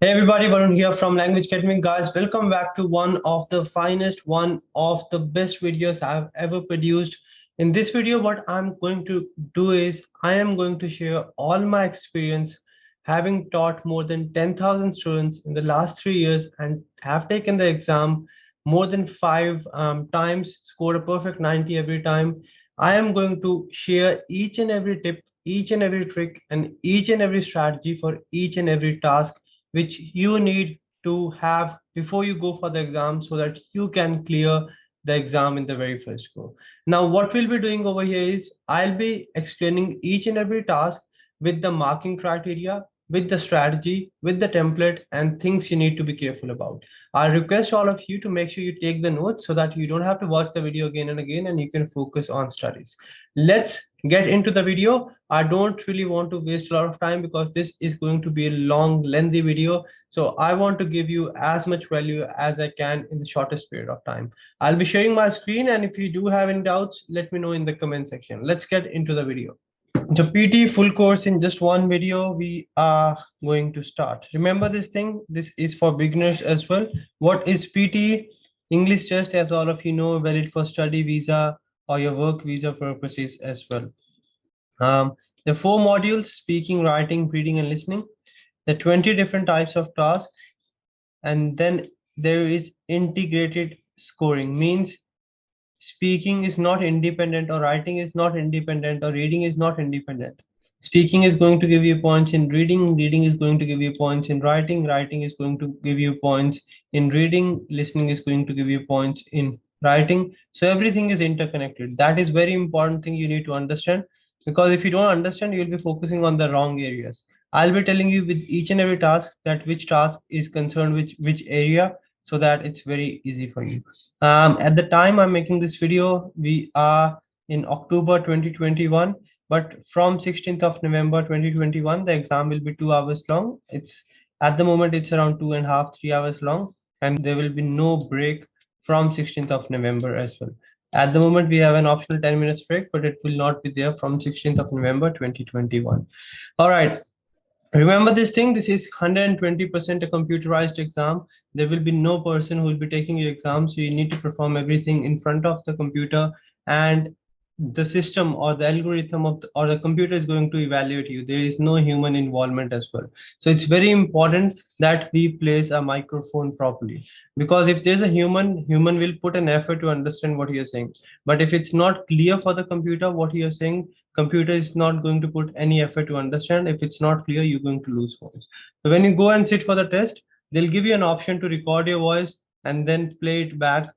Hey everybody, Varun here from Language Academy. Guys, welcome back to one of the finest, one of the best videos I've ever produced. In this video, what I'm going to do is I am going to share all my experience having taught more than 10,000 students in the last 3 years and have taken the exam more than five times, scored a perfect 90 every time. I am going to share each and every tip, each and every trick, and each and every strategy for each and every task which you need to have before you go for the exam so that you can clear the exam in the very first go. Now, what we'll be doing over here is I'll be explaining each and every task with the marking criteria, with the strategy, with the template, and things you need to be careful about. I request all of you to make sure you take the notes so that you don't have to watch the video again and again and you can focus on studies. Let's get into the video. I don't really want to waste a lot of time because this is going to be a long, lengthy video. So I want to give you as much value as I can in the shortest period of time. I'll be sharing my screen, and if you do have any doubts, let me know in the comment section. Let's get into the video. The PT full course in just one video, we are going to start. Remember this thing, this is for beginners as well. What is PT? English test, as all of you know, valid for study visa or your work visa purposes as well. The four modules: speaking, writing, reading, and listening. The 20 different types of tasks, and then there is integrated scoring, means speaking is not independent, or writing is not independent, or reading is not independent. Speaking is going to give you points in reading, reading is going to give you points in writing, writing is going to give you points in reading, listening is going to give you points in writing. So everything is interconnected. That is very important thing you need to understand, because if you don't understand, you'll be focusing on the wrong areas. I'll be telling you with each and every task that which task is concerned with which area, so that it's very easy for you. At the time I'm making this video, we are in October 2021, but from 16th of November 2021, the exam will be 2 hours long. It's at the moment it's around 2.5, 3 hours long, and there will be no break from 16th of November as well. At the moment, we have an optional 10 minutes break, but it will not be there from 16th of November 2021. All right. Remember this thing, this is 120% a computerized exam. There will be no person who will be taking your exam, so you need to perform everything in front of the computer, and the system or the algorithm of or the computer is going to evaluate you. There is no human involvement as well. So it's very important that we place a microphone properly, because if there's a human will put an effort to understand what you're saying. But if it's not clear for the computer what you're saying, computer is not going to put any effort to understand. If it's not clear, you're going to lose points. So when you go and sit for the test, they'll give you an option to record your voice and then play it back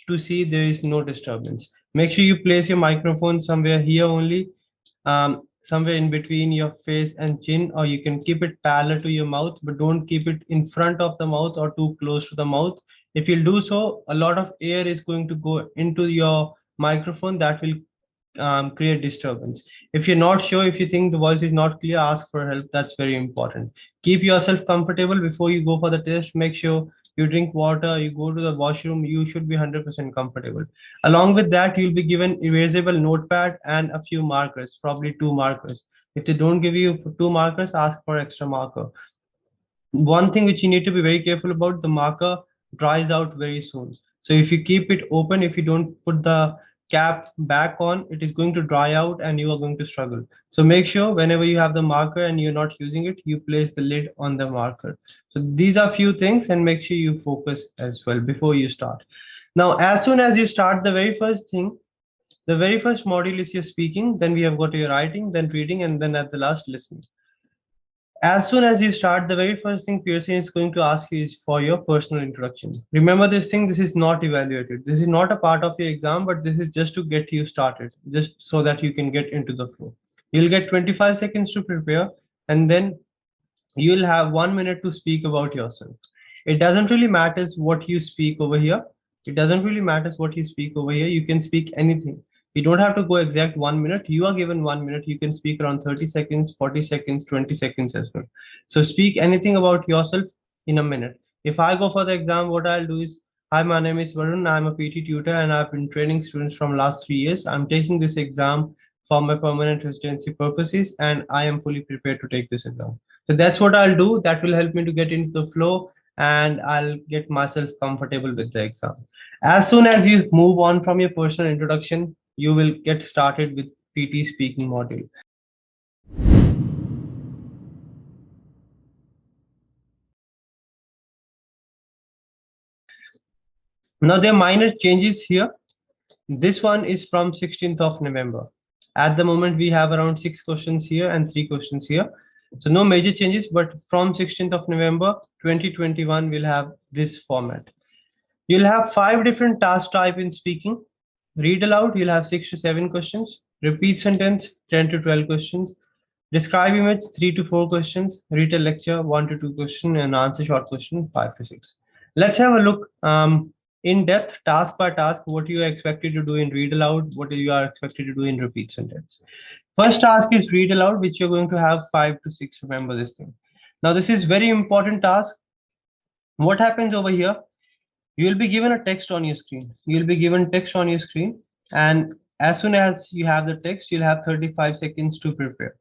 to see there is no disturbance. Make sure you place your microphone somewhere here only, somewhere in between your face and chin, or you can keep it parallel to your mouth, but don't keep it in front of the mouth or too close to the mouth. If you do so, a lot of air is going to go into your microphone. That will create disturbance. If you're not sure, if you think the voice is not clear, ask for help. That's very important. Keep yourself comfortable before you go for the test. Make sure you drink water, you go to the washroom, you should be 100% comfortable. Along with that, you'll be given erasable notepad and a few markers, probably two markers. If they don't give you two markers, ask for extra marker. One thing which you need to be very careful about, the marker dries out very soon. So if you keep it open, if you don't put the cap back on, it is going to dry out and you are going to struggle. So make sure whenever you have the marker and you're not using it, you place the lid on the marker. So these are few things, and make sure you focus as well before you start. Now, as soon as you start, the very first thing, the very first module is your speaking, then we have got your writing, then reading, and then at the last listening. As soon as you start, the very first thing Pearson is going to ask you is for your personal introduction. Remember this thing, this is not evaluated. This is not a part of your exam, but this is just to get you started, just so that you can get into the flow. You'll get 25 seconds to prepare, and then you'll have 1 minute to speak about yourself. It doesn't really matter what you speak over here. It doesn't really matter what you speak over here. You can speak anything. You don't have to go exact 1 minute. You are given 1 minute. You can speak around 30 seconds, 40 seconds, 20 seconds as well. So speak anything about yourself in a minute. If I go for the exam, what I'll do is, hi, my name is Varun. I'm a PT tutor and I've been training students from last 3 years. I'm taking this exam for my permanent residency purposes and I am fully prepared to take this exam. So that's what I'll do. That will help me to get into the flow and I'll get myself comfortable with the exam. As soon as you move on from your personal introduction, you will get started with PT speaking module. Now there are minor changes here. This one is from 16th of November. At the moment, we have around 6 questions here and 3 questions here. So no major changes, but from 16th of November, 2021, we'll have this format. You'll have 5 different task type in speaking. Read aloud, you'll have 6 to 7 questions. Repeat sentence, 10 to 12 questions. Describe image, 3 to 4 questions. Read a lecture, 1 to 2 questions, and answer short question, 5 to 6. Let's have a look in depth, task by task, what you are expected to do in read aloud, what you are expected to do in repeat sentence. First task is read aloud, which you're going to have 5 to 6. Remember this thing. Now, this is very important task. What happens over here? You'll be given a text on your screen. You'll be given text on your screen. And as soon as you have the text, you'll have 35 seconds to prepare.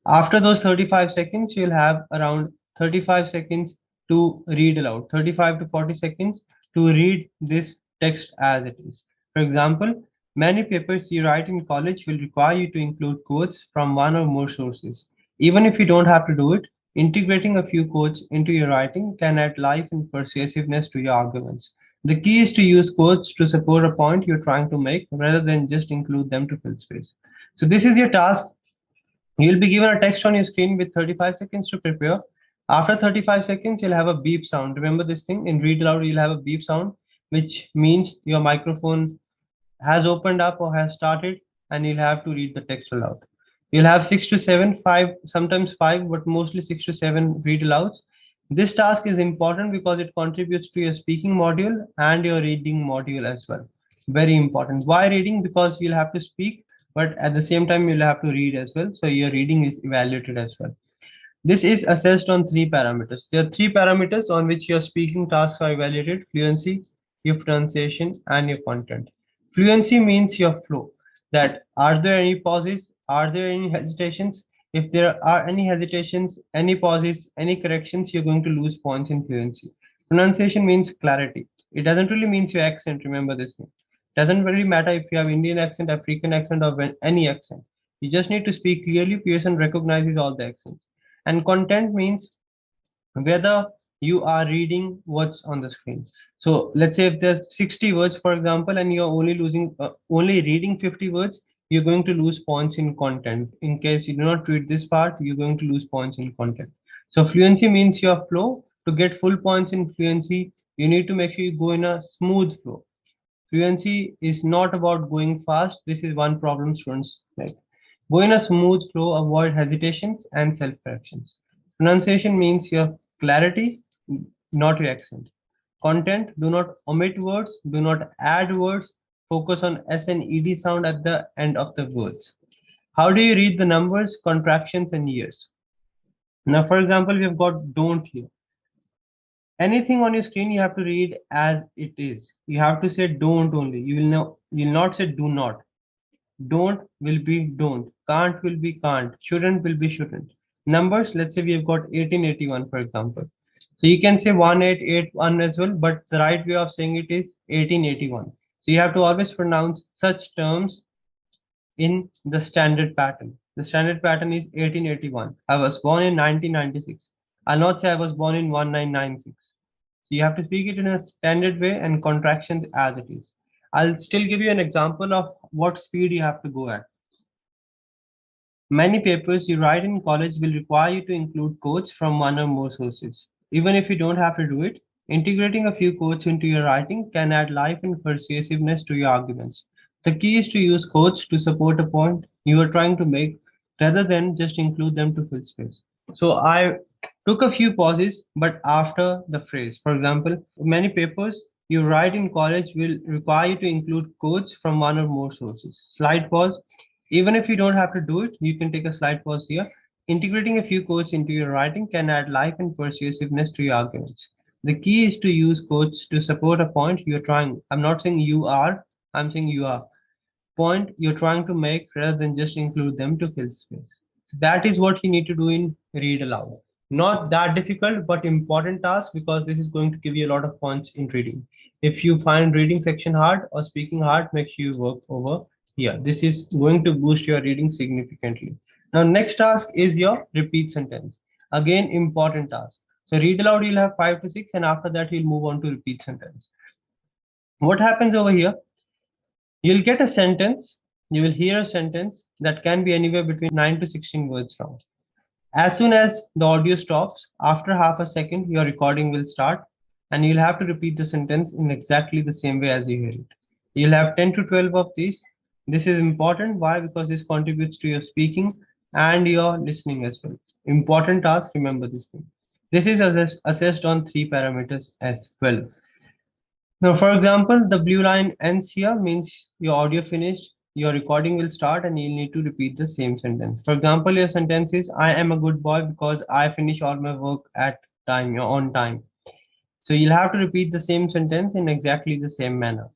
After those 35 seconds, you'll have around 35 seconds to read aloud, 35 to 40 seconds to read this text as it is. For example, many papers you write in college will require you to include quotes from one or more sources. Even if you don't have to do it, integrating a few quotes into your writing can add life and persuasiveness to your arguments. The key is to use quotes to support a point you're trying to make rather than just include them to fill space. So this is your task. You'll be given a text on your screen with 35 seconds to prepare. After 35 seconds, you'll have a beep sound. Remember this thing, in read aloud, you'll have a beep sound, which means your microphone has opened up or has started, and you'll have to read the text aloud. You'll have 6 to 7, 5, sometimes 5, but mostly 6 to 7 read alouds. This task is important because it contributes to your speaking module and your reading module as well. Very important. Why reading? Because you'll have to speak, but at the same time, you'll have to read as well. So your reading is evaluated as well. This is assessed on 3 parameters. There are 3 parameters on which your speaking tasks are evaluated: fluency, your pronunciation, and your content. Fluency means your flow. That are there any pauses? Are there any hesitations? If there are any hesitations, any pauses, any corrections, you're going to lose points in fluency. Pronunciation means clarity. It doesn't really mean your accent. Remember this thing. Doesn't really matter if you have Indian accent, African accent, or any accent. You just need to speak clearly. Pearson recognizes all the accents. And content means whether you are reading what's on the screen. So let's say if there's 60 words, for example, and you're only reading 50 words, you're going to lose points in content. In case you do not read this part, you're going to lose points in content. So fluency means your flow. To get full points in fluency, you need to make sure you go in a smooth flow. Fluency is not about going fast. This is one problem students make. Go in a smooth flow, avoid hesitations and self-corrections. Pronunciation means your clarity, not your accent. Content, do not omit words, do not add words, focus on S and ED sound at the end of the words. How do you read the numbers, contractions, and years? Now, for example, we've got don't here. Anything on your screen, you have to read as it is. You have to say don't only. You'll not say do not. Don't will be don't. Can't will be can't. Shouldn't will be shouldn't. Numbers, let's say we have got 1881, for example. So you can say 1881 as well, but the right way of saying it is 1881. So you have to always pronounce such terms in the standard pattern. The standard pattern is 1881. I was born in 1996. I'll not say I was born in 1996. So you have to speak it in a standard way and contractions as it is. I'll still give you an example of what speed you have to go at. Many papers you write in college will require you to include quotes from one or more sources. Even if you don't have to do it, integrating a few quotes into your writing can add life and persuasiveness to your arguments. The key is to use quotes to support a point you are trying to make rather than just include them to fill space. So I took a few pauses, but after the phrase. For example, many papers you write in college will require you to include quotes from one or more sources. Slide pause. Even if you don't have to do it, you can take a slide pause here. Integrating a few quotes into your writing can add life and persuasiveness to your arguments. The key is to use quotes to support a point you're trying. I'm not saying you are, I'm saying you are. Point you're trying to make rather than just include them to fill space. So that is what you need to do in read aloud. Not that difficult, but important task because this is going to give you a lot of points in reading. If you find reading section hard or speaking hard, make sure you work over here. This is going to boost your reading significantly. Now, next task is your repeat sentence. Again, important task. So read aloud, you'll have 5 to 6, and after that, you'll move on to repeat sentence. What happens over here? You'll get a sentence, you will hear a sentence that can be anywhere between 9 to 16 words long. As soon as the audio stops, after half a second, your recording will start and you'll have to repeat the sentence in exactly the same way as you hear it. You'll have 10 to 12 of these. This is important. Why? Because this contributes to your speaking and your listening as well. Important task, remember this thing. This is assessed on 3 parameters as well. Now, for example, the blue line ends here means your audio finished, your recording will start and you'll need to repeat the same sentence. For example, your sentence is, I am a good boy because I finish all my work at time, you're on time. So you'll have to repeat the same sentence in exactly the same manner.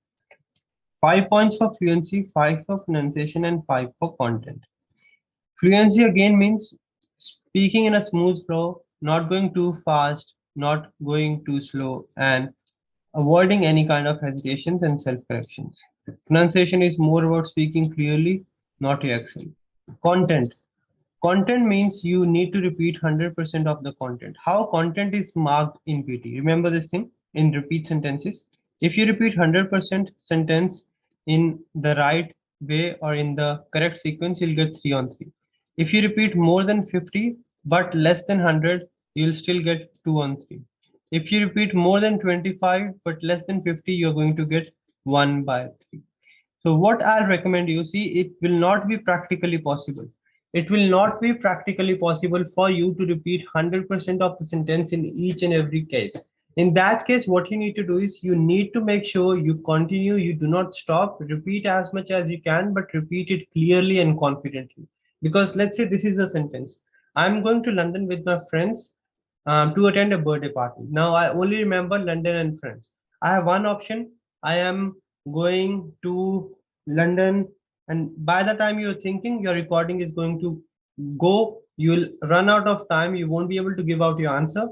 5 points for fluency, 5 for pronunciation, and 5 for content. Fluency again means speaking in a smooth flow, not going too fast, not going too slow, and avoiding any kind of hesitations and self-corrections. Pronunciation is more about speaking clearly, not your accent. Content. Content means you need to repeat 100% of the content. How content is marked in PT? Remember this thing in repeat sentences. If you repeat 100% sentence in the right way or in the correct sequence, you'll get 3 on 3. If you repeat more than 50 but less than 100, you'll still get 2 on 3. If you repeat more than 25 but less than 50, you're going to get 1 by 3. So what I'll recommend you, see, it will not be practically possible. It will not be practically possible for you to repeat 100% of the sentence in each and every case. In that case, what you need to do is you need to make sure you continue, you do not stop, repeat as much as you can, but repeat it clearly and confidently. Because let's say this is the sentence. I'm going to London with my friends to attend a birthday party. Now I only remember London and friends. I have one option. I am going to London, and by the time you're thinking, your recording is going to go. You'll run out of time. You won't be able to give out your answer.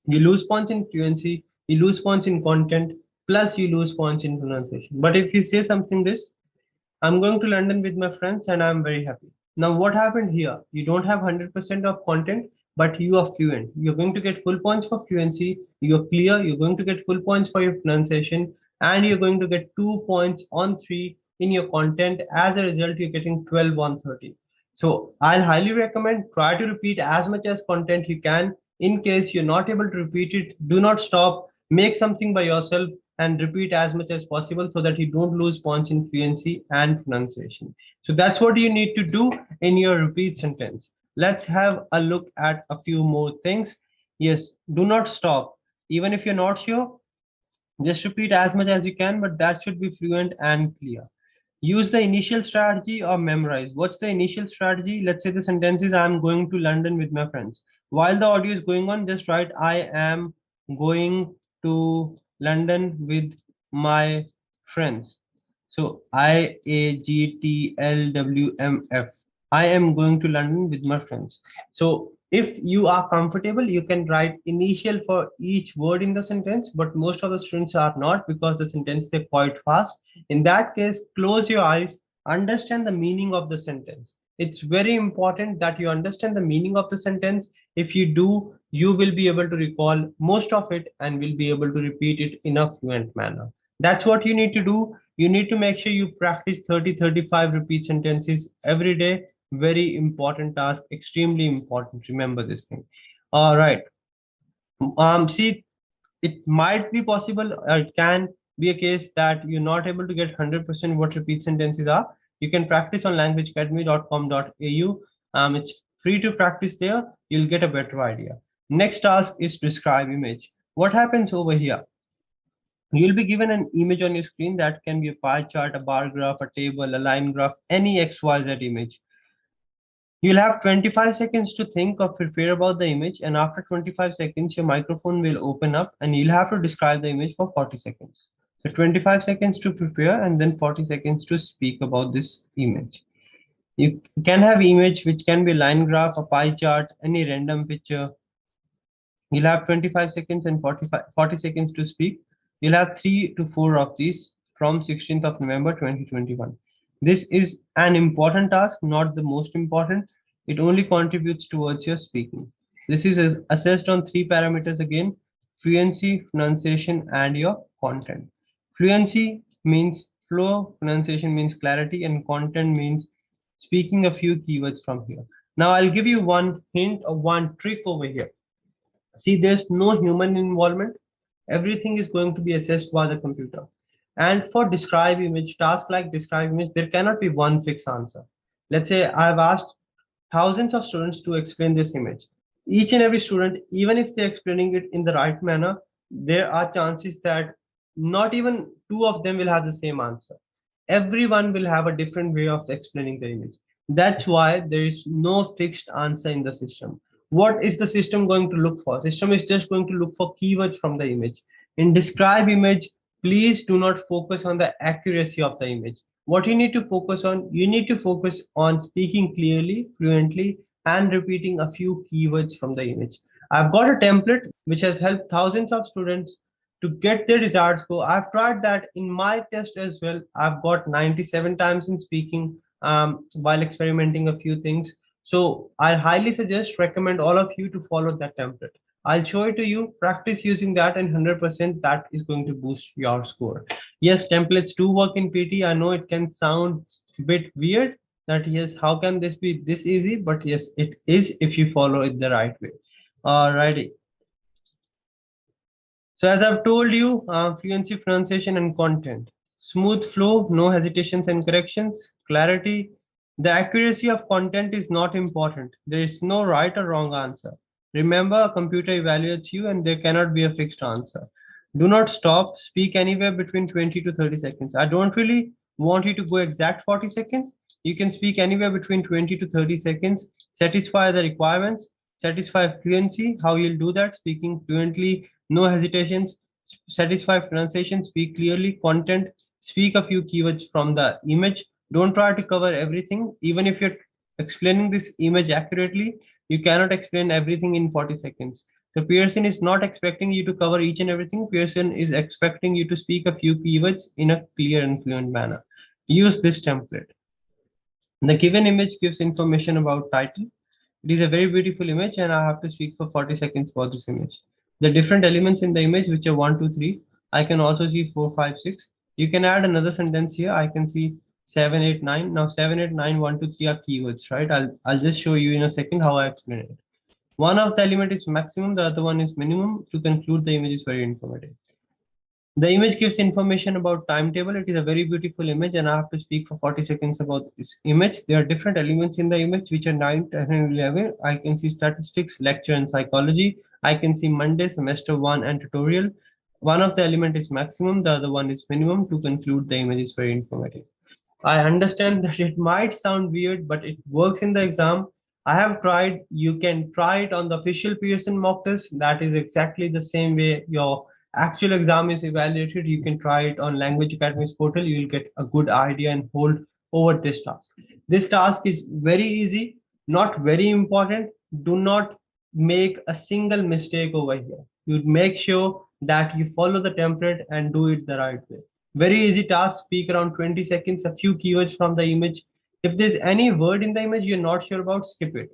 You lose points in fluency. You lose points in content. Plus, you lose points in pronunciation. But if you say something this, I'm going to London with my friends and I'm very happy. Now, what happened here? You don't have 100% of content, but you are fluent. You're going to get full points for fluency. You're clear. You're going to get full points for your pronunciation, and you're going to get 2 points on 3 in your content. As a result, you're getting 12 on 30. So I'll highly recommend try to repeat as much as content you can. In case you're not able to repeat it, do not stop. Make something by yourself and repeat as much as possible so that you don't lose points in fluency and pronunciation. So that's what you need to do in your repeat sentence. Let's have a look at a few more things. Yes, do not stop. Even if you're not sure, just repeat as much as you can, but that should be fluent and clear. Use the initial strategy or memorize. What's the initial strategy? Let's say the sentence is I'm going to London with my friends. While the audio is going on, just write I am going to London with my friends. So IAGTLWMF. I am going to London with my friends. So if you are comfortable, you can write initial for each word in the sentence, but most of the students are not because the sentence is quite fast. In that case, close your eyes, understand the meaning of the sentence. It's very important that you understand the meaning of the sentence. If you do, you will be able to recall most of it and will be able to repeat it in a fluent manner. That's what you need to do. You need to make sure you practice 30-35 repeat sentences every day. Very important task, extremely important. Remember this thing. All right. See, it might be possible, or it can be a case that you're not able to get 100% what repeat sentences are. You can practice on languageacademy.com.au. It's free to practice there. You'll get a better idea. Next task is describe image. What happens over here? You'll be given an image on your screen that can be a pie chart, a bar graph, a table, a line graph, any XYZ image. You'll have 25 seconds to think or prepare about the image, and after 25 seconds, your microphone will open up and you'll have to describe the image for 40 seconds. So 25 seconds to prepare and then 40 seconds to speak about this image. You can have image which can be line graph, a pie chart, any random picture. You'll have 25 seconds and 40 seconds to speak. You'll have 3 to 4 of these from 16th of November 2021. This is an important task, not the most important. It only contributes towards your speaking. This is assessed on 3 parameters again: fluency, pronunciation, and your content. Fluency means flow, pronunciation means clarity, and content means speaking a few keywords from here. Now, I'll give you one hint or one trick over here. See, there's no human involvement. Everything is going to be assessed by the computer. And for describe image, task like describe image, there cannot be one fixed answer. Let's say I've asked thousands of students to explain this image. Each and every student, even if they're explaining it in the right manner, there are chances that not even two of them will have the same answer. Everyone will have a different way of explaining the image. That's why there is no fixed answer in the system. What is the system going to look for? System is just going to look for keywords from the image. In describe image, please do not focus on the accuracy of the image. What you need to focus on, you need to focus on speaking clearly, fluently, and repeating a few keywords from the image. I've got a template which has helped thousands of students to get their desired score. I've tried that in my test as well. I've got 97 times in speaking while experimenting a few things. So I highly suggest, recommend all of you to follow that template. I'll show it to you, practice using that, and 100% that is going to boost your score. Yes, templates do work in PT. I know it can sound a bit weird that yes, how can this be this easy? But yes, it is if you follow it the right way. Alrighty. So as I've told you, fluency, pronunciation, and content. Smooth flow, no hesitations and corrections, clarity. The accuracy of content is not important. There is no right or wrong answer. Remember, a computer evaluates you and there cannot be a fixed answer. Do not stop. Speak anywhere between 20 to 30 seconds. I don't really want you to go exact 40 seconds. You can speak anywhere between 20 to 30 seconds. Satisfy the requirements. Satisfy fluency. How you'll do that? Speaking fluently, no hesitations, satisfy pronunciation, speak clearly, content, speak a few keywords from the image. Don't try to cover everything. Even if you're explaining this image accurately, you cannot explain everything in 40 seconds. So Pearson is not expecting you to cover each and everything. Pearson is expecting you to speak a few keywords in a clear and fluent manner. Use this template. The given image gives information about title. It is a very beautiful image and I have to speak for 40 seconds for this image. The different elements in the image, which are 1, 2, 3, I can also see 4, 5, 6. You can add another sentence here. I can see 7, 8, 9. Now 7, 8, 9, 1, 2, 3 are keywords, right? I'll just show you in a second how I explain it. One of the element is maximum, the other one is minimum. To conclude, the image is very informative. The image gives information about timetable. It is a very beautiful image and I have to speak for 40 seconds about this image. There are different elements in the image which are 9, 10, and 11. I can see statistics, lecture and psychology. I can see Monday, semester 1 and tutorial. One of the element is maximum, the other one is minimum. To conclude, the image is very informative. I understand that it might sound weird, but it works in the exam. I have tried. You can try it on the official Pearson mock test. That is exactly the same way your actual exam is evaluated. You can try it on Language Academy's portal. You will get a good idea and hold over this task. This task is very easy, not very important. Do not make a single mistake over here. You make sure that you follow the template and do it the right way. Very easy task, speak around 20 seconds, a few keywords from the image. If there's any word in the image you're not sure about, skip it.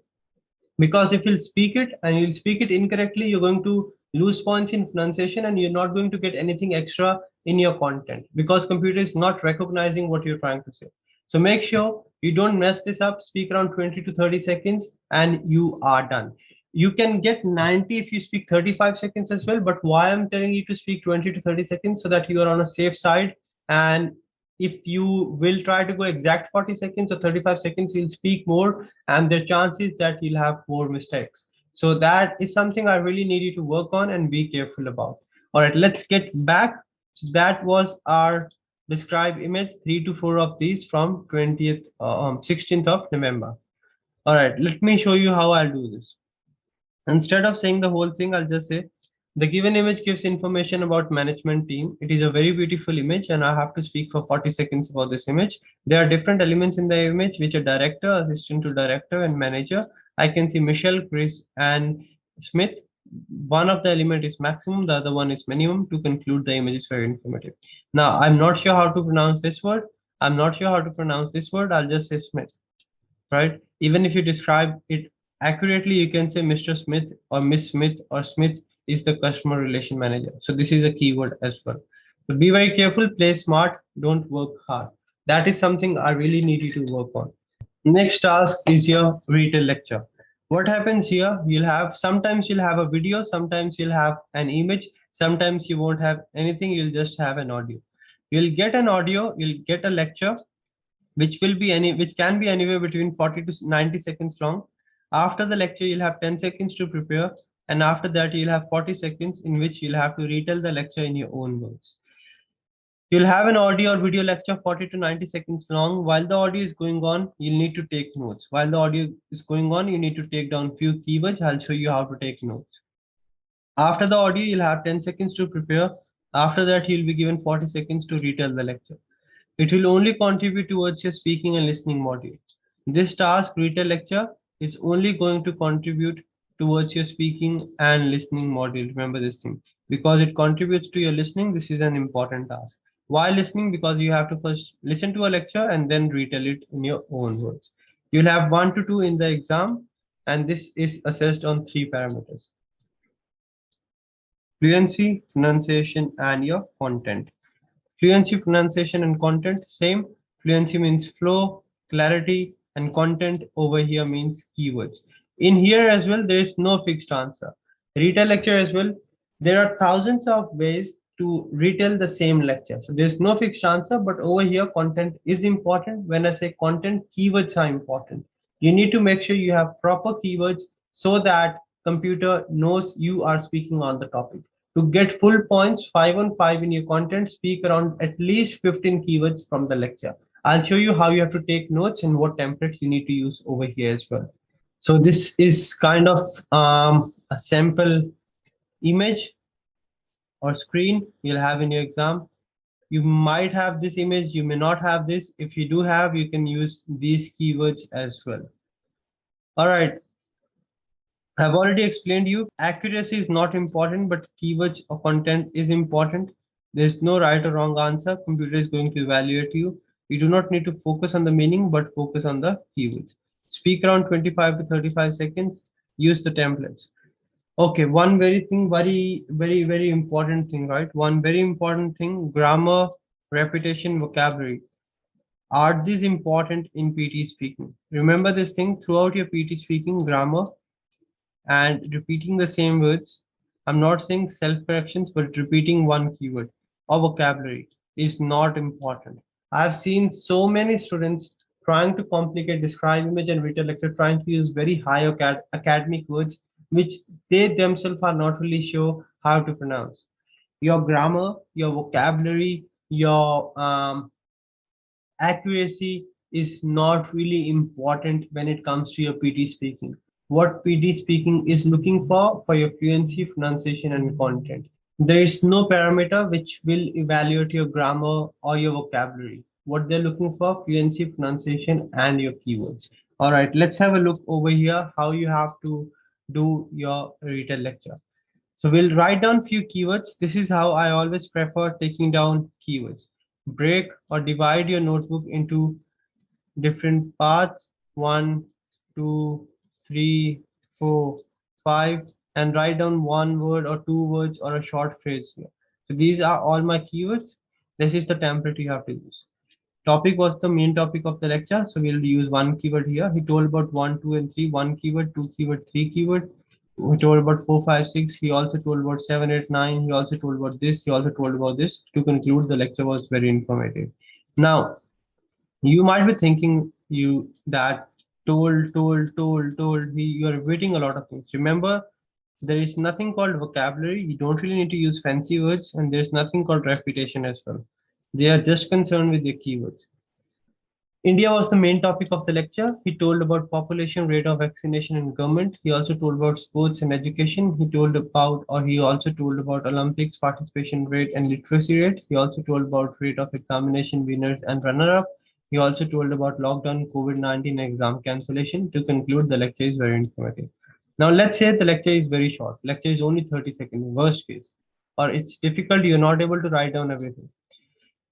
Because if you'll speak it and you'll speak it incorrectly, you're going to lose points in pronunciation and you're not going to get anything extra in your content because computer is not recognizing what you're trying to say. So make sure you don't mess this up, speak around 20 to 30 seconds and you are done. You can get 90 if you speak 35 seconds as well, but why I'm telling you to speak 20 to 30 seconds so that you are on a safe side. And if you will try to go exact 40 seconds or 35 seconds, you'll speak more and the chances that you'll have more mistakes. So that is something I really need you to work on and be careful about. All right, let's get back. So that was our describe image, 3 to 4 of these from 16th of November. All right, let me show you how I'll do this. Instead of saying the whole thing, I'll just say the given image gives information about management team. It is a very beautiful image and I have to speak for 40 seconds about this image. There are different elements in the image which are director, assistant to director and manager. I can see Michelle, Chris and Smith. one of the element is maximum, the other one is minimum. To conclude, the image is very informative. Now, I'm not sure how to pronounce this word. I'm not sure how to pronounce this word. I'll just say Smith, right? Even if you describe it accurately, you can say Mr. Smith or Miss Smith, or Smith is the customer relation manager. So this is a keyword as well. So be very careful, play smart, don't work hard. That is something I really need you to work on. Next task is your retail lecture. What happens here? Sometimes you'll have a video, sometimes you'll have an image, sometimes you won't have anything, you'll just have an audio. You'll get an audio, you'll get a lecture, which can be anywhere between 40 to 90 seconds long. After the lecture, you'll have 10 seconds to prepare, and after that, you'll have 40 seconds in which you'll have to retell the lecture in your own words. You'll have an audio or video lecture 40 to 90 seconds long. While the audio is going on, you'll need to take notes. While the audio is going on, you need to take down few keywords. I'll show you how to take notes. After the audio, you'll have 10 seconds to prepare. After that, you'll be given 40 seconds to retell the lecture. It will only contribute towards your speaking and listening module. This task, retail lecture, is only going to contribute towards your speaking and listening module. Remember this thing. Because it contributes to your listening, this is an important task. Why listening? Because you have to first listen to a lecture and then retell it in your own words. You'll have 1 to 2 in the exam, and this is assessed on 3 parameters: fluency, pronunciation, and your content. Fluency, pronunciation, and content, same. Fluency means flow, clarity, and content over here means keywords. In here as well, there is no fixed answer. Retail lecture as well, there are thousands of ways to retell the same lecture. So there's no fixed answer, but over here, content is important. When I say content, keywords are important. You need to make sure you have proper keywords so that computer knows you are speaking on the topic. To get full points, 5 on 5 in your content, speak around at least 15 keywords from the lecture. I'll show you how you have to take notes and what template you need to use over here as well. So this is kind of a sample image or screen you'll have in your exam. You might have this image, you may not have this. If you do have, you can use these keywords as well. All right, I've already explained you, accuracy is not important, but keywords or content is important. There's no right or wrong answer. Computer is going to evaluate you. You do not need to focus on the meaning, but focus on the keywords. Speak around 25 to 35 seconds. Use the templates. Okay, one very important thing, right? One very important thing, grammar, repetition, vocabulary. Are these important in PT speaking? Remember this thing throughout your PT speaking, grammar, and repeating the same words. I'm not saying self corrections, but repeating one keyword or vocabulary is not important. I've seen so many students trying to complicate describe image and retail lecture, trying to use very high academic words, which they themselves are not really sure how to pronounce. Your grammar, your vocabulary, your accuracy is not really important when it comes to your PT speaking. What PT speaking is looking for your fluency, pronunciation, and content. There is no parameter which will evaluate your grammar or your vocabulary. What they're looking for, fluency, pronunciation, and your keywords. All right, let's have a look over here how you have to do your retail lecture. So we'll write down few keywords. This is how I always prefer taking down keywords. Break or divide your notebook into different parts: 1, 2, 3, 4, 5, and write down 1 word or 2 words or a short phrase here. So these are all my keywords. This is the template you have to use. Topic was the main topic of the lecture, so we'll use one keyword here. He told about 1, 2, and 3, one keyword, two keyword, three keyword. He told about 4, 5, 6. He also told about 7, 8, 9. He also told about this. He also told about this. To conclude, the lecture was very informative. Now, you might be thinking you that told. You're repeating a lot of things. Remember, there is nothing called vocabulary. You don't really need to use fancy words, and there's nothing called repetition as well. They are just concerned with the keywords. India was the main topic of the lecture. He told about population, rate of vaccination in government. He also told about sports and education. He also told about Olympics participation rate and literacy rate. He also told about rate of examination winners and runner-up. He also told about lockdown, COVID-19 exam cancellation. To conclude, the lecture is very informative. Now let's say the lecture is very short. Lecture is only 30 seconds, worst case. Or it's difficult, you're not able to write down everything.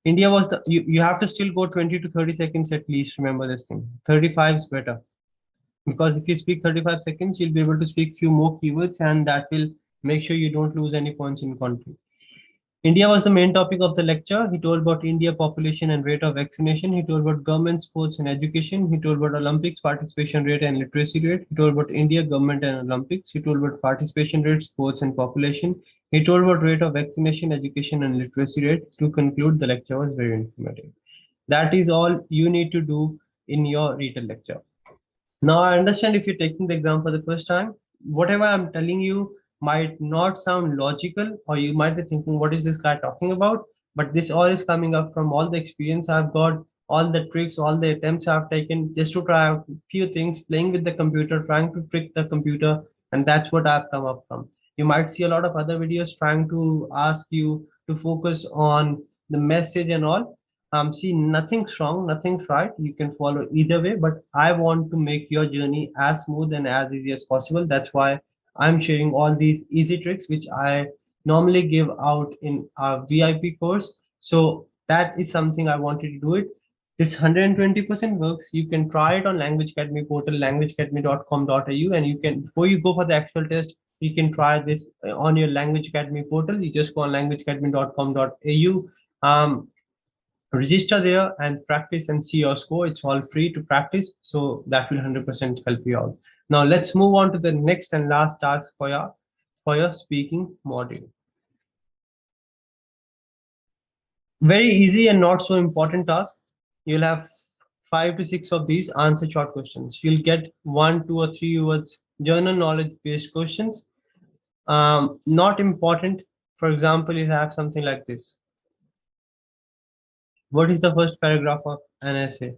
India was you have to still go 20 to 30 seconds at least, remember this thing. 35 is better. Because if you speak 35 seconds, you'll be able to speak few more keywords and that will make sure you don't lose any points in content. India was the main topic of the lecture. He told about India population and rate of vaccination. He told about government, sports and education. He told about Olympics participation rate and literacy rate. He told about India government and Olympics. He told about participation rate, sports and population. He told about rate of vaccination, education and literacy rate. To conclude, the lecture was very informative. That is all you need to do in your written lecture. Now I understand if you're taking the exam for the first time, whatever I'm telling you might not sound logical, or you might be thinking, what is this guy talking about? But this all is coming up from all the experience I've got, all the tricks, all the attempts I've taken just to try out a few things, playing with the computer, trying to trick the computer, and that's what I've come up from. You might see a lot of other videos trying to ask you to focus on the message and all. See, nothing's wrong, nothing's right. You can follow either way, but I want to make your journey as smooth and as easy as possible. That's why I'm sharing all these easy tricks, which I normally give out in our VIP course. So that is something I wanted to do it. This 120% works. You can try it on Language Academy portal, languageacademy.com.au, and you can, before you go for the actual test, you can try this on your Language Academy portal. You just go on languageacademy.com.au. Register there and practice and see your score. It's all free to practice, so that will 100% help you out. Now let's move on to the next and last task for your speaking module. Very easy and not so important task. You'll have 5 to 6 of these answer short questions. You'll get 1, 2 or 3 words general knowledge based questions. Not important. For example, you have something like this: what is the first paragraph of an essay?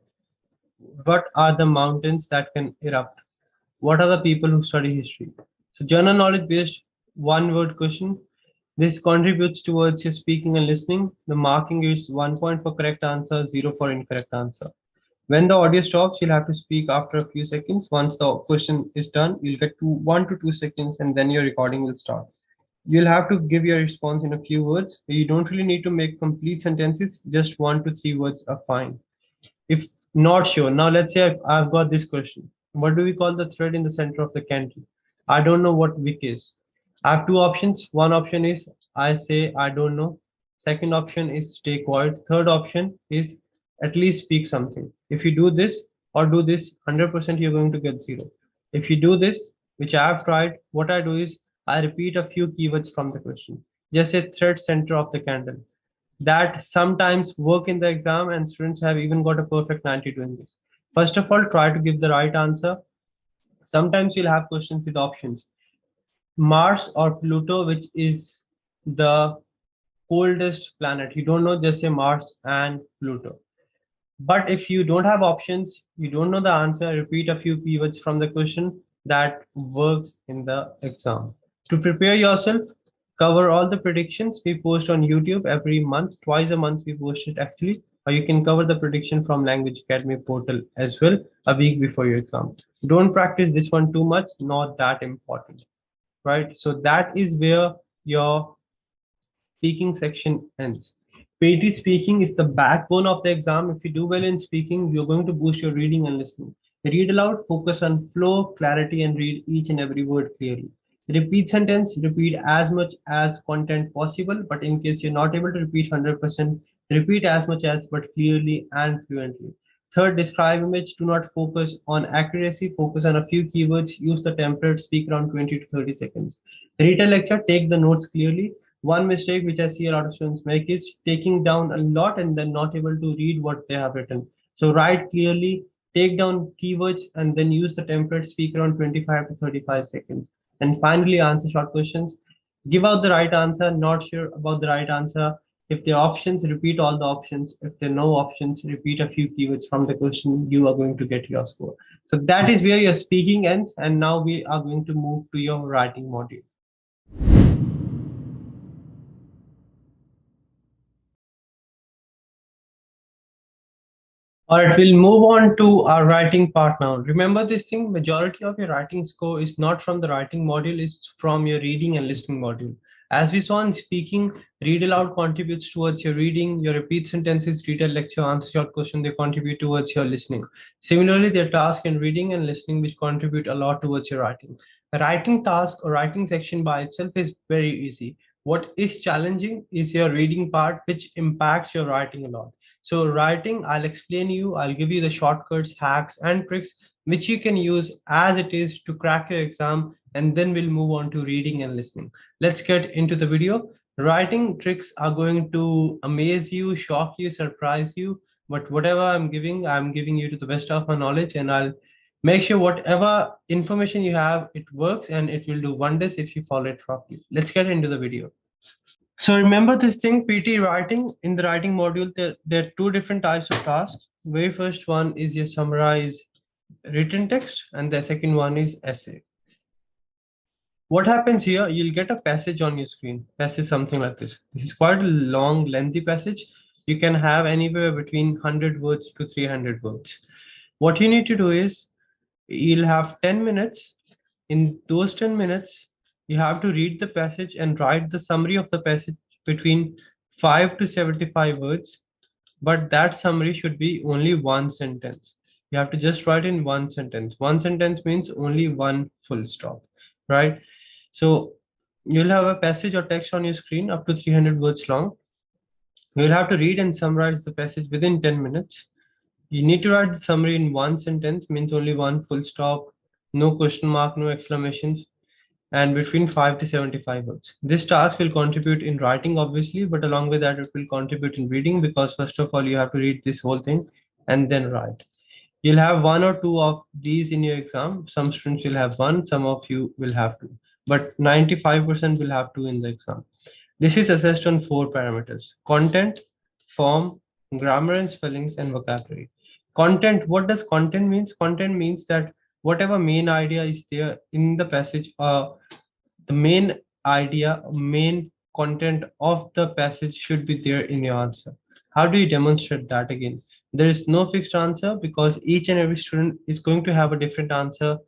What are the mountains that can erupt? What are the people who study history? So general knowledge based one word question. This contributes towards your speaking and listening. The marking is 1 point for correct answer, 0 for incorrect answer. When the audio stops, you'll have to speak after a few seconds. Once the question is done, you'll get 1 to 2 seconds and then your recording will start. You'll have to give your response in a few words. You don't really need to make complete sentences, just 1 to 3 words are fine. If not sure, now let's say I've got this question. What do we call the thread in the center of the candle? I don't know what wick is. I have two options. One option is I say I don't know. Second option is stay quiet. Third option is at least speak something. If you do this or do this, 100% you're going to get 0. If you do this, which I have tried, what I do is I repeat a few keywords from the question. Just say thread center of the candle. That sometimes work in the exam, and students have even got a perfect 90 doing this. First of all, try to give the right answer. Sometimes you'll have questions with options: Mars or Pluto, which is the coldest planet. You don't know, just say Mars and Pluto. But if you don't have options, you don't know the answer, repeat a few keywords from the question. That works in the exam. To prepare yourself, cover all the predictions we post on YouTube every month, twice a month we post it actually, or you can cover the prediction from Language Academy portal as well a week before your exam. Don't practice this one too much, not that important, right? So that is where your speaking section ends. Paid speaking is the backbone of the exam. If you do well in speaking, you're going to boost your reading and listening. Read aloud, focus on flow, clarity, and read each and every word clearly. Repeat sentence, repeat as much as content possible, but in case you're not able to repeat 100%, repeat as much as but clearly and fluently. Third, describe image. Do not focus on accuracy, focus on a few keywords, use the template, speak around 20 to 30 seconds. Read a lecture, take the notes clearly. One mistake which I see a lot of students make is taking down a lot and then not able to read what they have written. So write clearly, take down keywords, and then use the template, speak around 25 to 35 seconds. And finally, answer short questions. Give out the right answer, not sure about the right answer. If there are options, repeat all the options. If there are no options, repeat a few keywords from the question. You are going to get your score. So that is where your speaking ends. And now we are going to move to your writing module. All right, we'll move on to our writing part now. Remember this thing, majority of your writing score is not from the writing module, it's from your reading and listening module. As we saw in speaking, read aloud contributes towards your reading, your repeat sentences, read a lecture, answer short question, they contribute towards your listening. Similarly, there are tasks in reading and listening which contribute a lot towards your writing. A writing task or writing section by itself is very easy. What is challenging is your reading part, which impacts your writing a lot. So writing, I'll explain you, I'll give you the shortcuts, hacks, and tricks which you can use as it is to crack your exam, and then we'll move on to reading and listening. Let's get into the video. Writing tricks are going to amaze you, shock you, surprise you, but whatever I'm giving you to the best of my knowledge, and I'll make sure whatever information you have, it works and it will do wonders if you follow it properly. Let's get into the video. So remember this thing, PT writing. In the writing module, there are two different types of tasks. Very first one is your summarize written text, and the second one is essay. What happens here, you'll get a passage on your screen. Passage something like this. This is quite a long, lengthy passage. You can have anywhere between 100 words to 300 words. What you need to do is, you'll have 10 minutes. In those 10 minutes, you have to read the passage and write the summary of the passage between 5 to 75 words. But that summary should be only one sentence. You have to just write in one sentence. One sentence means only one full stop, right? So you'll have a passage or text on your screen up to 300 words long. You'll have to read and summarize the passage within 10 minutes. You need to write the summary in one sentence, means only one full stop, no question mark, no exclamations, and between 5 to 75 words. This task will contribute in writing, obviously, but along with that, it will contribute in reading because, first of all, you have to read this whole thing and then write. You'll have one or two of these in your exam. Some students will have one, some of you will have two, but 95% will have two in the exam. This is assessed on four parameters: content, form, grammar and spellings, and vocabulary. Content, what does content means? Content means that whatever main idea is there in the passage, the main idea, main content of the passage should be there in your answer. How do you demonstrate that again? There is no fixed answer because each and every student is going to have a different answer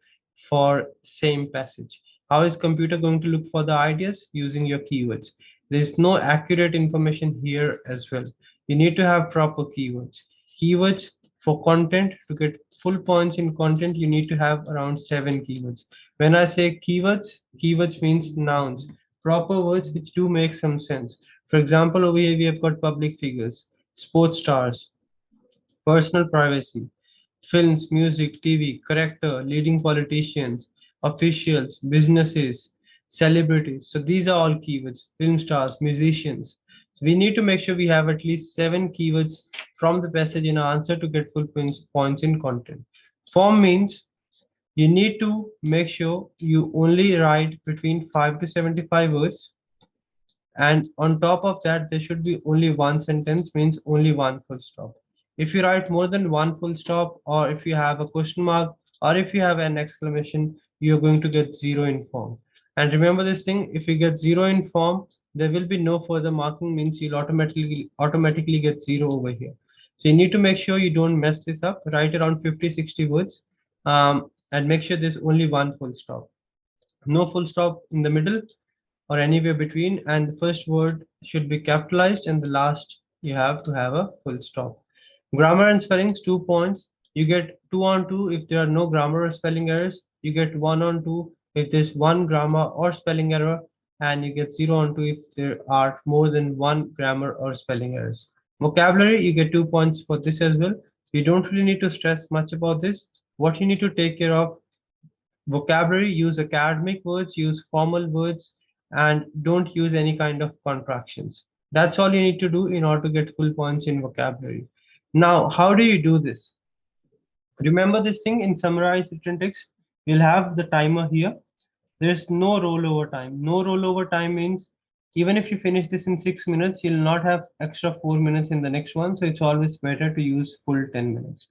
for same passage. How is computer going to look for the ideas? Using your keywords. There is no accurate information here as well. You need to have proper keywords. Keywords for content, to get full points in content, you need to have around 7 keywords. When I say keywords, keywords means nouns, proper words which do make some sense. For example, over here we have got public figures, sports stars, personal privacy, films, music, TV, character, leading politicians, officials, businesses, celebrities. So these are all keywords, film stars, musicians. So we need to make sure we have at least 7 keywords from the passage in our answer to get full points in content. Form means you need to make sure you only write between 5 to 75 words, and on top of that there should be only one sentence, means only one full stop. If you write more than one full stop, or if you have a question mark, or if you have an exclamation, you're going to get zero in form. And remember this thing, if you get zero in form, there will be no further marking, means you'll automatically get zero over here. So you need to make sure you don't mess this up. Write around 50-60 words, and make sure there's only one full stop, no full stop in the middle or anywhere between, and the first word should be capitalized and the last you have to have a full stop. Grammar and spellings, 2 points. You get 2 on 2 if there are no grammar or spelling errors. You get 1 on 2 if there's one grammar or spelling error, and you get 0 on 2 if there are more than one grammar or spelling errors. Vocabulary, you get 2 points for this as well. You don't really need to stress much about this. What you need to take care of: vocabulary, use academic words, use formal words, and don't use any kind of contractions. That's all you need to do in order to get full points in vocabulary. Now, how do you do this? Remember this thing, in summarize written text, you'll have the timer here. There's no rollover time. No rollover time means even if you finish this in 6 minutes, you'll not have extra 4 minutes in the next one. So it's always better to use full 10 minutes.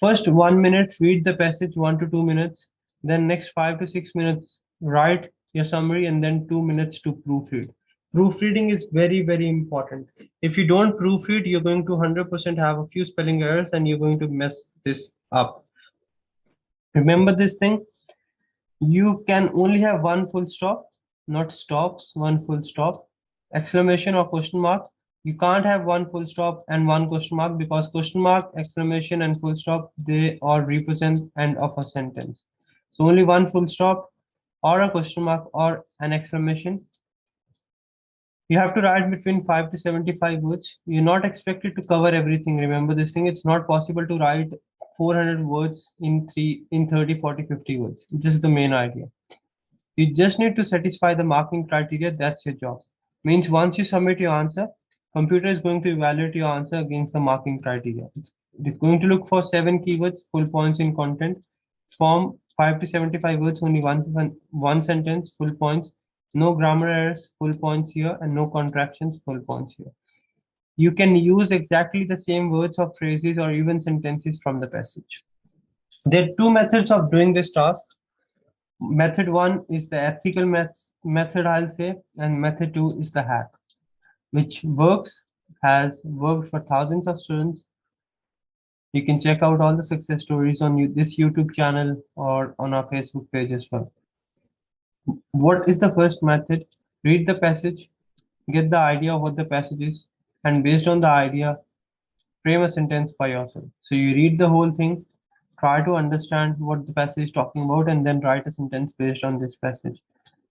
First 1 minute, read the passage 1 to 2 minutes. Then next 5 to 6 minutes, write your summary, and then 2 minutes to proofread. Proofreading is very, very important. If you don't proofread, you're going to 100% have a few spelling errors and you're going to mess this up. Remember this thing, you can only have one full stop, not stops, one full stop, exclamation or question mark. You can't have one full stop and one question mark because question mark, exclamation, and full stop, they all represent end of a sentence. So only one full stop or a question mark or an exclamation. You have to write between 5 to 75 words. You're not expected to cover everything. Remember this thing, it's not possible to write 400 words in 30, 40, 50 words. This is the main idea. You just need to satisfy the marking criteria. That's your job. Means once you submit your answer, computer is going to evaluate your answer against the marking criteria. It's going to look for 7 keywords, full points in content, form 5 to 75 words, only one sentence, full points, no grammar errors, full points here, and no contractions, full points here. You can use exactly the same words or phrases or even sentences from the passage. There are two methods of doing this task. Method one is the ethical method, I'll say, and method two is the hack, which has worked for thousands of students. You can check out all the success stories on this YouTube channel or on our Facebook page as well. What is the first method? Read the passage, get the idea of what the passage is, and based on the idea, frame a sentence by yourself. So you read the whole thing, try to understand what the passage is talking about, and then write a sentence based on this passage.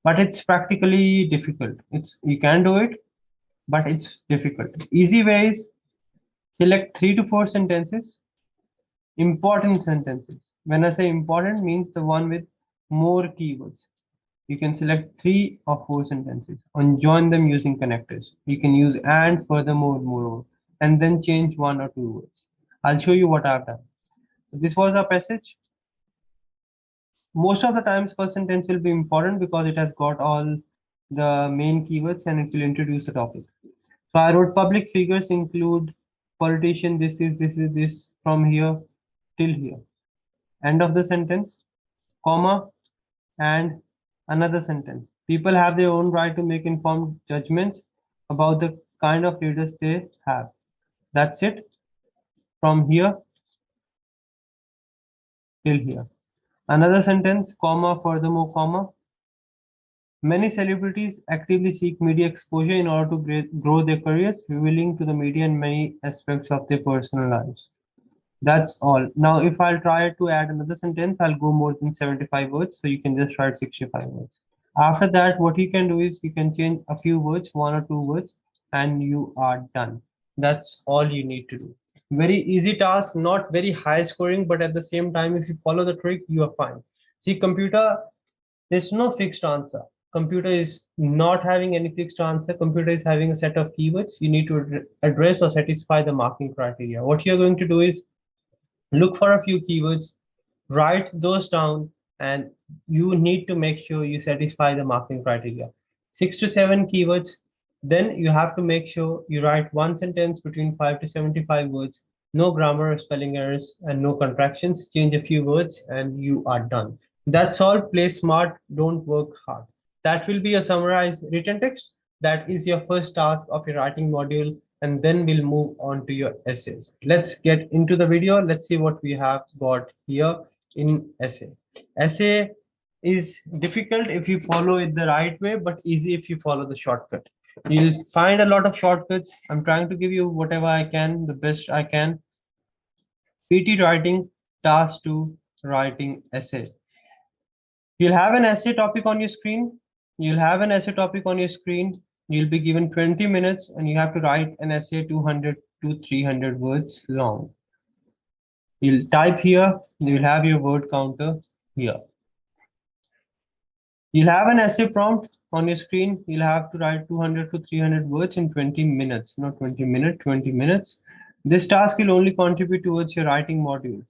But it's practically difficult. You can do it, but it's difficult. Easy way is select 3 to 4 sentences, important sentences. When I say important, means the one with more keywords. You can select 3 or 4 sentences and join them using connectors. You can use and, furthermore, moreover, and then change 1 or 2 words. I'll show you what I've done. So this was our passage. Most of the times, first sentence will be important because it has got all the main keywords and it will introduce the topic. So I wrote public figures include politician, this from here till here. End of the sentence, comma, and another sentence. People have their own right to make informed judgments about the kind of leaders they have. That's it. From here till here. Another sentence, comma, furthermore, comma. Many celebrities actively seek media exposure in order to grow their careers, revealing to the media in many aspects of their personal lives. That's all. Now, if I'll try to add another sentence, I'll go more than 75 words, so you can just write 65 words. After that, what you can do is you can change a few words, 1 or 2 words, and you are done. That's all you need to do. Very easy task, not very high scoring, but at the same time, if you follow the trick, you are fine. See, computer, there's no fixed answer. Computer is not having any fixed answer. Computer is having a set of keywords. You need to address or satisfy the marking criteria. What you're going to do is look for a few keywords, write those down, and you need to make sure you satisfy the marking criteria. 6 to 7 keywords. Then you have to make sure you write one sentence between 5 to 75 words, no grammar or spelling errors, and no contractions. Change a few words, and you are done. That's all. Play smart, don't work hard. That will be a summarized written text. That is your first task of your writing module, and then we'll move on to your essays. Let's get into the video. Let's see what we have got here in essay. Essay is difficult if you follow it the right way, but easy if you follow the shortcut. You'll find a lot of shortcuts. I'm trying to give you whatever I can, the best I can. PT writing, task 2, writing essay. You'll have an essay topic on your screen. You'll have an essay topic on your screen. You'll be given 20 minutes and you have to write an essay 200 to 300 words long. You'll type here, you'll have your word counter here. You'll have an essay prompt on your screen. You'll have to write 200 to 300 words in 20 minutes, not 20 minutes, 20 minutes. This task will only contribute towards your writing module.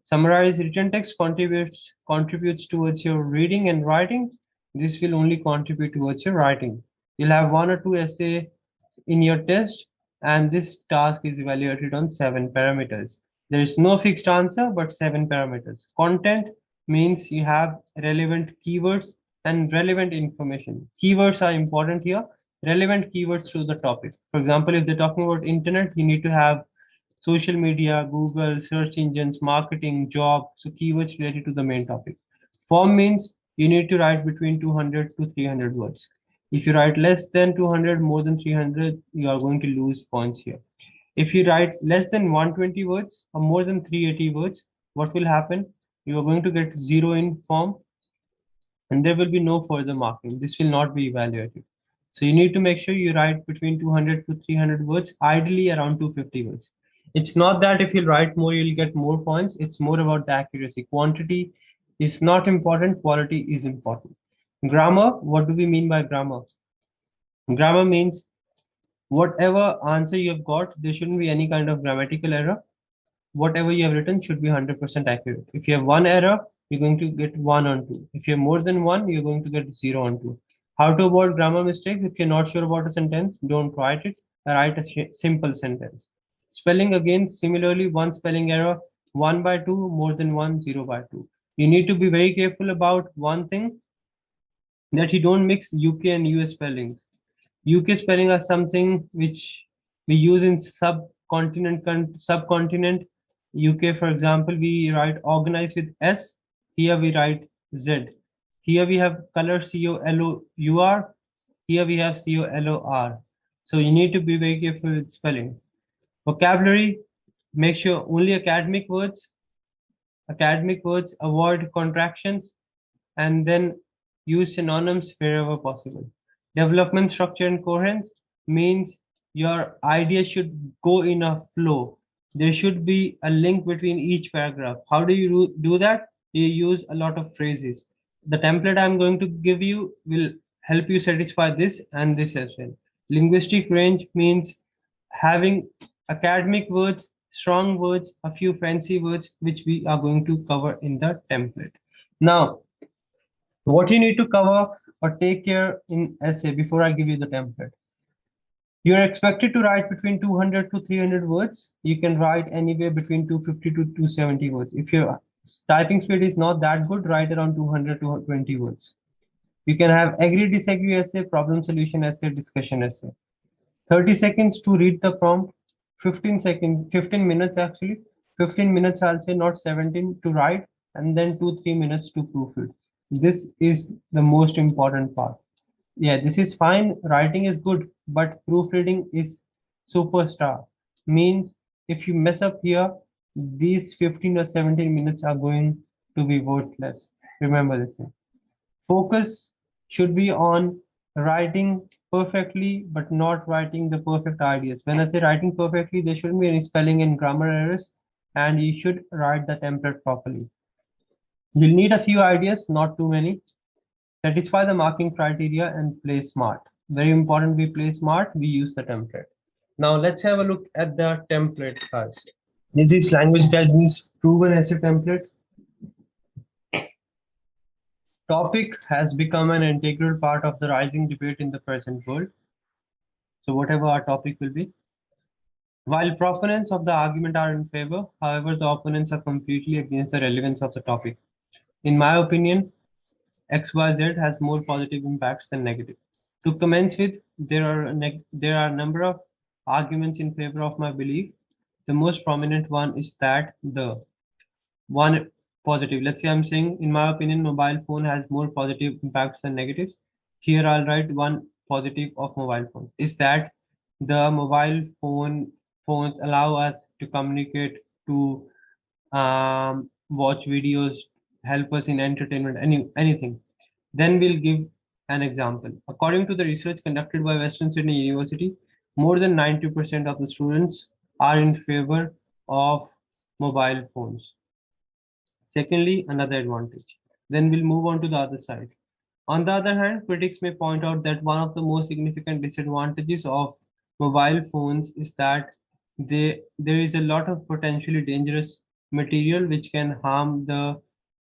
Summarize written text contributes towards your reading and writing. This will only contribute towards your writing. You'll have 1 or 2 essays in your test, and this task is evaluated on 7 parameters. There is no fixed answer, but 7 parameters. Content means you have relevant keywords and relevant information. Keywords are important here. relevant keywords to the topic. For example, if they're talking about internet, you need to have social media, Google, search engines, marketing, job, so keywords related to the main topic. Form means you need to write between 200 to 300 words. If you write less than 200, more than 300, you are going to lose points here. If you write less than 120 words or more than 380 words, what will happen? You are going to get 0 in form and there will be no further marking. This will not be evaluated. So you need to make sure you write between 200 to 300 words, ideally around 250 words. It's not that if you write more, you'll get more points. It's more about the accuracy. Quantity is not important, quality is important. Grammar, what do we mean by grammar? Grammar means whatever answer you have got, there shouldn't be any kind of grammatical error. Whatever you have written should be 100% accurate. If you have one error, you're going to get 1 on 2. If you have more than 1, you're going to get 0 on 2. How to avoid grammar mistakes? If you're not sure about a sentence, don't write it. Write a simple sentence. Spelling again, similarly, one spelling error, 1 by 2, more than 1, 0 by 2. You need to be very careful about one thing, that you don't mix UK and US spellings. UK spelling are something which we use in subcontinent. UK, for example, we write organize with S. Here we write Z. Here we have color COLOUR. Here we have COLOR. So you need to be very careful with spelling. Vocabulary, make sure only academic words, avoid contractions, and then use synonyms wherever possible. Development structure and coherence means your idea should go in a flow. There should be a link between each paragraph. How do you do that? You use a lot of phrases. The template I'm going to give you will help you satisfy this and this as well. Linguistic range means having academic words, strong words, a few fancy words, which we are going to cover in the template. Now, what you need to cover or take care in essay before I give you the template. You're expected to write between 200 to 300 words. You can write anywhere between 250 to 270 words. If your typing speed is not that good, write around 200 to 220 words. You can have agree, disagree essay, problem solution essay, discussion essay. 30 seconds to read the prompt, 15 minutes actually. 15 minutes, I'll say, not 17 to write, and then 2-3 minutes to proofread. This is the most important part. Yeah, this is fine. Writing is good, but proofreading is superstar. Means if you mess up here, these 15 or 17 minutes are going to be worthless. Remember this thing. Focus should be on writing perfectly, but not writing the perfect ideas. When I say writing perfectly, there shouldn't be any spelling and grammar errors, and you should write the template properly. You'll need a few ideas, not too many. Satisfy the marking criteria and play smart. Very important, we play smart, we use the template. Now let's have a look at the template, guys. This is Language Academy's proven essay template. Topic has become an integral part of the rising debate in the present world. So whatever our topic will be. While proponents of the argument are in favor, however, the opponents are completely against the relevance of the topic. In my opinion, XYZ has more positive impacts than negative. To commence with, there are a number of arguments in favor of my belief. The most prominent one is that the one positive. Let's say I'm saying, in my opinion, mobile phone has more positive impacts than negatives. Here I'll write one positive of mobile phone. Is that the phones allow us to communicate, to watch videos, help us in entertainment, anything. Then we'll give an example. According to the research conducted by Western Sydney University, more than 90% of the students are in favor of mobile phones. Secondly, another advantage. Then we'll move on to the other side. On the other hand, critics may point out that one of the most significant disadvantages of mobile phones is that there is a lot of potentially dangerous material which can harm the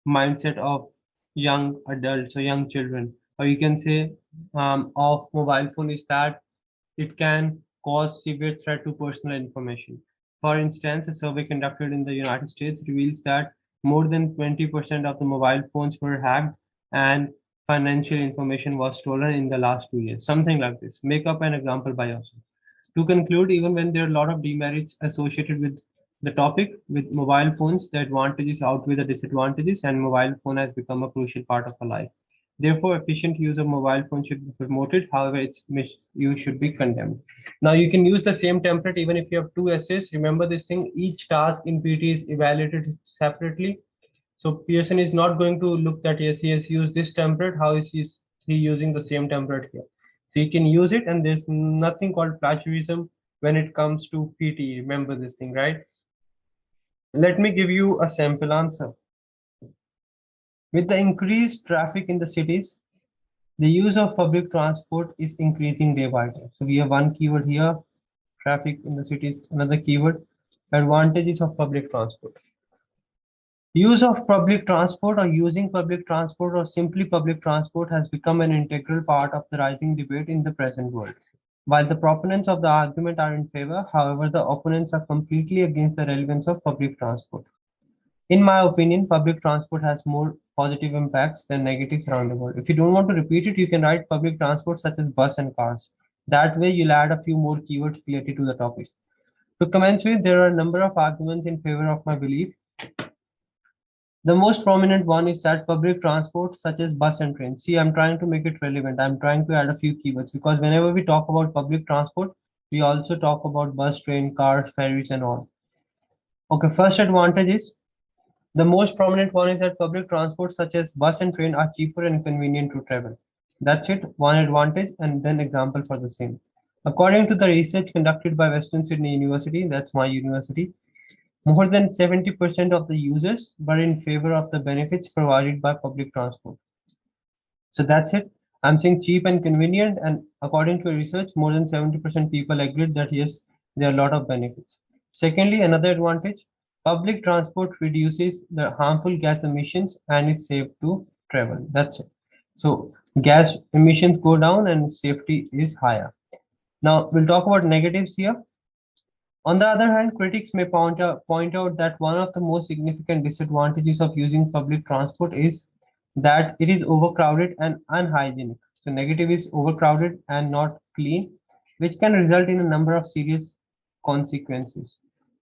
mindset of young adults or young children. Or you can say of mobile phone is that it can cause severe threat to personal information. For instance, a survey conducted in the United States reveals that more than 20% of the mobile phones were hacked, and financial information was stolen in the last 2 years. Something like this. Make up an example by yourself. To conclude, even when there are a lot of demerits associated with the topic, with mobile phones, the advantages outweigh the disadvantages, and mobile phone has become a crucial part of our life. Therefore, efficient use of mobile phone should be promoted. However, its misuse should be condemned. Now, you can use the same template even if you have two essays. Remember this thing: each task in PT is evaluated separately. So Pearson is not going to look that yes, he has used this template. How is he using the same template here? So you can use it, and there's nothing called plagiarism when it comes to PT. Remember this thing, right? Let me give you a sample answer. With the increased traffic in the cities, the use of public transport is increasing day by day. So we have one keyword here, traffic in the cities, another keyword, advantages of public transport. Use of public transport or using public transport or simply public transport has become an integral part of the rising debate in the present world. While the proponents of the argument are in favor, however, the opponents are completely against the relevance of public transport. In my opinion, public transport has more positive impacts than negatives around the world. If you don't want to repeat it, you can write public transport such as bus and cars. That way, you'll add a few more keywords related to the topic. To commence with, there are a number of arguments in favor of my belief. The most prominent one is that public transport, such as bus and train. See, I'm trying to make it relevant. I'm trying to add a few keywords because whenever we talk about public transport, we also talk about bus, train, cars, ferries, and all. Okay, first advantage is the most prominent one is that public transport, such as bus and train, are cheaper and convenient to travel. That's it, one advantage, and then example for the same. According to the research conducted by Western Sydney University, that's my university, more than 70% of the users were in favor of the benefits provided by public transport. So that's it. I'm saying cheap and convenient, and according to research, more than 70% people agreed that yes, there are a lot of benefits. Secondly, another advantage, public transport reduces the harmful gas emissions and is safe to travel. That's it. So gas emissions go down and safety is higher. Now we'll talk about negatives here. On the other hand, critics may point out that one of the most significant disadvantages of using public transport is that it is overcrowded and unhygienic. So, negative is overcrowded and not clean, which can result in a number of serious consequences.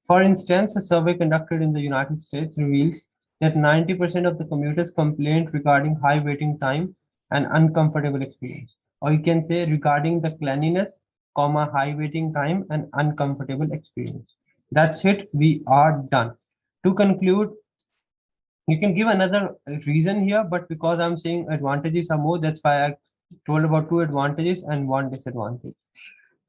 For instance, a survey conducted in the United States reveals that 90% of the commuters complained regarding high waiting time and uncomfortable experience. Or you can say regarding the cleanliness, comma, high waiting time and uncomfortable experience. That's it. We are done. To conclude, you can give another reason here, but because I'm saying advantages are more, that's why I told about two advantages and one disadvantage.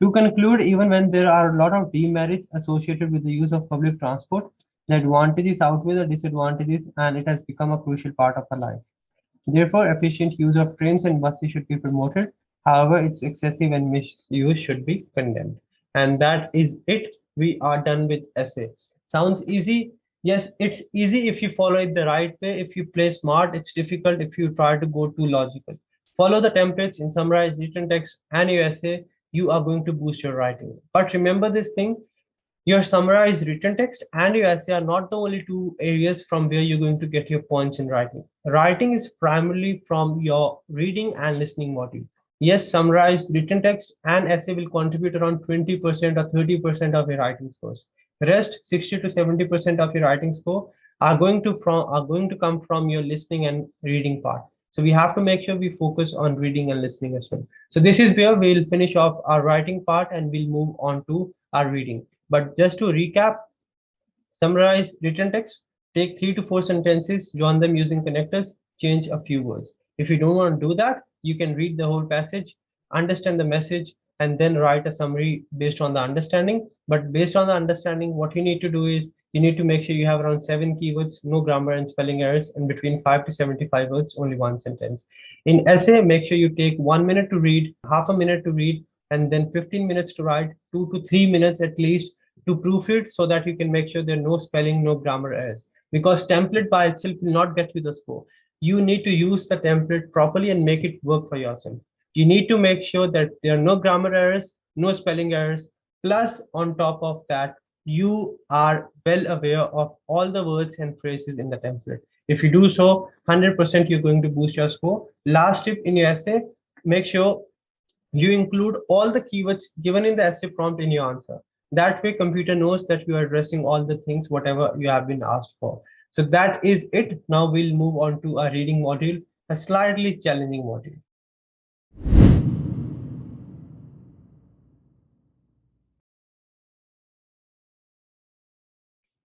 To conclude, even when there are a lot of demerits associated with the use of public transport, the advantages outweigh the disadvantages and it has become a crucial part of our life. Therefore, efficient use of trains and buses should be promoted. However, its excessive and misuse should be condemned. And that is it. We are done with essay. Sounds easy? Yes, it's easy if you follow it the right way. If you play smart, it's difficult if you try to go too logical. Follow the templates in summarize written text and your essay. You are going to boost your writing. But remember this thing, your summarized written text and your essay are not the only two areas from where you're going to get your points in writing. Writing is primarily from your reading and listening module. Yes, summarized written text and essay will contribute around 20% or 30% of your writing scores. Rest 60 to 70% of your writing score are going to come from your listening and reading part. So we have to make sure we focus on reading and listening as well. So this is where we'll finish off our writing part and we'll move on to our reading. But just to recap, summarize written text, take 3 to 4 sentences, join them using connectors, change a few words. If you don't want to do that, you can read the whole passage, understand the message, and then write a summary based on the understanding. But based on the understanding, what you need to do is you need to make sure you have around 7 keywords, no grammar and spelling errors, and between 5 to 75 words, only one sentence. In essay, make sure you take 1 minute to read, half a minute to read, and then 15 minutes to write, 2 to 3 minutes at least to proofread so that you can make sure there are no spelling, no grammar errors. Because template by itself will not get you the score. You need to use the template properly and make it work for yourself. You need to make sure that there are no grammar errors, no spelling errors. Plus, on top of that, you are well aware of all the words and phrases in the template. If you do so, 100% you're going to boost your score. Last tip in your essay, make sure you include all the keywords given in the essay prompt in your answer. That way, computer knows that you are addressing all the things, whatever you have been asked for. So that is it. Now we'll move on to our reading module, a slightly challenging module.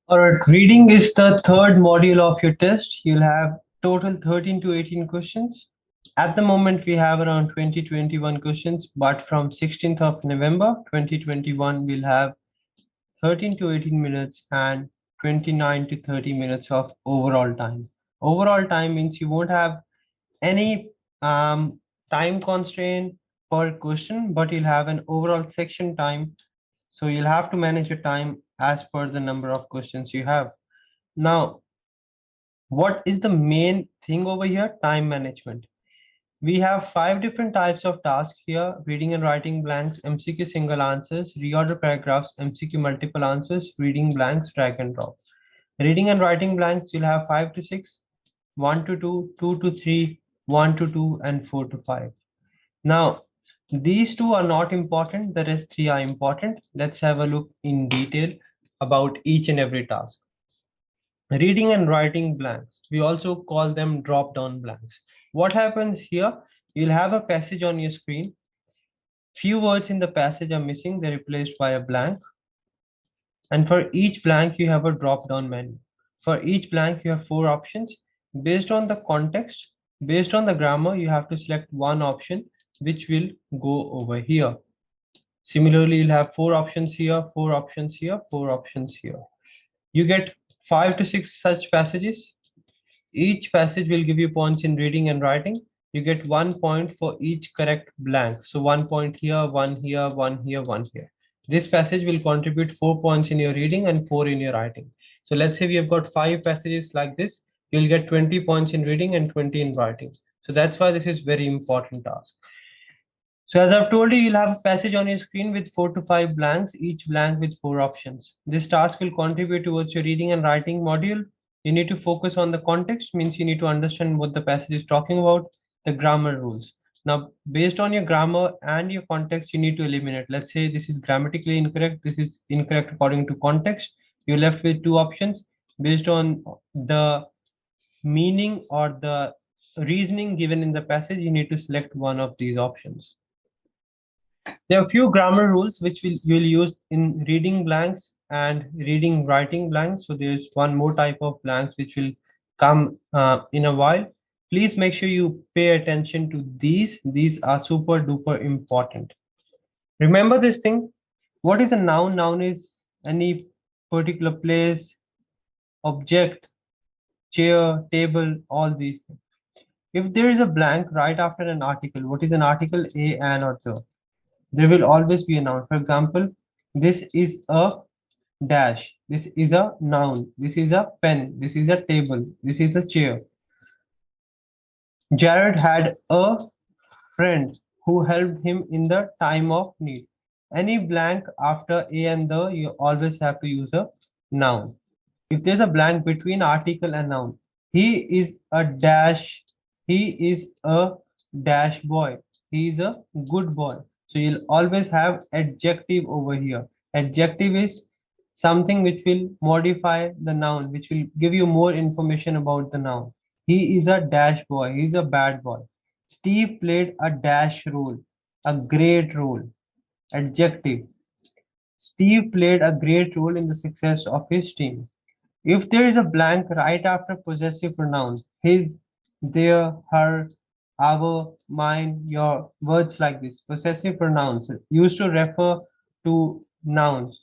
All right, reading is the third module of your test. You'll have total 13 to 18 questions. At the moment, we have around 20-21 questions, but from 16th of November 2021, we'll have 13 to 18 minutes and 29 to 30 minutes of overall time. Overall time means you won't have any time constraint per question, but you'll have an overall section time. So you'll have to manage your time as per the number of questions you have. Now, what is the main thing over here? Time management. We have 5 different types of tasks here: reading and writing blanks, MCQ single answers, reorder paragraphs, MCQ multiple answers, reading blanks, drag and drop. Reading and writing blanks, you'll have 5 to 6, 1 to 2, 2 to 3, 1 to 2, and 4 to 5. Now, these two are not important, the rest 3 are important. Let's have a look in detail about each and every task. Reading and writing blanks, we also call them drop down blanks. What happens here? You'll have a passage on your screen. Few words in the passage are missing, they're replaced by a blank. And for each blank, you have a drop down menu. For each blank, you have 4 options. Based on the context, based on the grammar, you have to select one option, which will go over here. Similarly, you'll have 4 options here, 4 options here, 4 options here. You get 5 to 6 such passages. Each passage will give you points in reading and writing. You get 1 point for each correct blank. So 1 point here, 1 here, 1 here, 1 here. This passage will contribute 4 points in your reading and 4 in your writing. So let's say we have got 5 passages like this. You'll get 20 points in reading and 20 in writing. So that's why this is very important task. So as I've told you, you'll have a passage on your screen with 4 to 5 blanks, each blank with 4 options. This task will contribute towards your reading and writing module. You need to focus on the context, means you need to understand what the passage is talking about, the grammar rules. Now, based on your grammar and your context, you need to eliminate. Let's say this is grammatically incorrect, this is incorrect according to context. You're left with 2 options. Based on the meaning or the reasoning given in the passage, you need to select one of these options. There are a few grammar rules which you'll use in reading blanks and reading writing blanks. So there's one more type of blanks which will come in a while. Please make sure you pay attention to these. These are super duper important. Remember this thing. What is a noun? Noun is any particular place, object, chair, table, all these things. If there is a blank right after an article, what is an article? A, an, or the? There will always be a noun. For example, this is a dash. This is a noun. This is a pen. This is a table. This is a chair. Jared had a friend who helped him in the time of need. Any blank after a and the, you always have to use a noun. If there's a blank between article and noun, he is a dash. He is a dash boy. He is a good boy. So you'll always have adjective over here. Adjective is something which will modify the noun, which will give you more information about the noun. He is a dash boy. He is a bad boy. Steve played a dash role, a great role. Adjective. Steve played a great role in the success of his team. If there is a blank right after possessive pronouns, his, their, her, our, mine, your, words like this, possessive pronouns used to refer to nouns.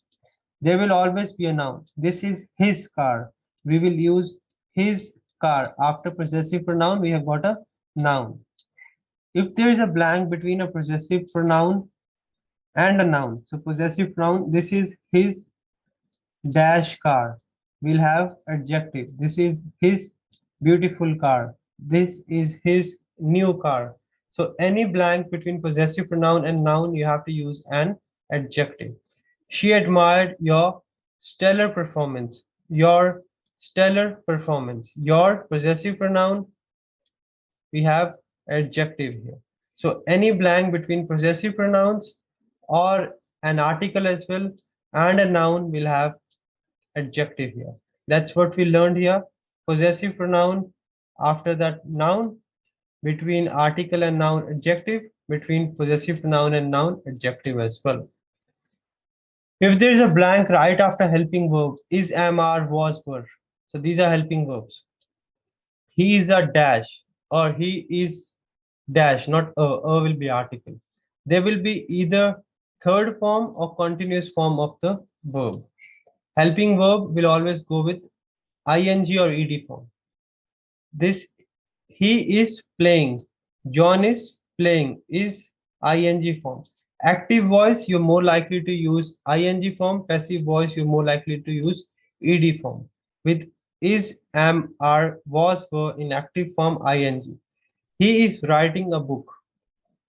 There will always be a noun. This is his car. We will use his car. After possessive pronoun, we have got a noun. If there is a blank between a possessive pronoun and a noun, so possessive pronoun, this is his dash car, will have adjective. This is his beautiful car. This is his new car. So any blank between possessive pronoun and noun, you have to use an adjective. She admired your stellar performance. Your stellar performance. Your possessive pronoun, we have adjective here. So any blank between possessive pronouns or an article as well and a noun will have adjective here. That's what we learned here. Possessive pronoun, after that noun, between article and noun adjective, between possessive pronoun and noun adjective as well. If there is a blank right after helping verb, is, am, are, was, were. So these are helping verbs. He is a dash or he is dash, not a will be article. There will be either third form or continuous form of the verb. Helping verb will always go with ing or ed form. This he is playing. John is playing is ing form. Active voice, you're more likely to use ing form. Passive voice, you're more likely to use ed form. With is, am, are, was, were in active form ing. He is writing a book.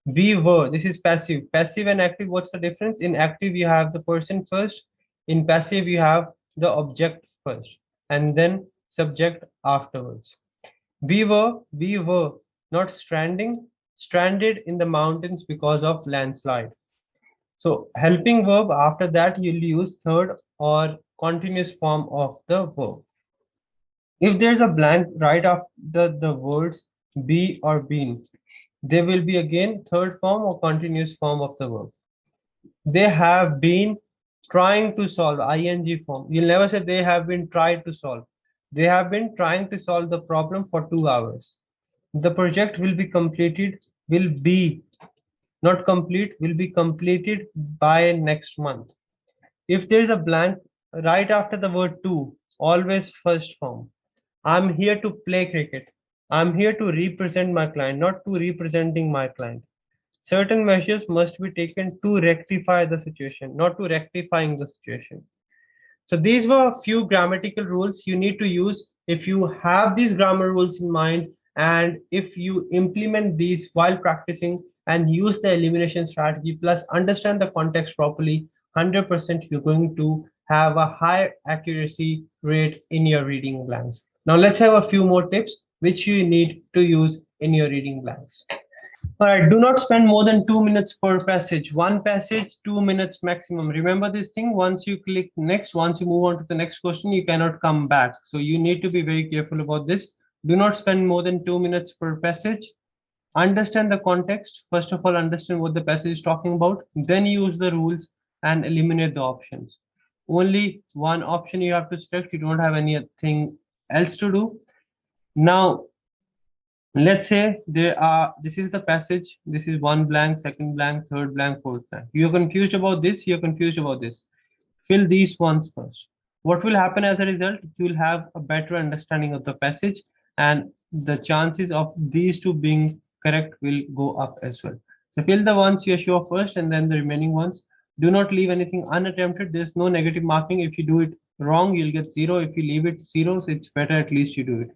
We were. This is passive. Passive and active, what's the difference? In active, you have the person first. In passive, you have the object first and then subject afterwards. We were not stranded in the mountains because of landslide. So helping verb, after that you'll use third or continuous form of the verb. If there's a blank right after the words be or been, there will be again third form or continuous form of the verb. They have been trying to solve, ing form. You'll never say they have been tried to solve. They have been trying to solve the problem for 2 hours. The project will be completed, will be not complete, will be completed by next month. If there is a blank right after the word to, always first form. I'm here to play cricket. I'm here to represent my client, not to representing my client. Certain measures must be taken to rectify the situation, not to rectifying the situation. So these were a few grammatical rules you need to use. If you have these grammar rules in mind and if you implement these while practicing and use the elimination strategy plus understand the context properly, 100% you're going to have a high accuracy rate in your reading blanks. Now let's have a few more tips which you need to use in your reading blanks. All right, do not spend more than 2 minutes per passage. One passage, 2 minutes maximum. Remember this thing, once you click next, once you move on to the next question, you cannot come back. So you need to be very careful about this. Do not spend more than 2 minutes per passage. Understand the context. First of all, understand what the passage is talking about. Then use the rules and eliminate the options. Only one option you have to select. You don't have anything else to do. Now, let's say this is the passage, this is one blank, second blank, third blank, fourth blank. You're confused about this, you're confused about this. Fill these ones first. What will happen as a result? You will have a better understanding of the passage and the chances of these two being correct will go up as well. So fill the ones you're sure first and then the remaining ones. Do not leave anything unattempted. There's no negative marking. If you do it wrong, you'll get 0. If you leave it 0, so it's better at least you do it.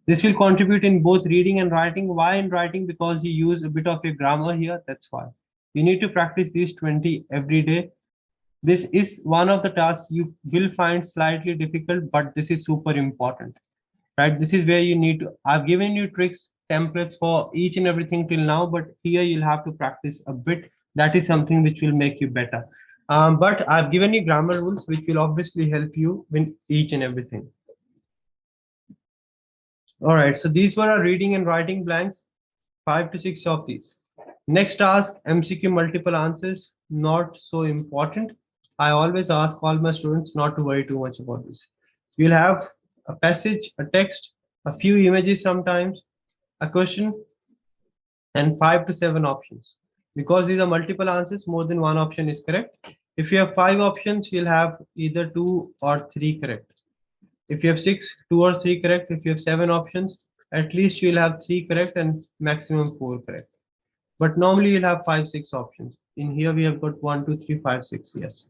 This will contribute in both reading and writing. Why in writing? Because you use a bit of your grammar here. That's why. You need to practice these 20 every day. This is one of the tasks you will find slightly difficult, but this is super important, right? This is where you need to, I've given you tricks, templates for each and everything till now, but here you'll have to practice a bit. That is something which will make you better. But I've given you grammar rules, which will obviously help you in each and everything. All right, so these were our reading and writing blanks, 5 to 6 of these. Next task, MCQ multiple answers, not so important. I always ask all my students not to worry too much about this. You'll have a passage, a text, a few images sometimes, a question, and 5 to 7 options. Because these are multiple answers, more than one option is correct. If you have 5 options, you'll have either 2 or 3 correct. If you have 6, 2 or 3 correct. If you have 7 options, at least you'll have 3 correct and maximum 4 correct. But normally you'll have 5, 6 options. In here we have got 1, 2, 3, 5, 6. Yes.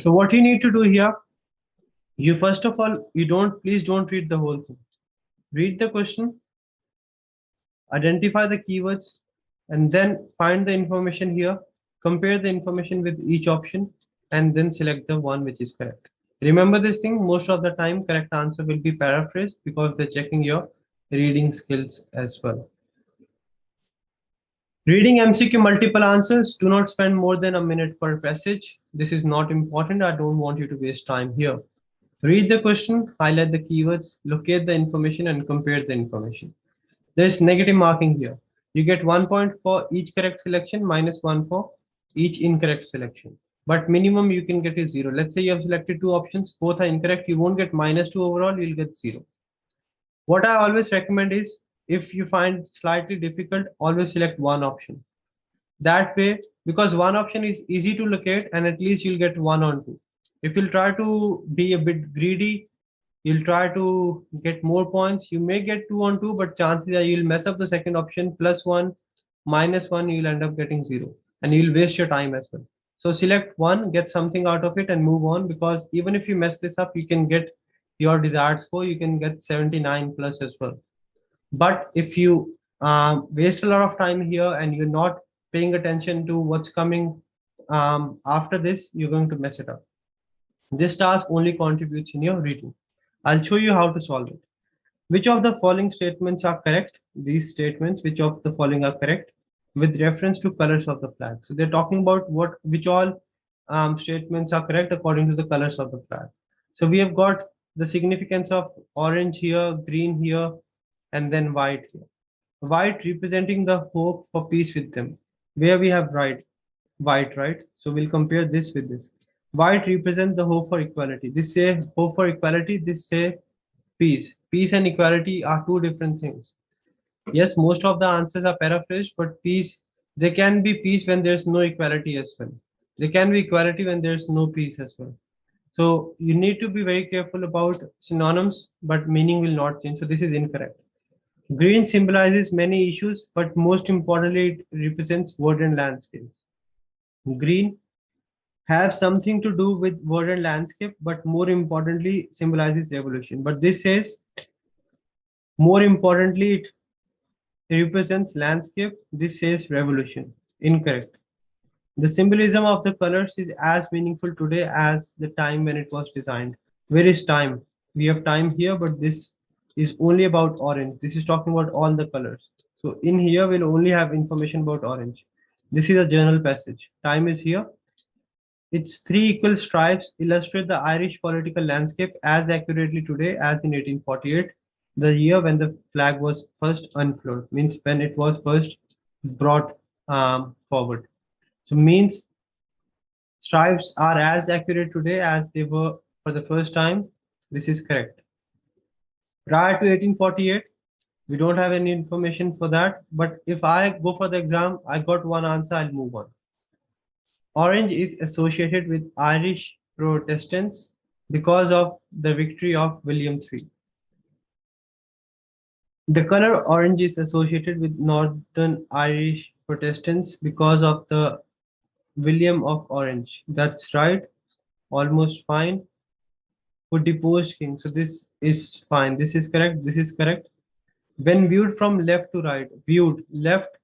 So what you need to do here, you first of all, please don't read the whole thing. Read the question, identify the keywords, and then find the information here, compare the information with each option, and then select the one which is correct. Remember this thing, most of the time correct answer will be paraphrased because they're checking your reading skills as well. Reading MCQ multiple answers, do not spend more than a minute per passage. This is not important. I don't want you to waste time here. Read the question, highlight the keywords, locate the information, and compare the information. There's negative marking here. You get 1 point for each correct selection, -1 for each incorrect selection. But minimum you can get is 0. Let's say you have selected two options, both are incorrect, you won't get -2 overall, you'll get 0. What I always recommend is if you find it slightly difficult, always select one option. That way, because one option is easy to locate and at least you'll get one on two. If you'll try to be a bit greedy, you'll try to get more points. You may get 2 on 2, but chances are you'll mess up the second option, +1, -1, you'll end up getting 0 and you'll waste your time as well. So select one, get something out of it and move on, because even if you mess this up, you can get your desired score. You can get 79 plus as well. But if you waste a lot of time here and you're not paying attention to what's coming after this, you're going to mess it up. This task only contributes in your reading. I'll show you how to solve it. Which of the following statements are correct? These statements, which of the following are correct with reference to colors of the flag? So they're talking about which all statements are correct according to the colors of the flag. So we have got the significance of orange here, green here, and then white here. White representing the hope for peace with them. Where we have white, right? So we'll compare this with this. White represents the hope for equality. This say hope for equality, this say peace. Peace and equality are two different things. Yes, most of the answers are paraphrased, but peace, there can be peace when there's no equality as well. There can be equality when there's no peace as well. So you need to be very careful about synonyms, but meaning will not change. So this is incorrect. Green symbolizes many issues, but most importantly, it represents word and landscape. Green have something to do with word and landscape, but more importantly, symbolizes revolution. But this says more importantly, it represents landscape. This says revolution. Incorrect. The symbolism of the colors is as meaningful today as the time when it was designed. Where is time? We have time here, but this is only about orange. This is talking about all the colors. So in here, we'll only have information about orange. This is a journal passage. Time is here. Its three equal stripes illustrate the Irish political landscape as accurately today as in 1848, the year when the flag was first unfurled, means when it was first brought forward. So means stripes are as accurate today as they were for the first time. This is correct. Prior to 1848, we don't have any information for that. But if I go for the exam, I got one answer, I'll move on. Orange is associated with Irish Protestants because of the victory of William III. The color orange is associated with Northern Irish Protestants because of the William of Orange. That's right. Almost fine. Who deposed king. So this is fine. This is correct. This is correct. When viewed from left to right, viewed left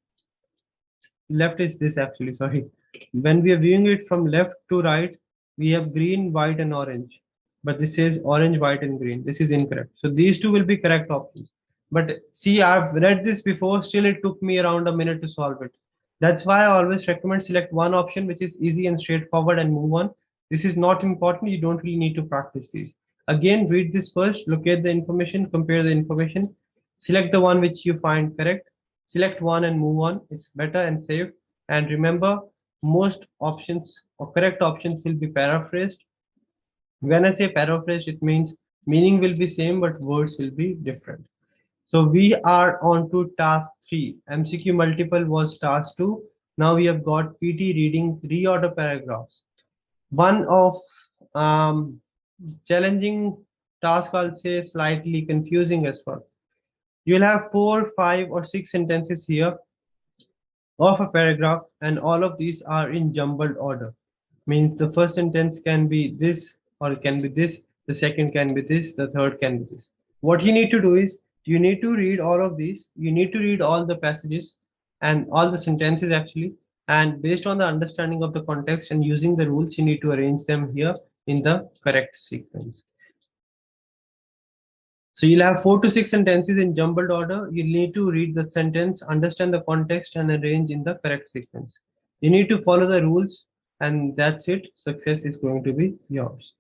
is this actually, sorry. When we are viewing it from left to right, we have green, white, and orange. But this says orange, white, and green. This is incorrect. So these two will be correct options. But see, I've read this before, still it took me around a minute to solve it. That's why I always recommend select one option which is easy and straightforward and move on. This is not important. You don't really need to practice these. Again, read this first, locate the information, compare the information, select the one which you find correct, select one and move on. It's better and safe. And remember, most options or correct options will be paraphrased. When I say paraphrased, it means meaning will be same, but words will be different. So we are on to task 3. MCQ multiple was task 2. Now we have got PT reading reorder paragraphs. One of challenging task, I'll say slightly confusing as well. You'll have 4, 5, or 6 sentences here of a paragraph, and all of these are in jumbled order. Means the first sentence can be this or it can be this, the second can be this, the third can be this. What you need to do is you need to read all of these, you need to read all the passages and all the sentences actually, and based on the understanding of the context and using the rules, you need to arrange them here in the correct sequence. So you'll have 4 to 6 sentences in jumbled order. You need to read the sentence, understand the context, and arrange in the correct sequence. You need to follow the rules, and that's it. Success is going to be yours.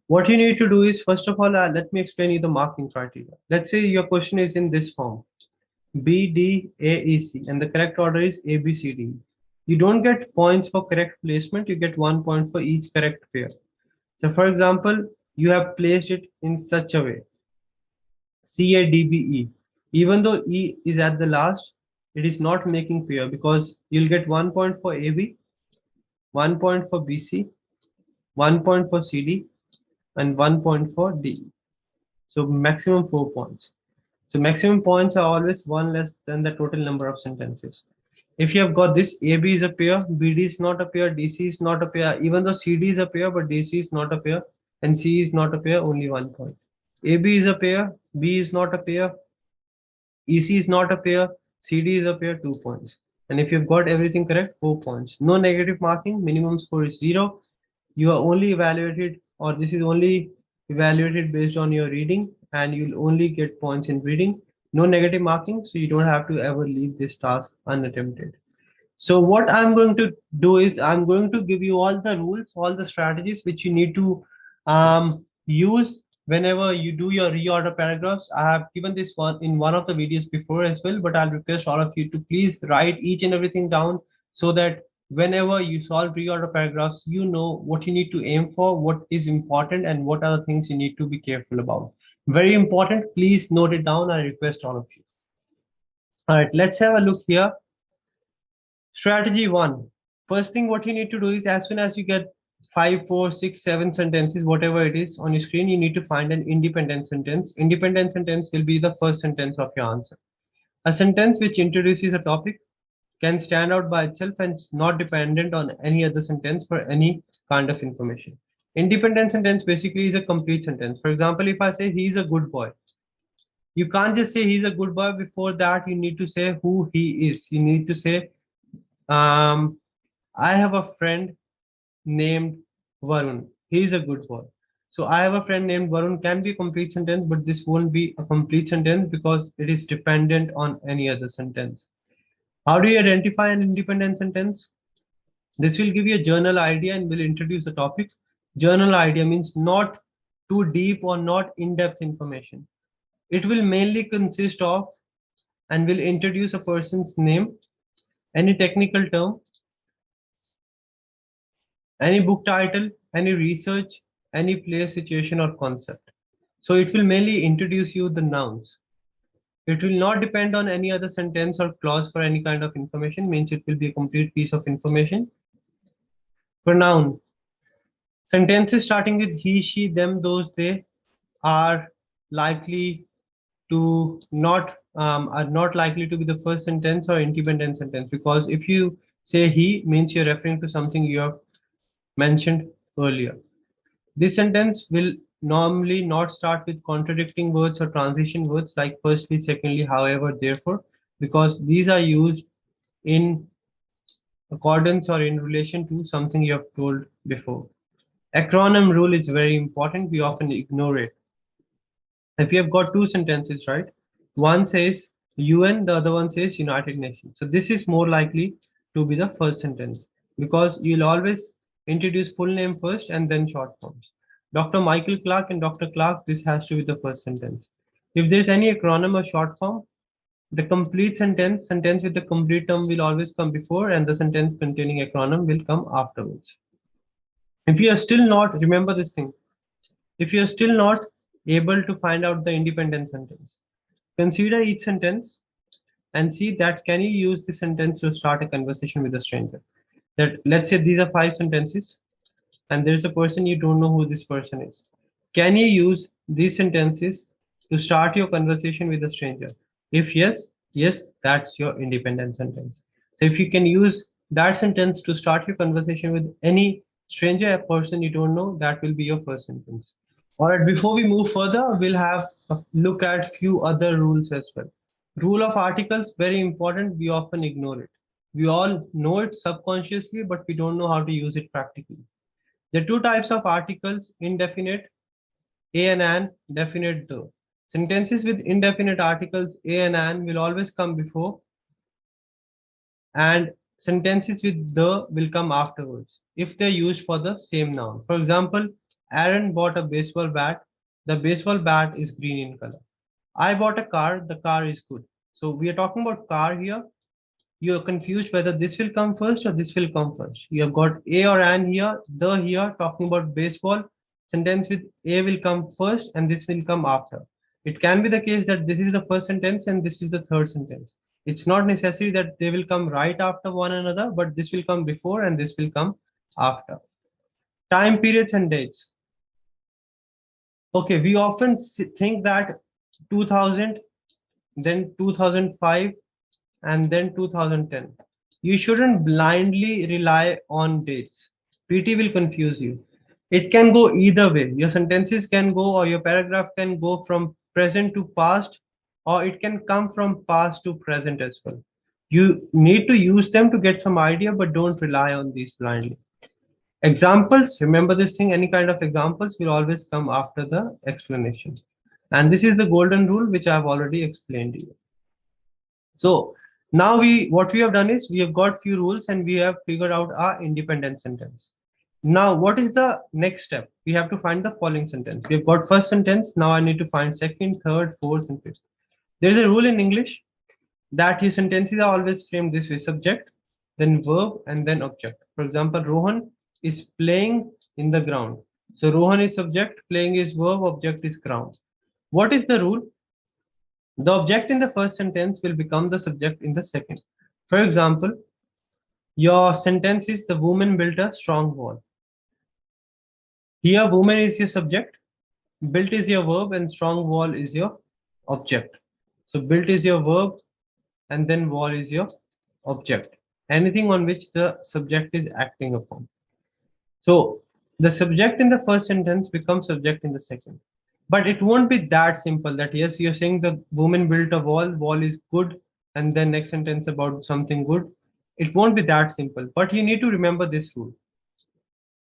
What you need to do is, first of all, let me explain you the marking criteria. Let's say your question is in this form: B, D, A, E, C, and the correct order is A, B, C, D. You don't get points for correct placement. You get 1 point for each correct pair. So, for example, you have placed it in such a way: C, A, D, B, E. Even though E is at the last, it is not making pair because you'll get 1 point for AB, 1 point for BC, 1 point for CD, and 1 point for D. So maximum 4 points. So maximum points are always one less than the total number of sentences. If you have got this, AB is a pair, BD is not a pair, DC is not a pair, even though CD is a pair, but DC is not a pair, and C is not a pair, only 1 point. AB is a pair, B is not a pair, EC is not a pair, CD is a pair, 2 points. And if you've got everything correct, 4 points. No negative marking, minimum score is 0. You are only evaluated, or this is only evaluated based on your reading, and you'll only get points in reading. No negative marking, so you don't have to ever leave this task unattempted. So what I'm going to do is I'm going to give you all the rules, all the strategies which you need to use whenever you do your reorder paragraphs. I have given this one in one of the videos before as well, but I'll request all of you to please write each and everything down so that whenever you solve reorder paragraphs, you know what you need to aim for, what is important, and what are the things you need to be careful about. Very important. Please note it down. I request all of you. All right, let's have a look here. Strategy one. First thing, what you need to do is as soon as you get 5, 4, 6, 7 sentences, whatever it is on your screen, you need to find an independent sentence. Independent sentence will be the first sentence of your answer. A sentence which introduces a topic, can stand out by itself and is not dependent on any other sentence for any kind of information. Independent sentence basically is a complete sentence. For example, if I say he's a good boy, you can't just say he's a good boy. Before that, you need to say who he is. You need to say, um, I have a friend named Varun. He's a good boy. So I have a friend named Varun can be a complete sentence, but this won't be a complete sentence because it is dependent on any other sentence. How do you identify an independent sentence? This will give you a general idea and will introduce the topic. General idea means not too deep or not in-depth information. It will mainly consist of and will introduce a person's name, any technical term, any book title, any research, any place, situation, or concept. So it will mainly introduce you the nouns. It will not depend on any other sentence or clause for any kind of information, means it will be a complete piece of information. Pronoun. Sentences starting with he, she, them, those, they are likely are not likely to be the first sentence or independent sentence, because if you say he, means you're referring to something you have mentioned earlier. This sentence will normally not start with contradicting words or transition words like firstly, secondly, however, therefore, because these are used in accordance or in relation to something you have told before. Acronym rule is very important. We often ignore it. If you have got two sentences, right? One says UN, the other one says United Nations. So this is more likely to be the first sentence because you'll always introduce full name first and then short forms. Dr. Michael Clark and Dr. Clark, this has to be the first sentence. If there's any acronym or short form, the complete sentence with the complete term will always come before and the sentence containing acronym will come afterwards. If you are still not, remember this thing, if you are still not able to find out the independent sentence, consider each sentence and see that can you use the sentence to start a conversation with a stranger. That let's say these are 5 sentences and there's a person you don't know who this person is. Can you use these sentences to start your conversation with a stranger? If yes, yes, that's your independent sentence. So if you can use that sentence to start your conversation with any stranger, a person you don't know, that will be your first sentence. All right, before we move further, we'll have a look at few other rules as well. Rule of articles, very important. We often ignore it. We all know it subconsciously, but we don't know how to use it practically. There are two types of articles, indefinite, a and an, definite the. Sentences with indefinite articles a and an will always come before, and sentences with the will come afterwards if they're used for the same noun. For example, Aaron bought a baseball bat. The baseball bat is green in color. I bought a car. The car is good. So we are talking about car here. You're confused whether this will come first or this will come first. You have got a or an here, the here, talking about baseball. Sentence with a will come first and this will come after. It can be the case that this is the first sentence and this is the third sentence. It's not necessary that they will come right after one another, but this will come before and this will come after. Time periods and dates. Okay, we often think that 2000, then 2005, and then 2010. You shouldn't blindly rely on dates. PT will confuse you. It can go either way. Your sentences can go, or your paragraph can go from present to past, or it can come from past to present as well. You need to use them to get some idea, but don't rely on these blindly. Examples, remember this thing, any kind of examples will always come after the explanation. And this is the golden rule, which I've already explained to you. So now what we have done is we have got few rules and we have figured out our independent sentence. Now, what is the next step? We have to find the following sentence. We've got first sentence. Now I need to find second, third, fourth, and fifth. There's a rule in English that your sentences are always framed this way: subject, then verb, and then object. For example, Rohan is playing in the ground. So Rohan is subject, playing is verb, object is ground. What is the rule? The object in the first sentence will become the subject in the second. For example, your sentence is the woman built a strong wall. Here, woman is your subject, built is your verb, and strong wall is your object. So, built is your verb, and then wall is your object. Anything on which the subject is acting upon. So, the subject in the first sentence becomes subject in the second. But it won't be that simple that yes, you're saying the woman built a wall is good, and then next sentence about something good. It won't be that simple. But you need to remember this rule,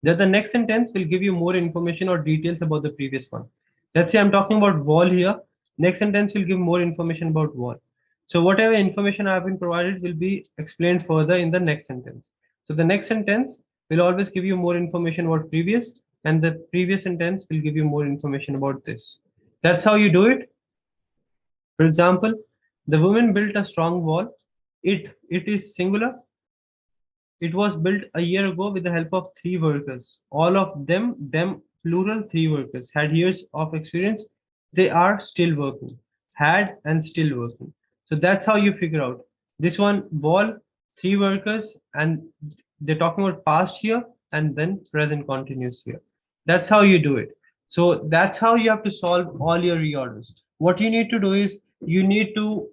that the next sentence will give you more information or details about the previous one. Let's say I'm talking about wall here. Next sentence will give more information about wall. So whatever information I have been provided will be explained further in the next sentence. So the next sentence will always give you more information about previous, and the previous sentence will give you more information about this. That's how you do it. For example, the woman built a strong wall. It is singular. It was built a year ago with the help of three workers. All of them plural, three workers, had years of experience. They are still working. Had and still working. So that's how you figure out. This one, wall, three workers, and they're talking about past here and then present continuous here. That's how you do it. So that's how you have to solve all your reorders. What you need to do is you need to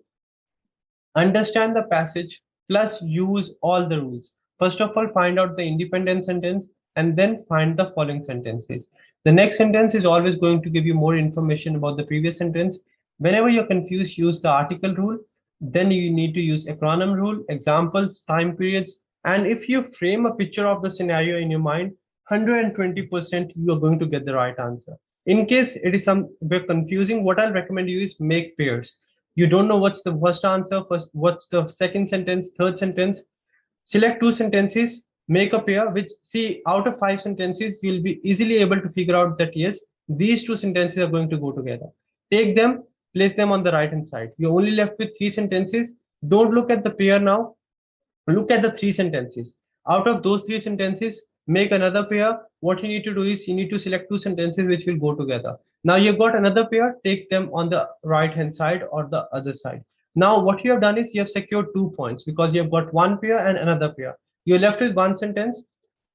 understand the passage plus use all the rules. First of all, find out the independent sentence and then find the following sentences. The next sentence is always going to give you more information about the previous sentence. Whenever you're confused, use the article rule. Then you need to use acronym rule, examples, time periods. And if you frame a picture of the scenario in your mind, 120% you are going to get the right answer. In case it is some bit confusing, what I'll recommend you is make pairs. You don't know what's the first answer, first what's the second sentence, third sentence. Select two sentences, make a pair, which see out of five sentences, you'll be easily able to figure out that yes, these two sentences are going to go together. Take them, place them on the right hand side. You're only left with three sentences. Don't look at the pair now. Look at the three sentences. Out of those three sentences, make another pair. What you need to do is you need to select two sentences which will go together. Now you've got another pair, take them on the right hand side or the other side. Now what you have done is you have secured 2 points because you have got one pair and another pair. You're left with one sentence.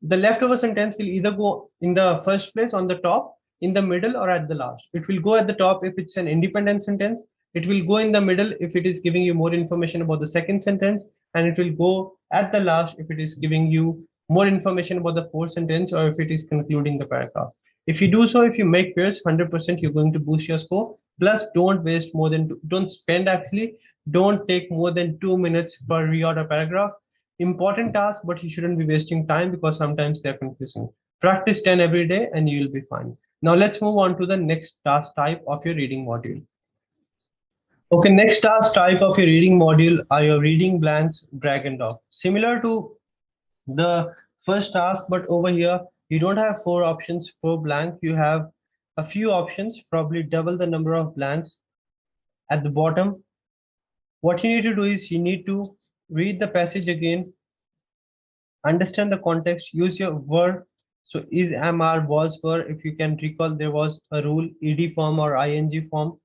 The leftover sentence will either go in the first place on the top, in the middle, or at the last. It will go at the top if it's an independent sentence. It will go in the middle if it is giving you more information about the second sentence, and it will go at the last if it is giving you more information about the fourth sentence or if it is concluding the paragraph. If you do so, if you make pairs, 100% you're going to boost your score. Plus, don't waste more than, don't spend actually, don't take more than 2 minutes per reorder paragraph. Important task, but you shouldn't be wasting time because sometimes they're confusing. Practice 10 every day and you'll be fine. Now let's move on to the next task type of your reading module. Okay, next task type of your reading module are your reading blanks, drag and drop. Similar to the first task, but over here, you don't have 4 options per blank. You have a few options, probably double the number of blanks at the bottom. What you need to do is you need to read the passage again, understand the context, use your word. So is, am, are, was, were. If you can recall, there was a rule, ed form or ing form.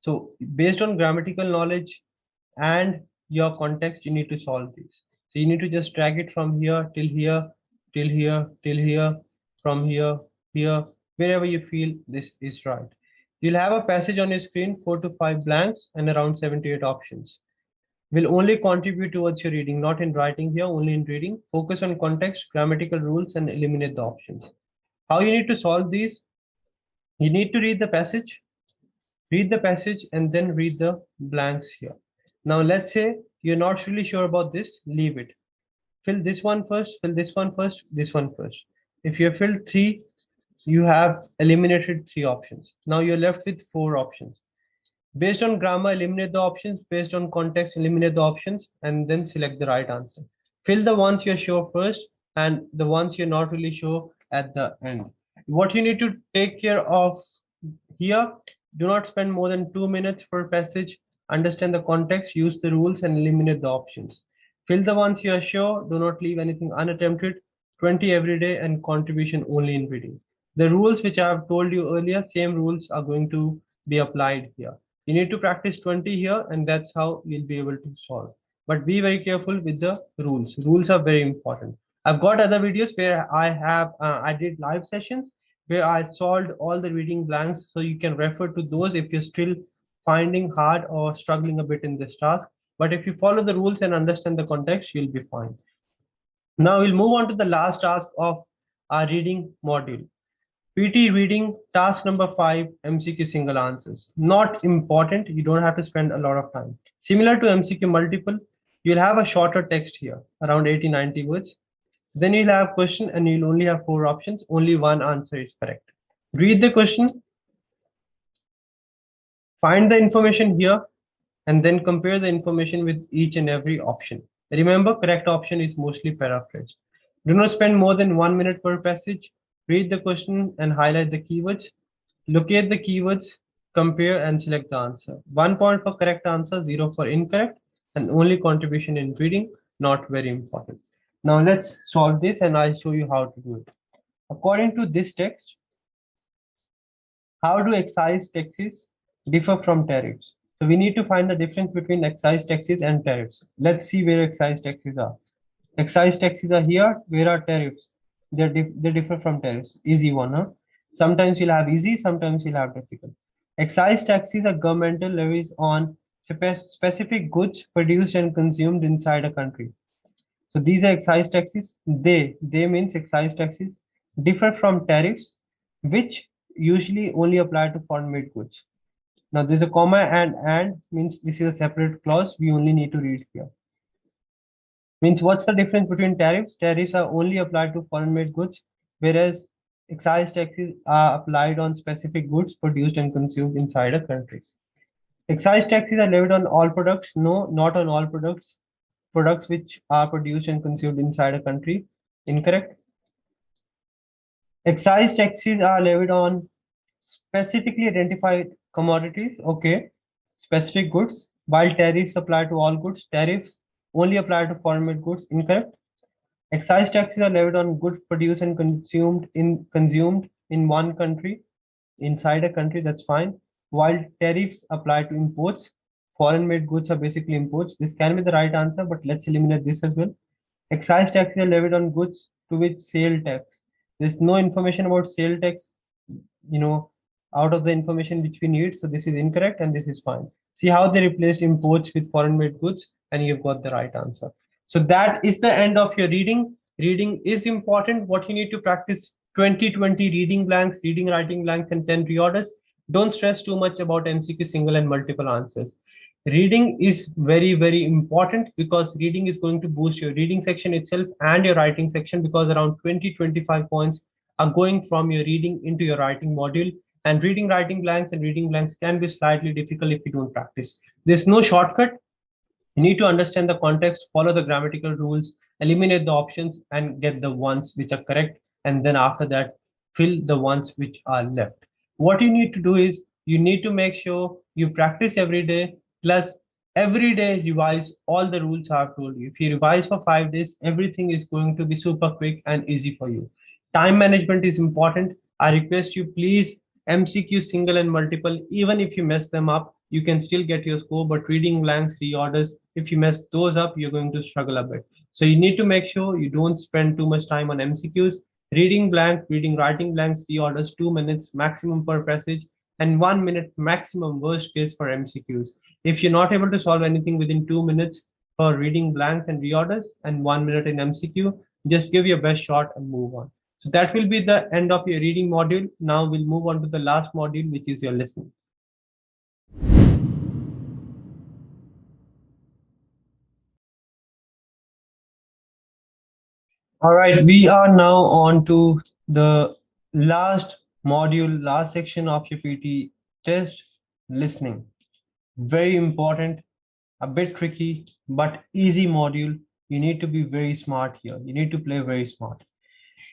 So based on grammatical knowledge and your context, you need to solve these. So you need to just drag it from here till here, till here, till here, from here, here, wherever you feel this is right. You'll have a passage on your screen, 4 to 5 blanks and around 7 to 8 options. Will only contribute towards your reading, not in writing here, only in reading. Focus on context, grammatical rules, and eliminate the options. How you need to solve these? You need to read the passage and then read the blanks here. Now let's say you're not really sure about this, leave it. Fill this one first, fill this one first, this one first. If you have filled 3, you have eliminated 3 options. Now you're left with 4 options. Based on grammar, eliminate the options. Based on context, eliminate the options and then select the right answer. Fill the ones you're sure first and the ones you're not really sure at the end. What you need to take care of here, do not spend more than 2 minutes per passage. Understand the context, use the rules and eliminate the options. Fill the ones you are sure, do not leave anything unattempted. 20 every day and contribution only in reading. The rules which I have told you earlier, same rules are going to be applied here. You need to practice 20 here and that's how you'll be able to solve. But be very careful with the rules. Rules are very important. I've got other videos where I did live sessions where I solved all the reading blanks. So you can refer to those if you're still finding hard or struggling a bit in this task. But if you follow the rules and understand the context, you'll be fine. Now we'll move on to the last task of our reading module. PT reading task number 5, MCQ single answers. Not important. You don't have to spend a lot of time. Similar to MCQ multiple, you'll have a shorter text here, around 80-90 words. Then you'll have question and you'll only have 4 options. Only one answer is correct. Read the question, find the information here, and then compare the information with each and every option. Remember, correct option is mostly paraphrased. Do not spend more than 1 minute per passage. Read the question and highlight the keywords. Locate the keywords, compare and select the answer. 1 point for correct answer, 0 for incorrect, and only contribution in reading, not very important. Now let's solve this and I'll show you how to do it. According to this text, how do excise taxes differ from tariffs? So we need to find the difference between excise taxes and tariffs. Let's see where excise taxes are. Excise taxes are here. Where are tariffs? They differ from tariffs. Easy one, huh? Sometimes you'll have easy, sometimes you'll have difficult. Excise taxes are governmental levies on specific goods produced and consumed inside a country. So these are excise taxes. They means excise taxes differ from tariffs, which usually only apply to foreign made goods. Now there's a comma and means this is a separate clause. We only need to read here. Means what's the difference between tariffs? Tariffs are only applied to foreign made goods, whereas excise taxes are applied on specific goods produced and consumed inside a country. Excise taxes are levied on all products. No, not on all products. Products which are produced and consumed inside a country. Incorrect. Excise taxes are levied on specifically identified commodities. Okay. Specific goods. While tariffs apply to all goods, tariffs only apply to foreign made goods. Incorrect. Excise taxes are levied on goods produced and consumed in one country, inside a country, that's fine. While tariffs apply to imports, foreign made goods are basically imports. This can be the right answer, but let's eliminate this as well. Excise taxes are levied on goods to which sale tax. There's no information about sale tax, you know, out of the information which we need. So this is incorrect and this is fine. See how they replaced imports with foreign made goods and you've got the right answer. So that is the end of your reading. Reading is important. What you need to practice 20-20 reading blanks, reading writing blanks, and 10 reorders. Don't stress too much about MCQ single and multiple answers. Reading is very, very important because reading is going to boost your reading section itself and your writing section because around 20-25 points are going from your reading into your writing module. And reading, writing blanks and reading blanks can be slightly difficult if you don't practice. There's no shortcut. You need to understand the context, follow the grammatical rules, eliminate the options, and get the ones which are correct. And then after that, fill the ones which are left. What you need to do is you need to make sure you practice every day, plus every day revise all the rules I've told you. If you revise for 5 days, everything is going to be super quick and easy for you. Time management is important. I request you, please MCQ single and multiple, even if you mess them up, you can still get your score. But reading blanks, reorders, if you mess those up, you're going to struggle a bit. So you need to make sure you don't spend too much time on MCQs. Reading blank, reading, writing blanks, reorders, 2 minutes maximum per passage, and 1 minute maximum worst case for MCQs. If you're not able to solve anything within 2 minutes for reading blanks and reorders and 1 minute in MCQ, just give your best shot and move on. So that will be the end of your reading module. Now we'll move on to the last module, which is your listening. All right, we are now on to the last module, last section of your PT test, listening. Very important, a bit tricky, but easy module. You need to be very smart here. You need to play very smart,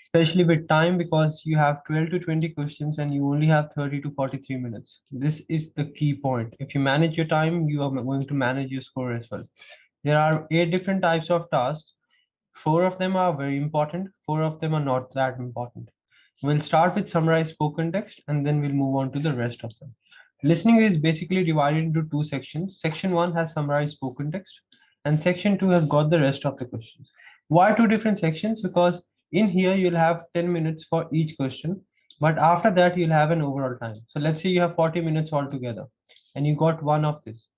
especially with time, because you have 12 to 20 questions and you only have 30 to 43 minutes. This is the key point. If you manage your time, you are going to manage your score as well. There are 8 different types of tasks. 4 of them are very important, 4 of them are not that important. We'll start with summarize spoken text and then we'll move on to the rest of them. Listening is basically divided into 2 sections. Section 1 has summarized spoken text and section 2 has got the rest of the questions. Why 2 different sections? Because in here you'll have 10 minutes for each question, but after that you'll have an overall time. So let's say you have 40 minutes altogether and you got one of this.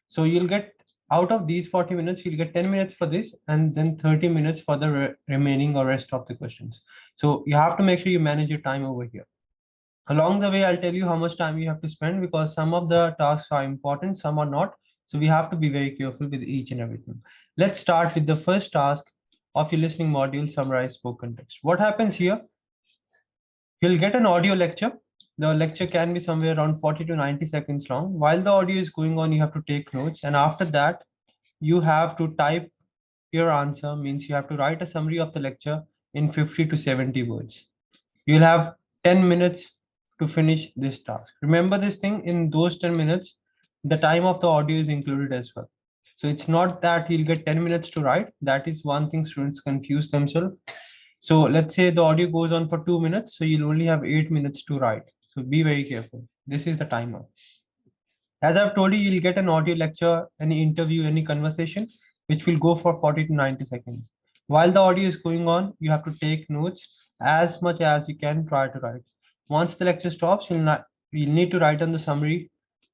So you'll get, out of these 40 minutes, you'll get 10 minutes for this and then 30 minutes for the remaining or rest of the questions. So you have to make sure you manage your time over here. Along the way, I'll tell you how much time you have to spend, because some of the tasks are important, some are not. So we have to be very careful with each and everything. Let's start with the first task of your listening module, summarize spoken text. What happens here? You'll get an audio lecture. The lecture can be somewhere around 40 to 90 seconds long. While the audio is going on, you have to take notes. And after that, you have to type your answer, means you have to write a summary of the lecture in 50 to 70 words. You'll have 10 minutes to finish this task. Remember this thing, in those 10 minutes, the time of the audio is included as well. So it's not that you'll get 10 minutes to write. That is one thing students confuse themselves. So let's say the audio goes on for 2 minutes, so you'll only have 8 minutes to write. So be very careful. This is the timer. As I've told you, you'll get an audio lecture, any interview, any conversation, which will go for 40 to 90 seconds. While the audio is going on, you have to take notes as much as you can, try to write. Once the lecture stops, you'll need to write on the summary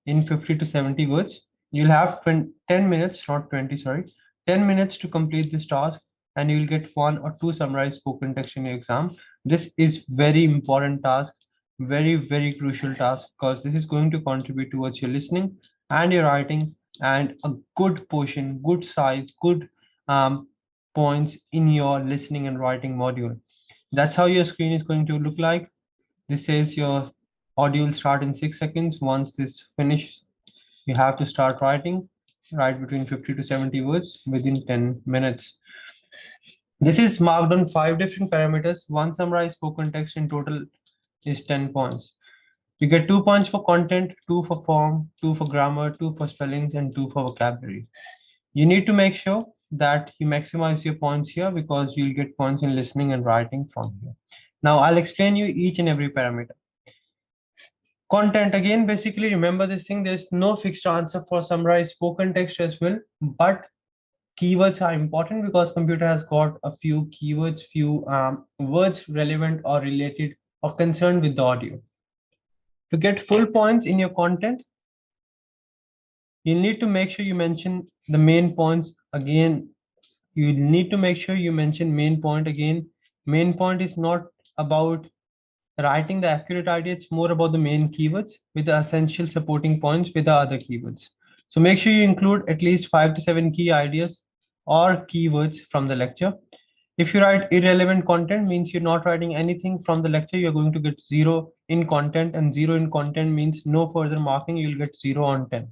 in 50 to 70 words. You'll have 10 minutes, not 20, sorry, 10 minutes to complete this task, and you'll get 1 or 2 summarized spoken text in your exam. This is very important task, very crucial task, because this is going to contribute towards your listening and your writing, and a good portion, good size, good points in your listening and writing module. That's how your screen is going to look like. This says your audio will start in 6 seconds. Once this finish, you have to start writing. Write between 50 to 70 words within 10 minutes. This is marked on 5 different parameters. One summarized spoken text in total is 10 points. You get 2 points for content, 2 for form, 2 for grammar, 2 for spellings, and 2 for vocabulary. You need to make sure that you maximize your points here, because you'll get points in listening and writing from here. Now I'll explain you each and every parameter. Content, again, basically remember this thing, there's no fixed answer for summarized spoken text as well, but keywords are important, because computer has got a few keywords, few words relevant or related or concerned with the audio. To get full points in your content, you need to make sure you mention the main points again. You need to make sure you mention main point again. Main point is not about writing the accurate idea, it's more about the main keywords with the essential supporting points with the other keywords. So make sure you include at least 5 to 7 key ideas or keywords from the lecture. If you write irrelevant content, means you're not writing anything from the lecture, you're going to get 0 in content, and 0 in content means no further marking, you'll get 0 on 10.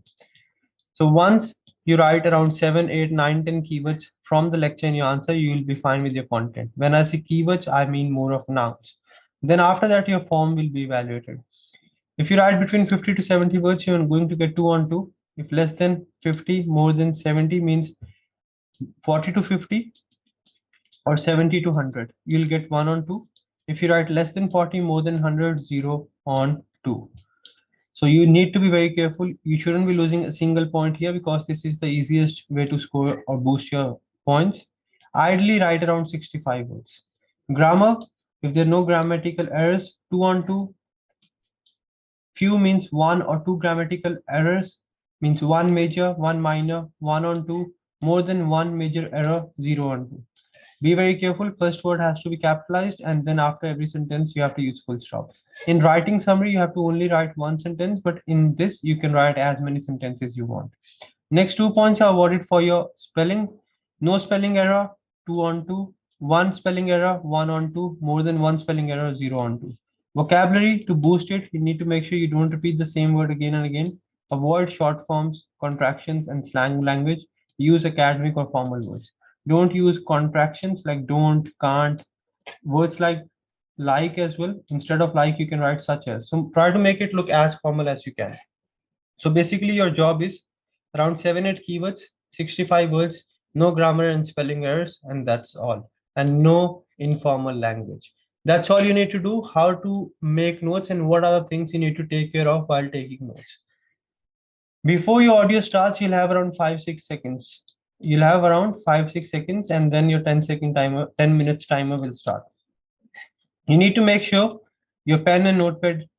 So once you write around 7, 8, 9, 10 keywords from the lecture in your answer, you will be fine with your content. When I say keywords, I mean more of nouns. Then after that, your form will be evaluated. If you write between 50 to 70 words, you're going to get 2 on 2. If less than 50, more than 70 means 40 to 50 or 70 to 100. You'll get 1 on 2. If you write less than 40, more than 100, 0 on 2. So you need to be very careful. You shouldn't be losing a single point here because this is the easiest way to score or boost your points. Ideally, write around 65 words. Grammar, if there are no grammatical errors, 2 on 2. Few means 1 or 2 grammatical errors, means 1 major, 1 minor, 1 on 2. More than 1 major error, 0 on 2. Be very careful. First word has to be capitalized, and then after every sentence, you have to use full stop. In writing summary, you have to only write one sentence, but in this, you can write as many sentences you want. Next 2 points are awarded for your spelling. No spelling error, 2 on 2. One spelling error, 1 on 2. More than one spelling error, 0 on 2. Vocabulary, to boost it, you need to make sure you don't repeat the same word again and again. Avoid short forms, contractions, and slang language. Use academic or formal words. Don't use contractions like don't, can't, words like as well. Instead of like, you can write such as. So try to make it look as formal as you can. So basically your job is around 7, 8 keywords, 65 words, no grammar and spelling errors, and that's all. And no informal language. That's all you need to do. How to make notes and what are the things you need to take care of while taking notes. Before your audio starts, you'll have around 5, 6 seconds. You'll have around 5, 6 seconds, and then your 10-second timer, 10 minutes timer will start. You need to make sure your pen and notepad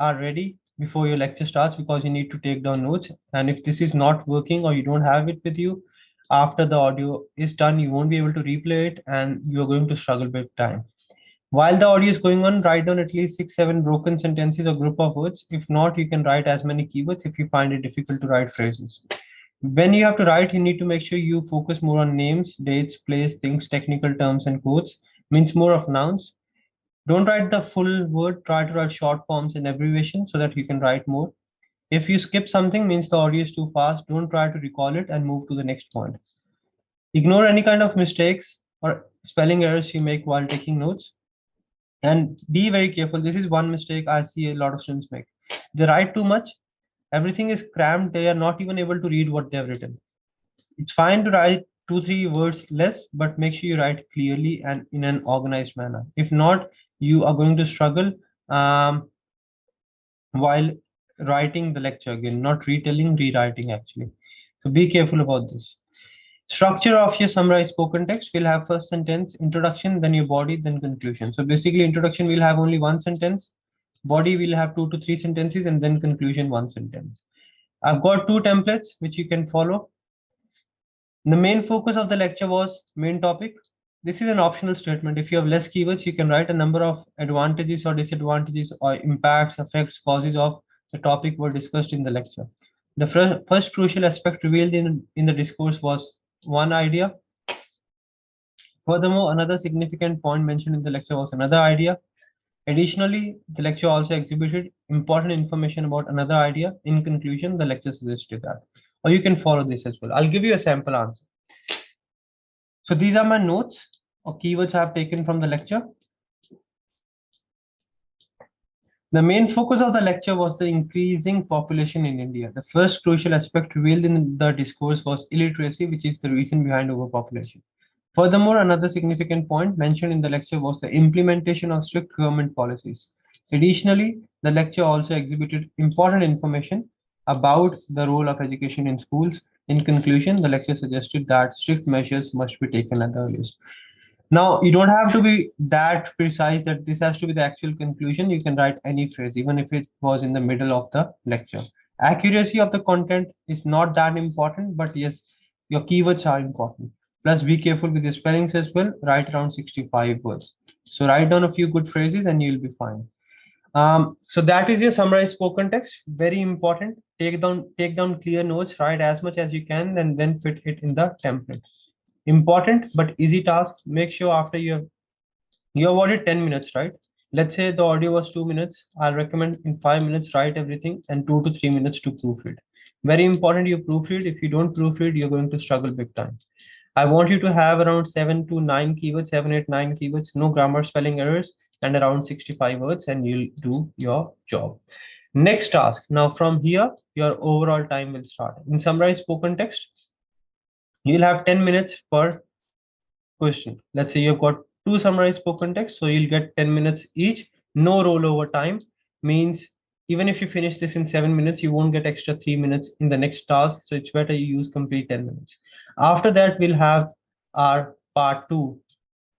are ready before your lecture starts because you need to take down notes. And if this is not working or you don't have it with you, after the audio is done, you won't be able to replay it and you're going to struggle with time. While the audio is going on, write down at least 6, 7 broken sentences or group of words. If not, you can write as many keywords if you find it difficult to write phrases. When you have to write, you need to make sure you focus more on names, dates, place, things, technical terms, and quotes, means more of nouns. Don't write the full word, try to write short forms and abbreviation so that you can write more. If you skip something, means the audio is too fast, don't try to recall it and move to the next point. Ignore any kind of mistakes or spelling errors you make while taking notes. And be very careful. This is one mistake I see a lot of students make. They write too much, everything is crammed, they are not even able to read what they have written. It's fine to write 2, 3 words less, but make sure you write clearly and in an organized manner. If not, you are going to struggle while writing the lecture again, not retelling, rewriting actually. So be careful about this. Structure of your summarized spoken text will have first sentence, introduction, then your body, then conclusion. So basically introduction will have only one sentence, body will have 2 to 3 sentences, and then conclusion 1 sentence. I've got 2 templates which you can follow. The main focus of the lecture was main topic. This is an optional statement. If you have less keywords, you can write a number of advantages or disadvantages or impacts, effects, causes of the topic were discussed in the lecture. The first crucial aspect revealed in the discourse was one idea. Furthermore, another significant point mentioned in the lecture was another idea. Additionally, the lecture also exhibited important information about another idea. In conclusion, the lecture suggested that. Or you can follow this as well. I'll give you a sample answer. So these are my notes or keywords I have taken from the lecture. The main focus of the lecture was the increasing population in India. The first crucial aspect revealed in the discourse was illiteracy, which is the reason behind overpopulation. Furthermore, another significant point mentioned in the lecture was the implementation of strict government policies. Additionally, the lecture also exhibited important information about the role of education in schools. In conclusion, the lecture suggested that strict measures must be taken at the earliest. Now, you don't have to be that precise that this has to be the actual conclusion. You can write any phrase, even if it was in the middle of the lecture. Accuracy of the content is not that important, but yes, your keywords are important. Plus, be careful with your spellings as well. Write around 65 words. So write down a few good phrases and you'll be fine. So that is your summarized spoken text. Very important. Take down clear notes, write as much as you can, and then fit it in the template. Important but easy task. Make sure after you awarded 10 minutes, right? Let's say the audio was 2 minutes. I'll recommend in 5 minutes, write everything and 2 to 3 minutes to proofread. Very important you proofread. If you don't proofread, you're going to struggle big time. I want you to have around 7 to 9 keywords, 7, 8, 9 keywords, no grammar spelling errors, and around 65 words, and you'll do your job. Next task. Now from here, your overall time will start. In summarized spoken text, you'll have 10 minutes per question. Let's say you've got two summarized spoken text, so you'll get 10 minutes each. No rollover time means even if you finish this in 7 minutes, you won't get extra 3 minutes in the next task. So it's better you use complete 10 minutes. After that, we'll have our part two,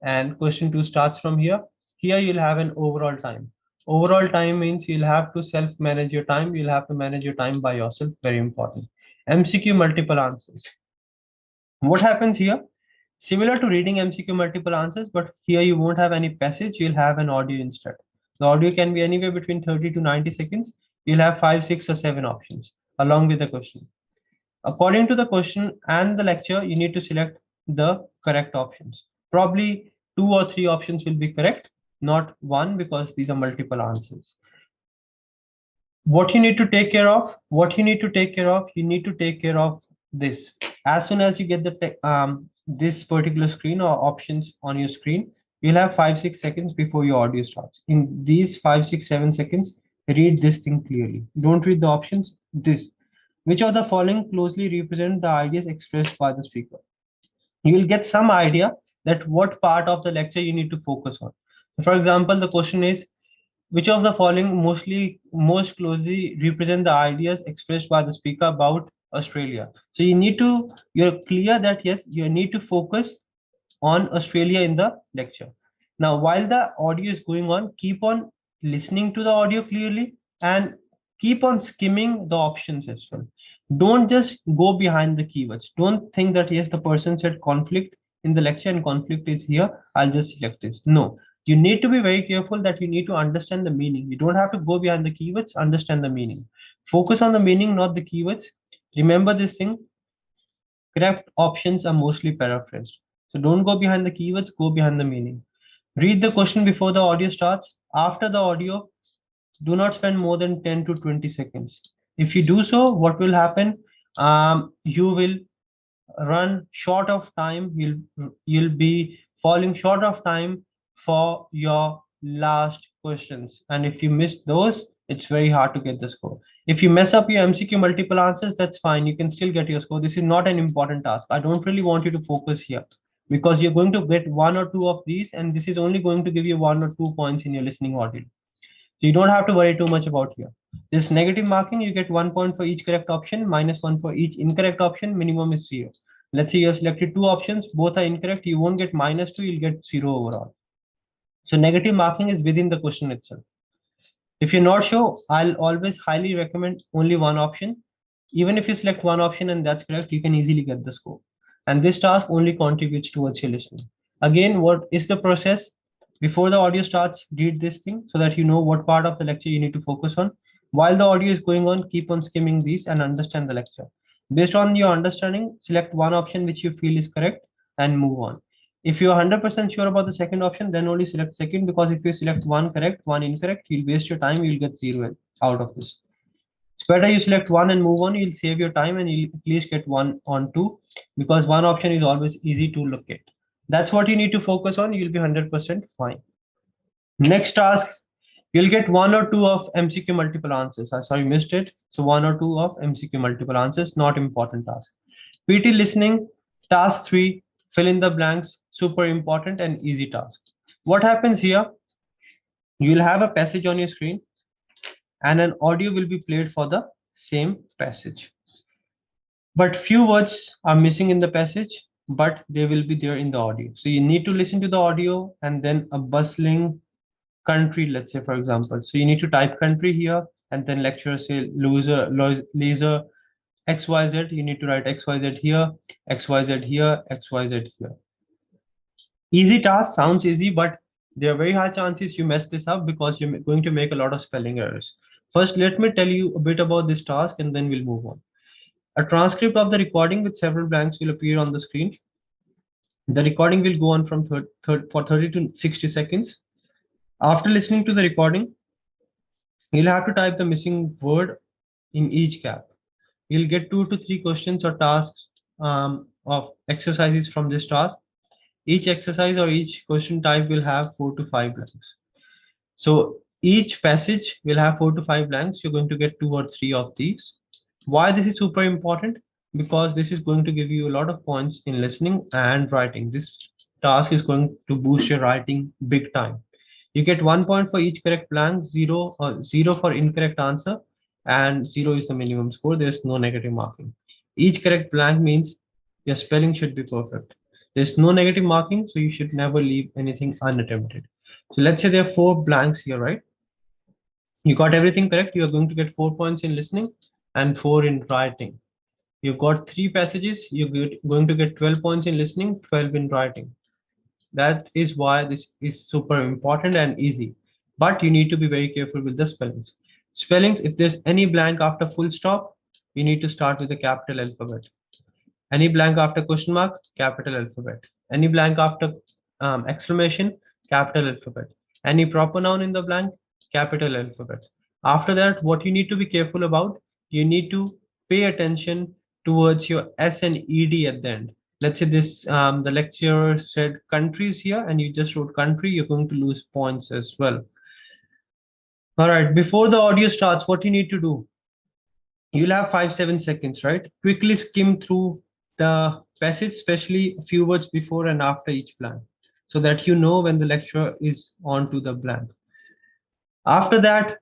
and question two starts from here. Here you'll have an overall time. Overall time means you'll have to self-manage your time. You'll have to manage your time by yourself. Very important. MCQ multiple answers. What happens here? Similar to reading MCQ multiple answers, but here you won't have any passage, you'll have an audio instead. The audio can be anywhere between 30 to 90 seconds. You'll have 5, 6, or 7 options along with the question. According to the question and the lecture, you need to select the correct options. Probably 2 or 3 options will be correct, not one, because these are multiple answers. What you need to take care of, you need to take care of this. As soon as you get this particular screen or options on your screen, you'll have 5, 6 seconds before your audio starts. In these 5, 6, 7 seconds, read this thing clearly. Don't read the options. Which of the following closely represent the ideas expressed by the speaker? You will get some idea that what part of the lecture you need to focus on. For example, the question is, which of the following most closely represent the ideas expressed by the speaker about Australia? So you're clear that yes, you need to focus on Australia in the lecture. Now, while the audio is going on, keep on listening to the audio clearly and keep on skimming the options as well. Don't just go behind the keywords. Don't think that yes, the person said conflict in the lecture and conflict is here, I'll just select this. No, you need to be very careful that you need to understand the meaning. You don't have to go behind the keywords, understand the meaning. Focus on the meaning, not the keywords. Remember this thing, correct options are mostly paraphrased. So don't go behind the keywords, go behind the meaning. Read the question before the audio starts. After the audio, do not spend more than 10 to 20 seconds. If you do so, what will happen? You will run short of time. You'll be falling short of time for your last questions. And if you miss those, it's very hard to get the score. If you mess up your MCQ multiple answers, that's fine. You can still get your score. This is not an important task. I don't really want you to focus here because you're going to get 1 or 2 of these, and this is only going to give you 1 or 2 points in your listening audio. So you don't have to worry too much about here. This negative marking, you get 1 point for each correct option, -1 for each incorrect option, minimum is 0. Let's say you have selected 2 options, both are incorrect, you won't get -2, you'll get 0 overall. So negative marking is within the question itself. If you're not sure, I'll always highly recommend only one option. Even if you select one option and that's correct, you can easily get the score. And this task only contributes towards your listening. Again, what is the process? Before the audio starts, read this thing so that you know what part of the lecture you need to focus on. While the audio is going on, keep on skimming these and understand the lecture. Based on your understanding, select one option which you feel is correct and move on. If you're 100% sure about the second option, then only select second, because if you select one correct, one incorrect, you'll waste your time, you'll get 0 out of this. It's better you select one and move on, you'll save your time and you'll at least get 1 on 2, because one option is always easy to locate. That's what you need to focus on, you'll be 100% fine. Next task, you'll get 1 or 2 of MCQ multiple answers. I sorry, missed it. So 1 or 2 of MCQ multiple answers, not important task. PT listening, task 3, fill in the blanks, super important and easy task. What happens here? You'll have a passage on your screen and an audio will be played for the same passage. But few words are missing in the passage, but they will be there in the audio. So you need to listen to the audio and then a bustling country, let's say, for example. So you need to type country here and then lecturer say laser XYZ. You need to write XYZ here, XYZ here, XYZ here. Easy task, sounds easy, but there are very high chances you mess this up because you're going to make a lot of spelling errors. First, let me tell you a bit about this task and then we'll move on. A transcript of the recording with several blanks will appear on the screen. The recording will go on from for 30 to 60 seconds. After listening to the recording, you'll have to type the missing word in each gap. You'll get 2 to 3 questions or tasks of exercises from this task. Each exercise or each question type will have 4 to 5 blanks. So each passage will have 4 to 5 blanks. You're going to get 2 or 3 of these. Why this is super important? Because this is going to give you a lot of points in listening and writing. This task is going to boost your writing big time. You get 1 point for each correct blank, zero for incorrect answer, and zero is the minimum score. There's no negative marking. Each correct blank means your spelling should be perfect. There's no negative marking, so you should never leave anything unattempted. So let's say there are 4 blanks here, right? You got everything correct. You are going to get 4 points in listening and 4 in writing. You've got 3 passages. Going to get 12 points in listening, 12 in writing. That is why this is super important and easy. But you need to be very careful with the spellings. Spellings, if there's any blank after full stop, you need to start with the capital alphabet. Any blank after question mark, capital alphabet. Any blank after exclamation, capital alphabet. Any proper noun in the blank, capital alphabet. After that, what you need to be careful about, you need to pay attention towards your S and ED at the end. Let's say this, the lecturer said countries here and you just wrote country, you're going to lose points as well. All right, before the audio starts, what you need to do, you'll have 5-7 seconds, right? Quickly skim through the passage, especially a few words before and after each blank, so that you know when the lecturer is on to the blank. After that,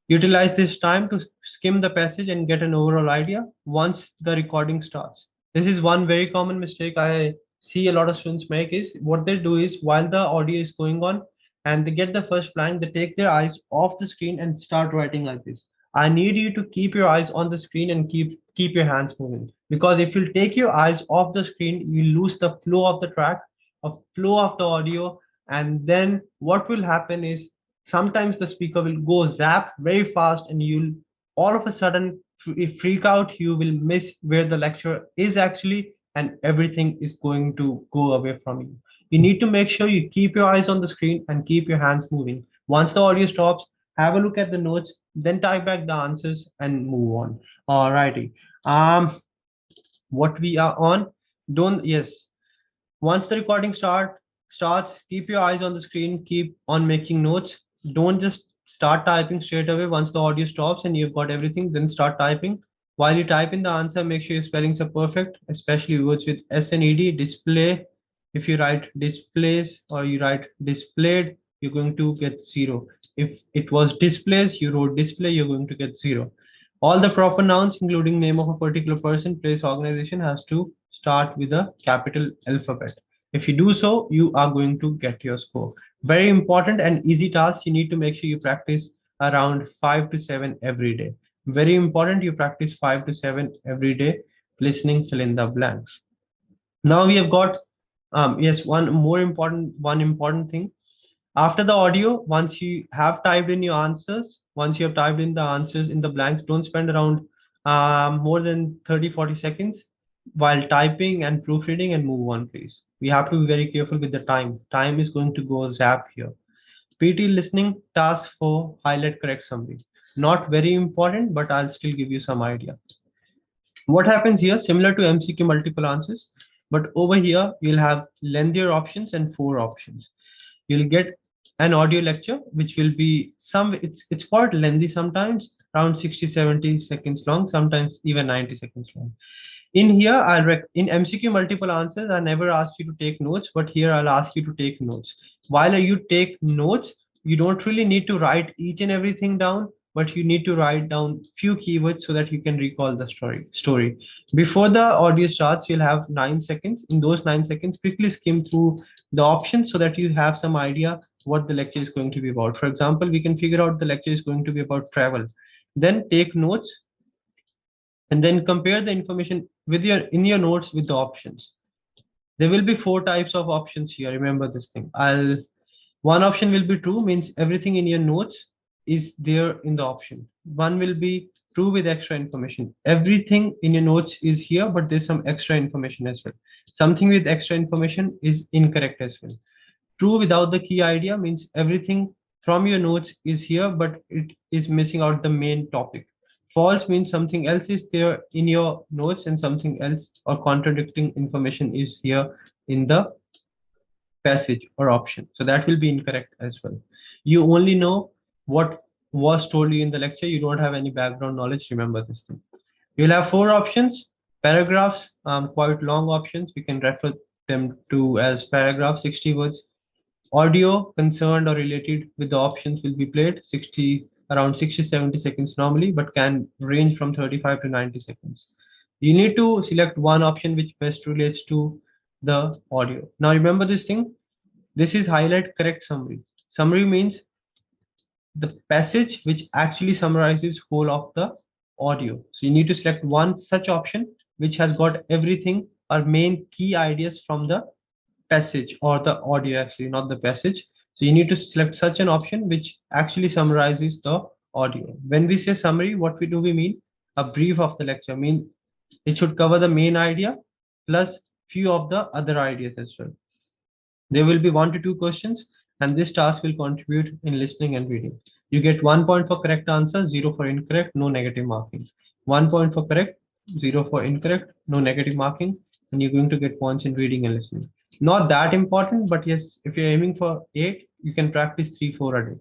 utilize this time to skim the passage and get an overall idea once the recording starts. This is one very common mistake I see a lot of students make, is what they do is while the audio is going on and they get the first blank, they take their eyes off the screen and start writing like this. I need you to keep your eyes on the screen and keep your hands moving, because if you take your eyes off the screen, you lose the flow of the track, a flow of the audio, and then what will happen is sometimes the speaker will go zap very fast and you'll all of a sudden freak out. You will miss where the lecture is actually, and everything is going to go away from you. You need to make sure you keep your eyes on the screen and keep your hands moving. Once the audio stops, have a look at the notes, then type back the answers and move on. Alrighty. What we are on, don't, yes, once the recording starts, keep your eyes on the screen, keep on making notes. Don't just start typing straight away. Once the audio stops and you've got everything, then start typing. While you type in the answer, make sure your spellings are perfect, especially words with S and ED. Display, if you write displays or you write displayed, you're going to get 0. If it was displays, you wrote display, you're going to get 0. All the proper nouns, including name of a particular person, place, organization, has to start with a capital alphabet. If you do so, you are going to get your score. Very important and easy task. You need to make sure you practice around 5 to 7 every day. Very important, you practice 5 to 7 every day. Listening, fill in the blanks. Now we have got, yes, one important thing. After the audio, once you have typed in your answers, once you have typed in the answers in the blanks, don't spend around more than 30-40 seconds while typing and proofreading, and move on, please. We have to be very careful with the time. Time is going to go zap here. PT listening task for highlight correct summary. Not very important, but I'll still give you some idea. What happens here, similar to MCQ multiple answers, but over here, you'll have lengthier options and 4 options. You'll get an audio lecture which will be it's quite lengthy, sometimes around 60-70 seconds long, sometimes even 90 seconds long. In here in MCQ multiple answers, I never ask you to take notes, but here I'll ask you to take notes. While you take notes, you don't really need to write each and everything down, but you need to write down few keywords so that you can recall the story. Before the audio starts, you'll have 9 seconds. In those 9 seconds, quickly skim through the options so that you have some idea what the lecture is going to be about. For example, we can figure out the lecture is going to be about travel. Then take notes and then compare the information with in your notes with the options. There will be 4 types of options here. Remember this thing. One option will be true, means everything in your notes is there in the option. One will be true with extra information. Everything in your notes is here, but there's some extra information as well. Something with extra information is incorrect as well. True without the key idea means everything from your notes is here, but it is missing out the main topic. False means something else is there in your notes and something else or contradicting information is here in the passage or option. So that will be incorrect as well. You only know what was told you in the lecture. You don't have any background knowledge. Remember this thing. You'll have four options. Paragraphs, quite long options. We can refer them to as paragraph, 60 words. Audio concerned or related with the options will be played around 60-70 seconds normally, but can range from 35 to 90 seconds. You need to select one option which best relates to the audio. Now remember this thing. This is highlight correct summary. Summary means the passage which actually summarizes whole of the audio. So you need to select one such option which has got everything or main key ideas from the passage or the audio, actually not the passage. So you need to select such an option which actually summarizes the audio. When we say summary, what we mean? A brief of the lecture. Mean it should cover the main idea plus few of the other ideas as well. There will be 1 to 2 questions, and this task will contribute in listening and reading. You get 1 point for correct answer, 0 for incorrect, no negative marking. 1 point for correct, 0 for incorrect, no negative marking, and you're going to get points in reading and listening. Not that important, but yes, if you're aiming for 8, you can practice 3, 4 a day.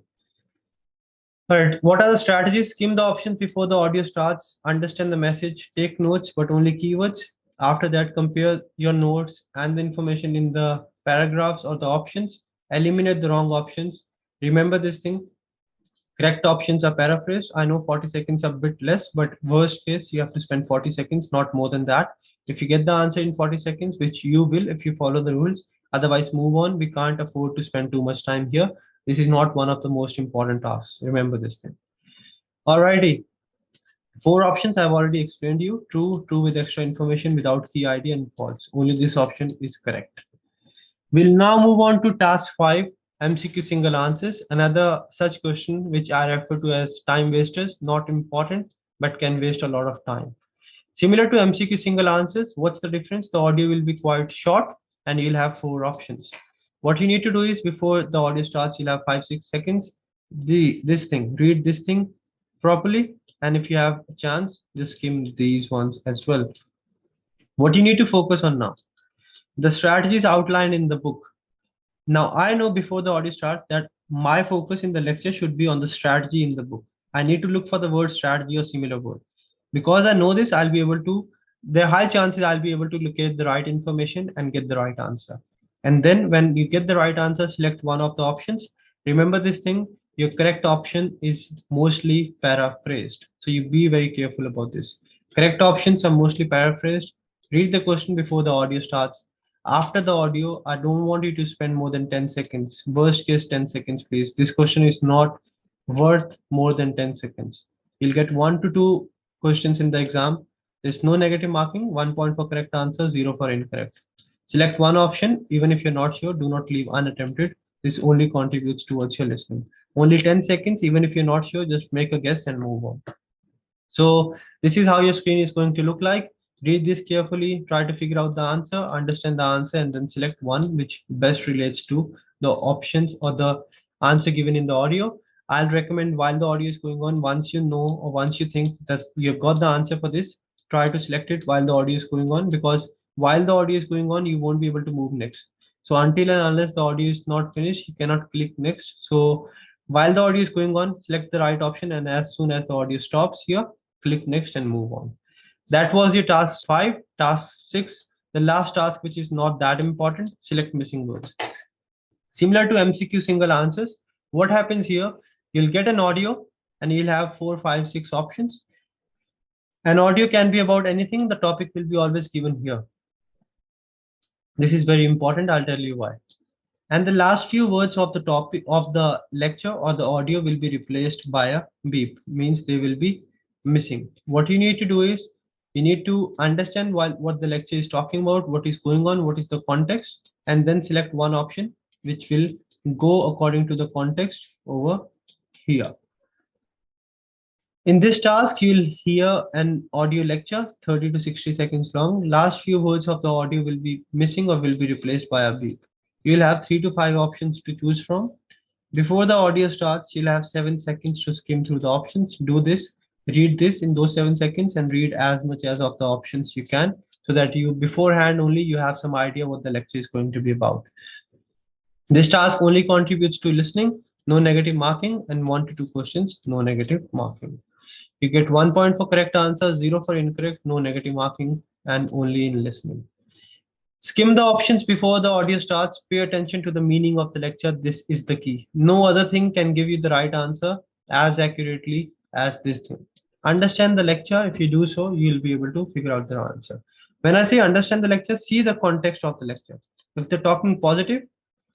All right, what are the strategies? Skim the options before the audio starts, understand the message, take notes, but only keywords. After that, compare your notes and the information in the paragraphs or the options. Eliminate the wrong options. Remember this thing. Correct options are paraphrased. I know 40 seconds are a bit less, but worst case, you have to spend 40 seconds, not more than that. If you get the answer in 40 seconds, which you will if you follow the rules, otherwise move on. We can't afford to spend too much time here. This is not one of the most important tasks. Remember this thing. Alrighty. 4 options I've already explained to you. True, true with extra information without key ID, and false. Only this option is correct. We'll now move on to task 5, MCQ single answers. Another such question which I refer to as time wasters, not important, but can waste a lot of time. Similar to MCQ single answers, what's the difference? The audio will be quite short and you'll have 4 options. What you need to do is before the audio starts, you'll have 5-6 seconds. Read this thing properly. And if you have a chance, just skim these ones as well. What you need to focus on now, the strategies outlined in the book. Now, I know before the audio starts that my focus in the lecture should be on the strategy in the book. I need to look for the word strategy or similar word. Because I know this, I'll be able to, there are high chances I'll be able to locate the right information and get the right answer. And then when you get the right answer, select one of the options. Remember this thing, your correct option is mostly paraphrased. So you be very careful about this. Correct options are mostly paraphrased. Read the question before the audio starts. After the audio, I don't want you to spend more than 10 seconds. Worst case, 10 seconds, please. This question is not worth more than 10 seconds. You'll get 1 to 2 questions in the exam. There's no negative marking, 1 point for correct answer, 0 for incorrect. Select one option. Even if you're not sure, do not leave unattempted. This only contributes towards your listening. Only 10 seconds, even if you're not sure, just make a guess and move on. So this is how your screen is going to look like. Read this carefully, try to figure out the answer, understand the answer, and then select one which best relates to the options or the answer given in the audio. I'll recommend while the audio is going on, once you know or once you think that you've got the answer for this, try to select it while the audio is going on, because while the audio is going on, you won't be able to move next. So until and unless the audio is not finished, you cannot click next. So while the audio is going on, select the right option, and as soon as the audio stops here, click next and move on. That was your task 5. Task 6, the last task, which is not that important, select missing words. Similar to MCQ single answers, what happens here, you'll get an audio and you'll have 4, 5, 6 options. An audio can be about anything. The topic will be always given here. This is very important. I'll tell you why. And the last few words of the topic of the lecture or the audio will be replaced by a beep, means they will be missing. What you need to do is you need to understand what the lecture is talking about, what is going on, what is the context, and then select one option which will go according to the context over here. In this task, you'll hear an audio lecture 30 to 60 seconds long. Last few words of the audio will be missing or will be replaced by a beep. You'll have 3 to 5 options to choose from. Before the audio starts, you'll have 7 seconds to skim through the options. Do this, read this in those 7 seconds and read as much as of the options you can so that you beforehand only you have some idea what the lecture is going to be about. This task only contributes to listening, no negative marking, and 1 to 2 questions, no negative marking. You get 1 point for correct answer, 0 for incorrect, no negative marking, and only in listening. Skim the options before the audio starts. Pay attention to the meaning of the lecture. This is the key. No other thing can give you the right answer as accurately as this thing. Understand the lecture. If you do so, you'll be able to figure out the answer. When I say understand the lecture, see the context of the lecture. If they're talking positive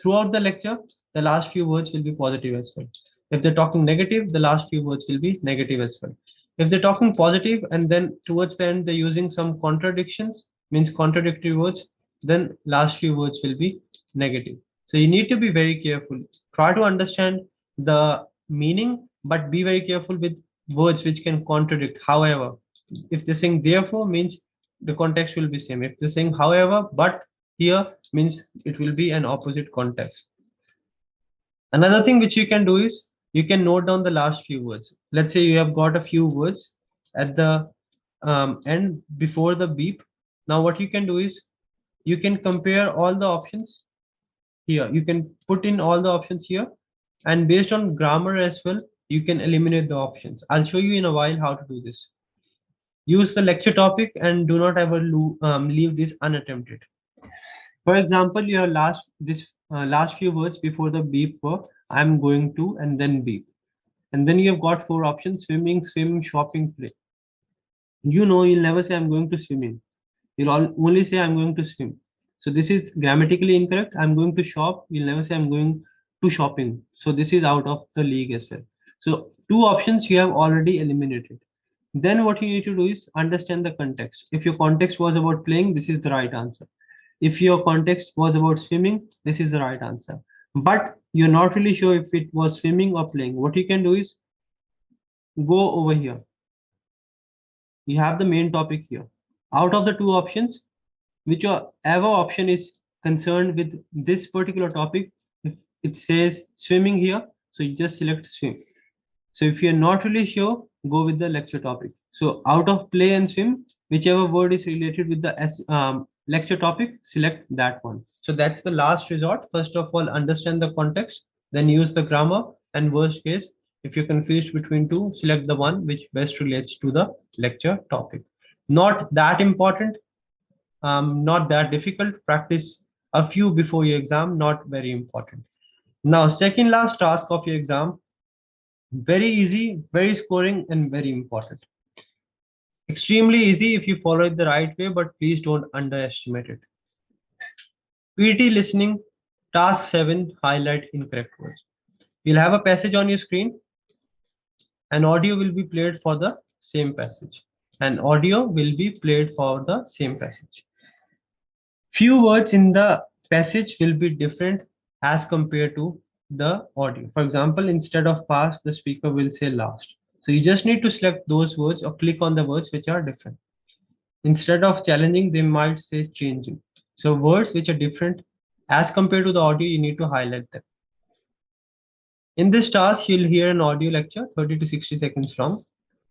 throughout the lecture, the last few words will be positive as well. If they're talking negative, the last few words will be negative as well. If they're talking positive and then towards the end they're using some contradictions, means contradictory words, then last few words will be negative. So you need to be very careful. Try to understand the meaning, but be very careful with words which can contradict. However, if they're saying therefore means the context will be same. If they're saying however, but here means it will be an opposite context. Another thing which you can do is you can note down the last few words. Let's say you have got a few words at the end before the beep. Now what you can do is you can compare all the options here. You can put in all the options here, and based on grammar as well, you can eliminate the options. I'll show you in a while how to do this. Use the lecture topic and do not ever leave this unattempted. For example, your last few words before the beep were I'm going to and then beep. And then you have got 4 options: swimming, swim, shopping, play. You know you'll never say I'm going to swimming. You'll only say I'm going to swim. So this is grammatically incorrect. I'm going to shop. You'll never say I'm going to shopping. So this is out of the league as well. So 2 options you have already eliminated. Then what you need to do is understand the context. If your context was about playing, this is the right answer. If your context was about swimming, this is the right answer. But you're not really sure if it was swimming or playing. What you can do is go over here. You have the main topic here. Out of the 2 options, whichever option is concerned with this particular topic, if it says swimming here, so you just select swim. So if you're not really sure, go with the lecture topic. So out of play and swim, whichever word is related with the lecture topic, select that one. So that's the last resort. First of all, understand the context, then use the grammar, and worst case, if you're confused between two, select the one which best relates to the lecture topic. Not that important, not that difficult. Practice a few before your exam, not very important. Now, second last task of your exam, very easy, very scoring, and very important. Extremely easy if you follow it the right way, but please don't underestimate it. PT listening, task 7, highlight incorrect words. You'll have a passage on your screen, and audio will be played for the same passage. And audio will be played for the same passage. Few words in the passage will be different as compared to the audio. For example, instead of past, the speaker will say last. So you just need to select those words or click on the words which are different. Instead of challenging, they might say changing. So words which are different as compared to the audio, you need to highlight them. In this task, you'll hear an audio lecture 30 to 60 seconds long.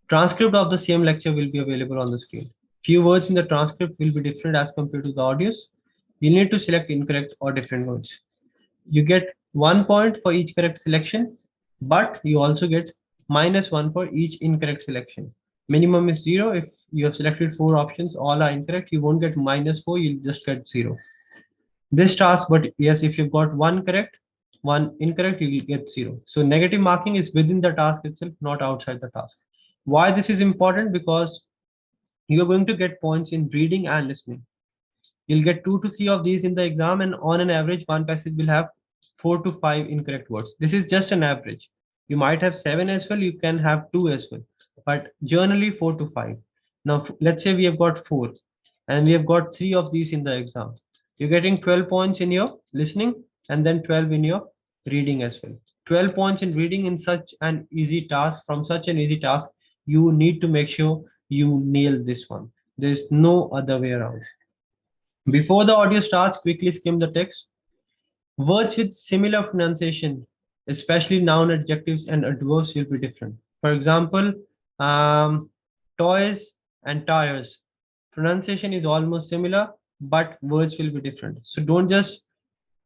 Transcript of the same lecture will be available on the screen. Few words in the transcript will be different as compared to the audios. You need to select incorrect or different words. You get 1 point for each correct selection, but you also get -1 for each incorrect selection. Minimum is 0. If you have selected 4 options, all are incorrect, you won't get -4, you'll just get 0. This task, but yes, if you've got 1 correct, 1 incorrect, you will get 0. So negative marking is within the task itself, not outside the task. Why this is important? Because you're going to get points in reading and listening. You'll get 2 to 3 of these in the exam, and on an average, one passage will have 4 to 5 incorrect words. This is just an average. You might have 7 as well, you can have 2 as well, but generally 4 to 5. Now, let's say we have got 4 and we have got 3 of these in the exam. You're getting 12 points in your listening and then 12 in your reading as well. 12 points in reading in such an easy task, from such an easy task, You need to make sure you nail this one. There's no other way around. Before the audio starts, quickly skim the text. Words with similar pronunciation, especially noun, adjectives, and adverbs, will be different. For example, um, toys and tires. Pronunciation is almost similar, but words will be different. So don't just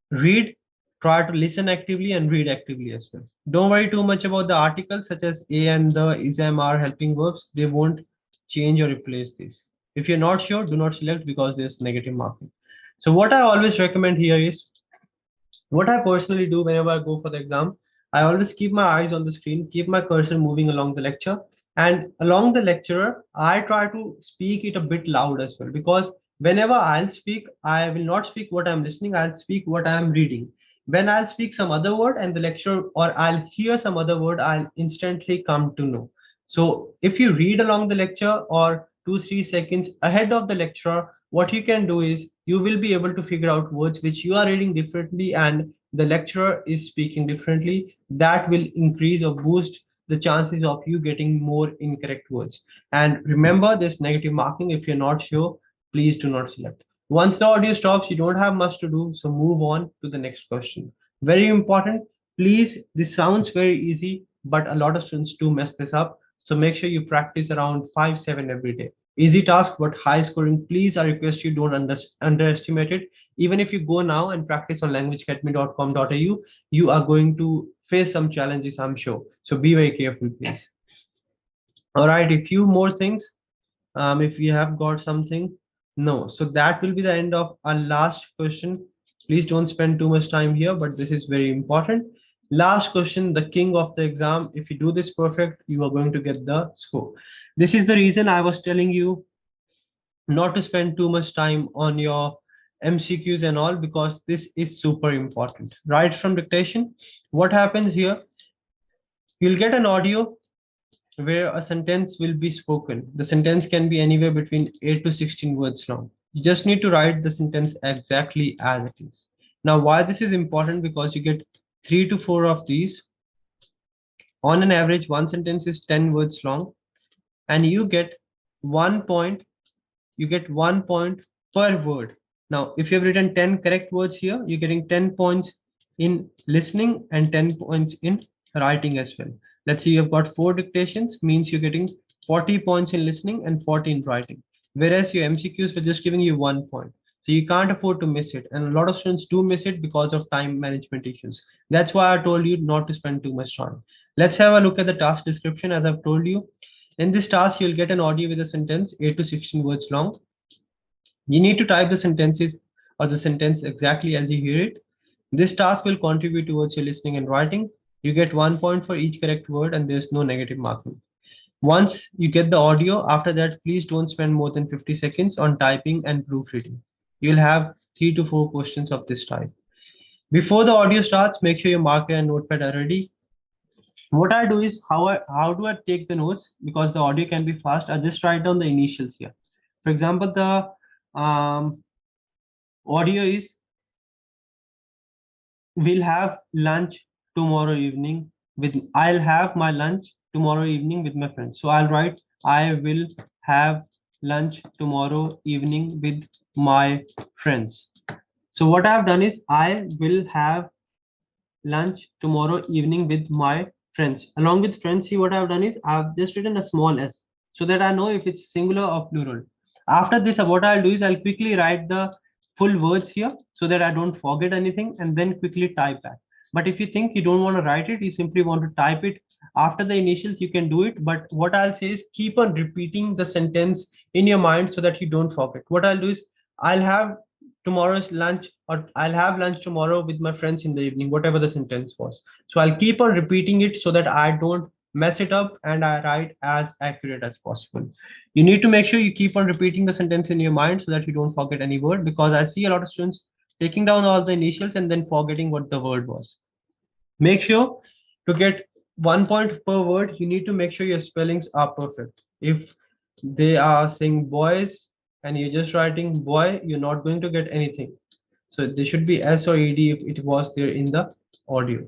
read, try to listen actively and read actively as well. Don't worry too much about the articles such as a and the, is, am, are helping verbs. They won't change or replace this. If you're not sure, do not select because there's negative marking. So what I always recommend here is, what I personally do whenever I go for the exam, I always keep my eyes on the screen, keep my cursor moving along the lecture, and along the lecturer, I try to speak it a bit loud as well. Because whenever I'll speak, I will not speak what I'm listening, I'll speak what I'm reading. When I'll speak some other word and the lecturer, or I'll hear some other word, I'll instantly come to know. So if you read along the lecture or 2 3 seconds ahead of the lecturer, what you can do is you will be able to figure out words which you are reading differently and the lecturer is speaking differently. That will increase or boost the chances of you getting more incorrect words. And remember this negative marking. If you're not sure, please do not select. Once the audio stops, you don't have much to do, so move on to the next question. Very important. Please, this sounds very easy, but a lot of students do mess this up. So make sure you practice around 5 7 every day. Easy task, but high scoring. Please, I request you don't underestimate it. Even if you go now and practice on languageacademy.com.au, you are going to face some challenges, I'm sure. So be very careful, please. All right, a few more things. If you have got something, no. So that will be the end of our last question. Please don't spend too much time here, but this is very important. Last question, the king of the exam. If you do this perfect, you are going to get the score. This is the reason I was telling you not to spend too much time on your MCQs and all, because this is super important. Right from dictation, what happens here? You'll get an audio where a sentence will be spoken. The sentence can be anywhere between 8 to 16 words long. You just need to write the sentence exactly as it is. Now, why this is important? Because you get 3 to 4 of these. On an average, one sentence is 10 words long, and you get 1 point. You get 1 point per word. Now, if you have written 10 correct words here, you're getting 10 points in listening and 10 points in writing as well. Let's say you've got 4 dictations, means you're getting 40 points in listening and 40 in writing. Whereas your MCQs were just giving you 1 point. So you can't afford to miss it. And a lot of students do miss it because of time management issues. That's why I told you not to spend too much time. Let's have a look at the task description. As I've told you, in this task, you'll get an audio with a sentence 8 to 16 words long. You need to type the sentences or the sentence exactly as you hear it. This task will contribute towards your listening and writing. You get 1 point for each correct word and there's no negative marking. Once you get the audio, after that, please don't spend more than 50 seconds on typing and proofreading. You'll have 3 to 4 questions of this type. Before the audio starts, make sure your marker and notepad are ready. What I do is, how do I take the notes? Because the audio can be fast, I just write down the initials here. For example, the audio is, we'll have lunch tomorrow evening with, I'll have my lunch tomorrow evening with my friends. So I'll write, I will have lunch tomorrow evening with my friends. So what I've done is, I will have lunch tomorrow evening with my friends. Along with friends, see what I've done is I've just written a small s so that I know if it's singular or plural. After this, what I'll do is I'll quickly write the full words here so that I don't forget anything and then quickly type that. But if you think you don't want to write it, you simply want to type it after the initials, you can do it. But what I'll say is keep on repeating the sentence in your mind so that you don't forget. What I'll do is I'll have tomorrow's lunch, or I'll have lunch tomorrow with my friends in the evening, whatever the sentence was. So I'll keep on repeating it so that I don't mess it up and I write as accurate as possible. You need to make sure you keep on repeating the sentence in your mind so that you don't forget any word, because I see a lot of students taking down all the initials and then forgetting what the word was. Make sure to get 1 point per word. You need to make sure your spellings are perfect. If they are saying boys and you're just writing boy, you're not going to get anything. So there should be S or ED if it was there in the audio.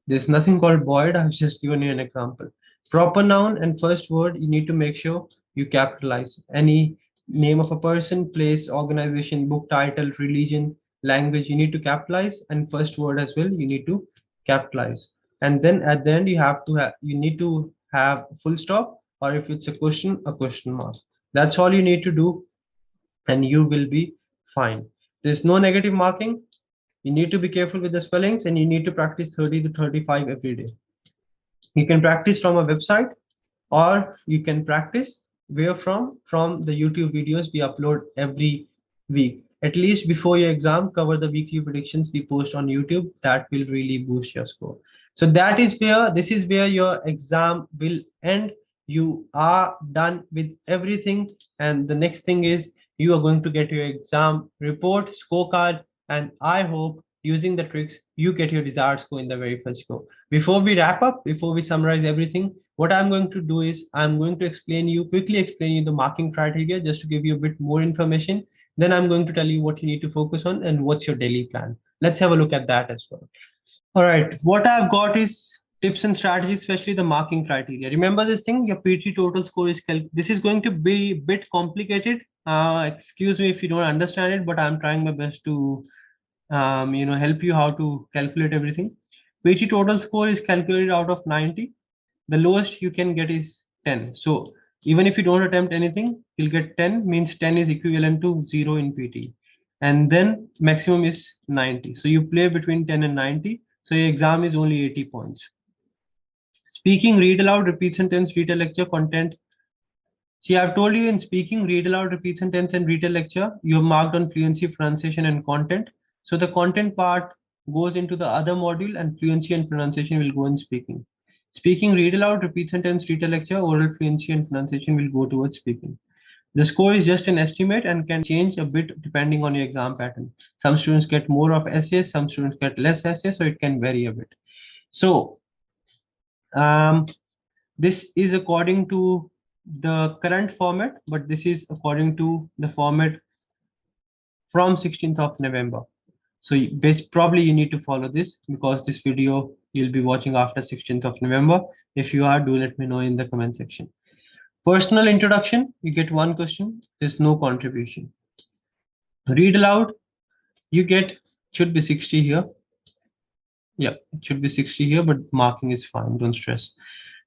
There's nothing called boyd. I've just given you an example. Proper noun and first word, you need to make sure you capitalize. Any name of a person, place, organization, book title, religion, language, you need to capitalize, and first word as well, you need to capitalize. And then at the end, you need to have full stop, or if it's a question mark. That's all you need to do, and you will be fine. There's no negative marking. You need to be careful with the spellings, and you need to practice 30 to 35 every day. You can practice from a website, or you can practice where from the YouTube videos we upload every week. At least before your exam, cover the weekly predictions we post on YouTube. That will really boost your score. So this is where your exam will end. You are done with everything, and the next thing is you are going to get your exam report, scorecard, and I hope using the tricks you get your desired score in the very first go. Before we wrap up, before we summarize everything, what I'm going to do is I'm going to quickly explain you the marking criteria just to give you a bit more information. Then I'm going to tell you what you need to focus on and what's your daily plan. Let's have a look at that as well. All right, what I've got is tips and strategies, especially the marking criteria. Remember this thing, your PT total score is, this is going to be a bit complicated. Excuse me if you don't understand it, but I'm trying my best to help you how to calculate everything. PT total score is calculated out of 90. The lowest you can get is 10. So even if you don't attempt anything, you'll get 10, means 10 is equivalent to 0 in PT. And then maximum is 90. So you play between 10 and 90. So your exam is only 80 points. Speaking, read aloud, repeat sentence, read a lecture, content. See, I've told you in speaking, read aloud, repeat sentence, and read a lecture, you have marked on fluency, pronunciation, and content. So the content part goes into the other module, and fluency and pronunciation will go in speaking. Speaking, read aloud, repeat sentence, read a lecture, oral fluency and pronunciation will go towards speaking. The score is just an estimate and can change a bit depending on your exam pattern. Some students get more of essays, some students get less essays, so it can vary a bit. So this is according to the current format, but this is according to the format from 16th of November. So probably you need to follow this because this video you'll be watching after 16th of November. If you are, do let me know in the comment section. Personal introduction, you get one question. There's no contribution. Read aloud, you get, should be 60 here. Yeah, it should be 60 here, but marking is fine, don't stress.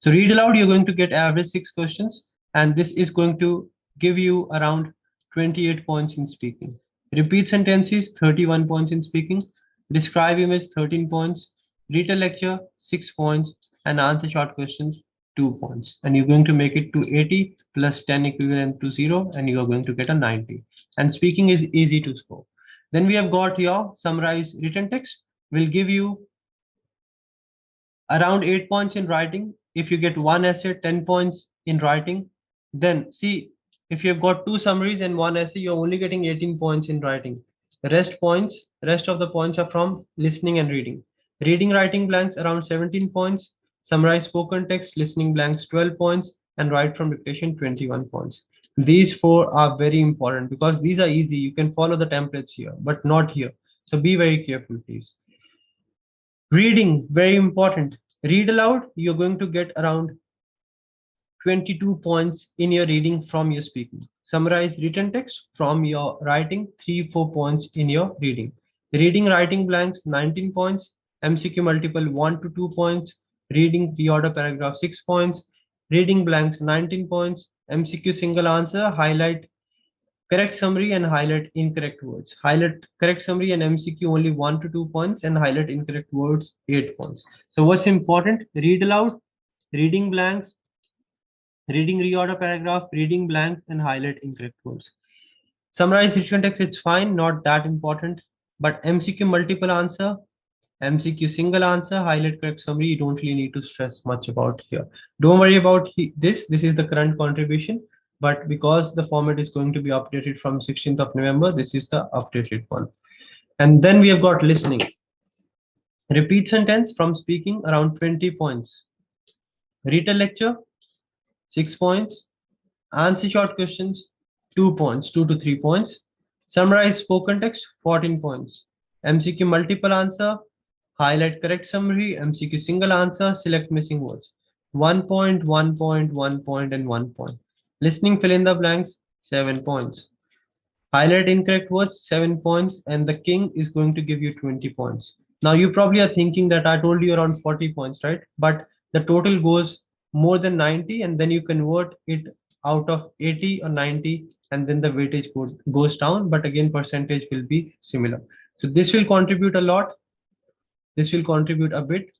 So read aloud, you're going to get average 6 questions, and this is going to give you around 28 points in speaking. Repeat sentences, 31 points in speaking. Describe image, 13 points. Read a lecture, 6 points. And answer short questions, 2 points. And you're going to make it to 80 plus 10 equivalent to 0, and you are going to get a 90. And speaking is easy to score. Then we have got your summarized written text, will give you around 8 points in writing. If you get one essay, 10 points in writing. Then see, if you've got two summaries and one essay, you're only getting 18 points in writing. The rest of the points are from listening and reading. Reading, writing blanks around 17 points. Summarize spoken text, listening blanks 12 points, and write from dictation 21 points. These four are very important because these are easy. You can follow the templates here, but not here. So be very careful, please. Reading, very important. Read aloud, you're going to get around 22 points in your reading from your speaking. Summarize written text from your writing, 3-4 points in your reading. Reading, writing blanks, 19 points. MCQ multiple, 1 to 2 points. Reading, reorder paragraph, 6 points. Reading blanks, 19 points. MCQ single answer, highlight correct summary and highlight incorrect words. Highlight correct summary and MCQ only 1 to 2 points, and highlight incorrect words 8 points. So what's important? Read aloud, reading blanks, reading reorder paragraph, reading blanks, and highlight incorrect words. Summarize written text, it's fine, not that important. But MCQ multiple answer, MCQ single answer, highlight correct summary, you don't really need to stress much about here. Don't worry about this. This is the current contribution. But because the format is going to be updated from 16th of November, this is the updated one. And then we have got listening. Repeat sentence from speaking, around 20 points. Read a lecture, 6 points. Answer short questions, 2 points, 2 to 3 points. Summarize spoken text, 14 points. MCQ multiple answer, highlight correct summary, MCQ single answer, select missing words. 1 point, 1 point, 1 point, and 1 point. Listening, fill in the blanks, 7 points. Highlight incorrect words, 7 points, and the king is going to give you 20 points. Now, you probably are thinking that I told you around 40 points, right? But the total goes more than 90, and then you convert it out of 80 or 90, and then the weightage goes down. But again, percentage will be similar. So, this will contribute a lot. This will contribute a bit.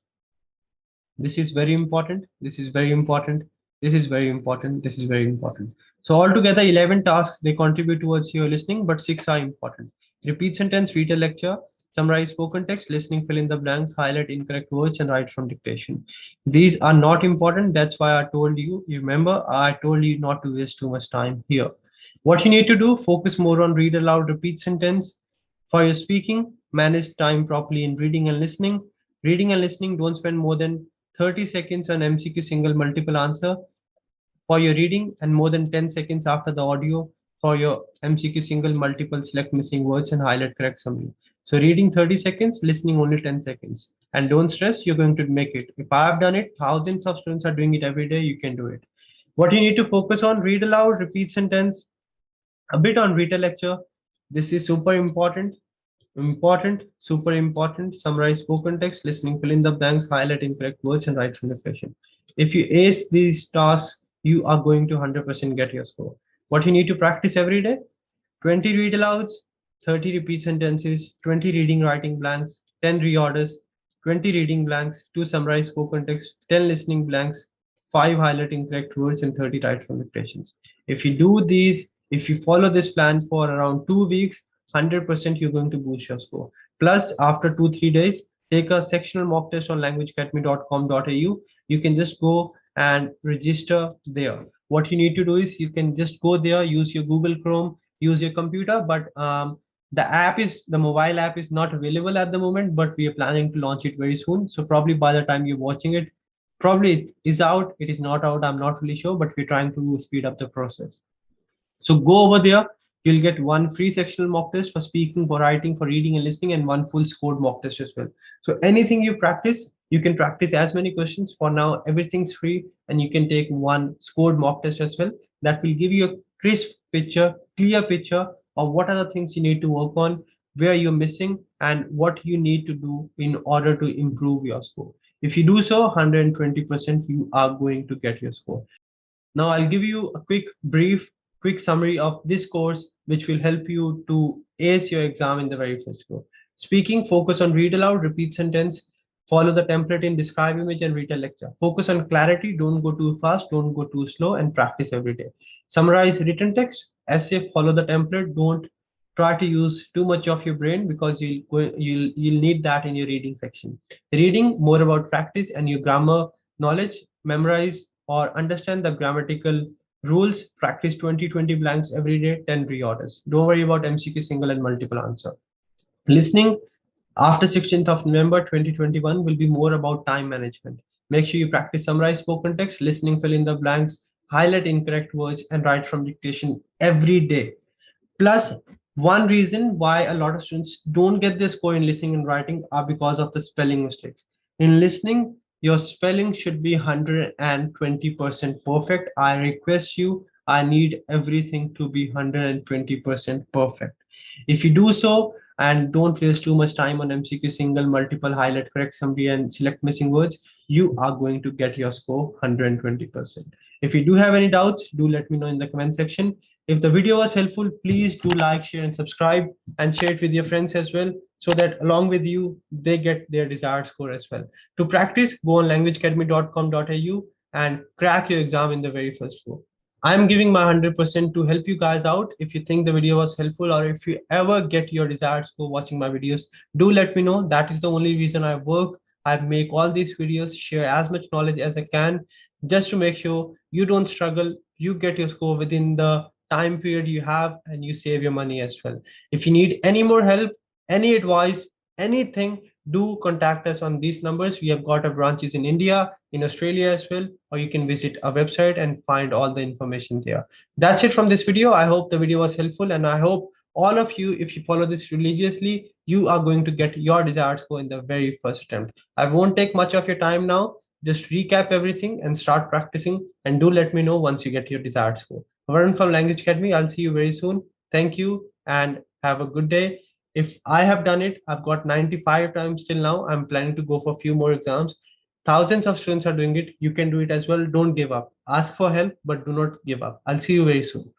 This is very important. This is very important. This is very important. This is very important. So altogether 11 tasks they contribute towards your listening, but 6 are important. Repeat sentence, read a lecture, summarize spoken text, listening, fill in the blanks, highlight incorrect words, and write from dictation. These are not important. That's why I told you. You remember, I told you not to waste too much time here. What you need to do, focus more on read aloud, repeat sentence. For your speaking, manage time properly in reading and listening. Reading and listening, don't spend more than 30 seconds on MCQ single multiple answer for your reading and more than 10 seconds after the audio for your MCQ single multiple select missing words and highlight correct summary. So reading 30 seconds, listening only 10 seconds. And don't stress, you're going to make it. If I have done it, thousands of students are doing it every day, you can do it. What you need to focus on, read aloud, repeat sentence, a bit on read a lecture. This is super important. Important, super important. Summarize spoken text, listening, fill in the blanks, highlight incorrect words, and write from the question. If you ace these tasks, you are going to 100% get your score. What you need to practice every day: 20 read alouds, 30 repeat sentences, 20 reading writing blanks, 10 reorders, 20 reading blanks, 2 summarize spoken text, 10 listening blanks, 5 highlighting correct words, and 30 write from dictations. If you do these, if you follow this plan for around 2 weeks, 100% you're going to boost your score. Plus, after 2-3 days, take a sectional mock test on languageacademy.com.au. You can just go and register there. What you need to do is you can just go there, use your Google Chrome, use your computer, but the mobile app is not available at the moment, but we are planning to launch it very soon. So probably by the time you're watching it, probably it is out, it is not out, I'm not really sure, but we're trying to speed up the process. So go over there. You'll get one free sectional mock test for speaking, for writing, for reading and listening, and one full scored mock test as well. So anything you practice, you can practice as many questions. For now, everything's free, and you can take one scored mock test as well. That will give you a crisp picture, clear picture of what are the things you need to work on, where you're missing, and what you need to do in order to improve your score. If you do so, 120% you are going to get your score. Now I'll give you a quick summary of this course, which will help you to ace your exam in the very first go. Speaking, focus on read aloud, repeat sentence, follow the template in describe image and read a lecture. Focus on clarity, don't go too fast, don't go too slow, and practice every day. Summarize written text, essay, follow the template, don't try to use too much of your brain because you'll need that in your reading section. Reading, more about practice and your grammar knowledge, memorize or understand the grammatical rules, practice 20 blanks every day, 10 reorders. Don't worry about MCQ single and multiple answer. Listening, after 16th of November 2021 will be more about time management. Make sure you practice summarize spoken text, listening, fill in the blanks, highlight incorrect words, and write from dictation every day. Plus, one reason why a lot of students don't get their score in listening and writing are because of the spelling mistakes. In listening, your spelling should be 120% perfect. I request you, I need everything to be 120% perfect. If you do so and don't waste too much time on MCQ single, multiple, highlight, correct summary, and select missing words, you are going to get your score 120%. If you do have any doubts, do let me know in the comment section. If the video was helpful, please do like, share, and subscribe, and share it with your friends as well, so that along with you, they get their desired score as well. To practice, go on languageacademy.com.au and crack your exam in the very first go. I'm giving my 100% to help you guys out. If you think the video was helpful, or if you ever get your desired score watching my videos, do let me know. That is the only reason I work. I make all these videos, share as much knowledge as I can, just to make sure you don't struggle, you get your score within the time period you have, and you save your money as well. If you need any more help, any advice, anything, do contact us on these numbers. We have got our branches in India, in Australia as well, or you can visit our website and find all the information there. That's it from this video. I hope the video was helpful, and I hope all of you, if you follow this religiously, you are going to get your desired score in the very first attempt. I won't take much of your time now. just recap everything and start practicing. And do let me know once you get your desired score. Varun from Language Academy, I'll see you very soon. Thank you and have a good day. If I have done it, I've got 95 times till now. I'm planning to go for a few more exams. Thousands of students are doing it. You can do it as well. Don't give up. Ask for help, but do not give up. I'll see you very soon.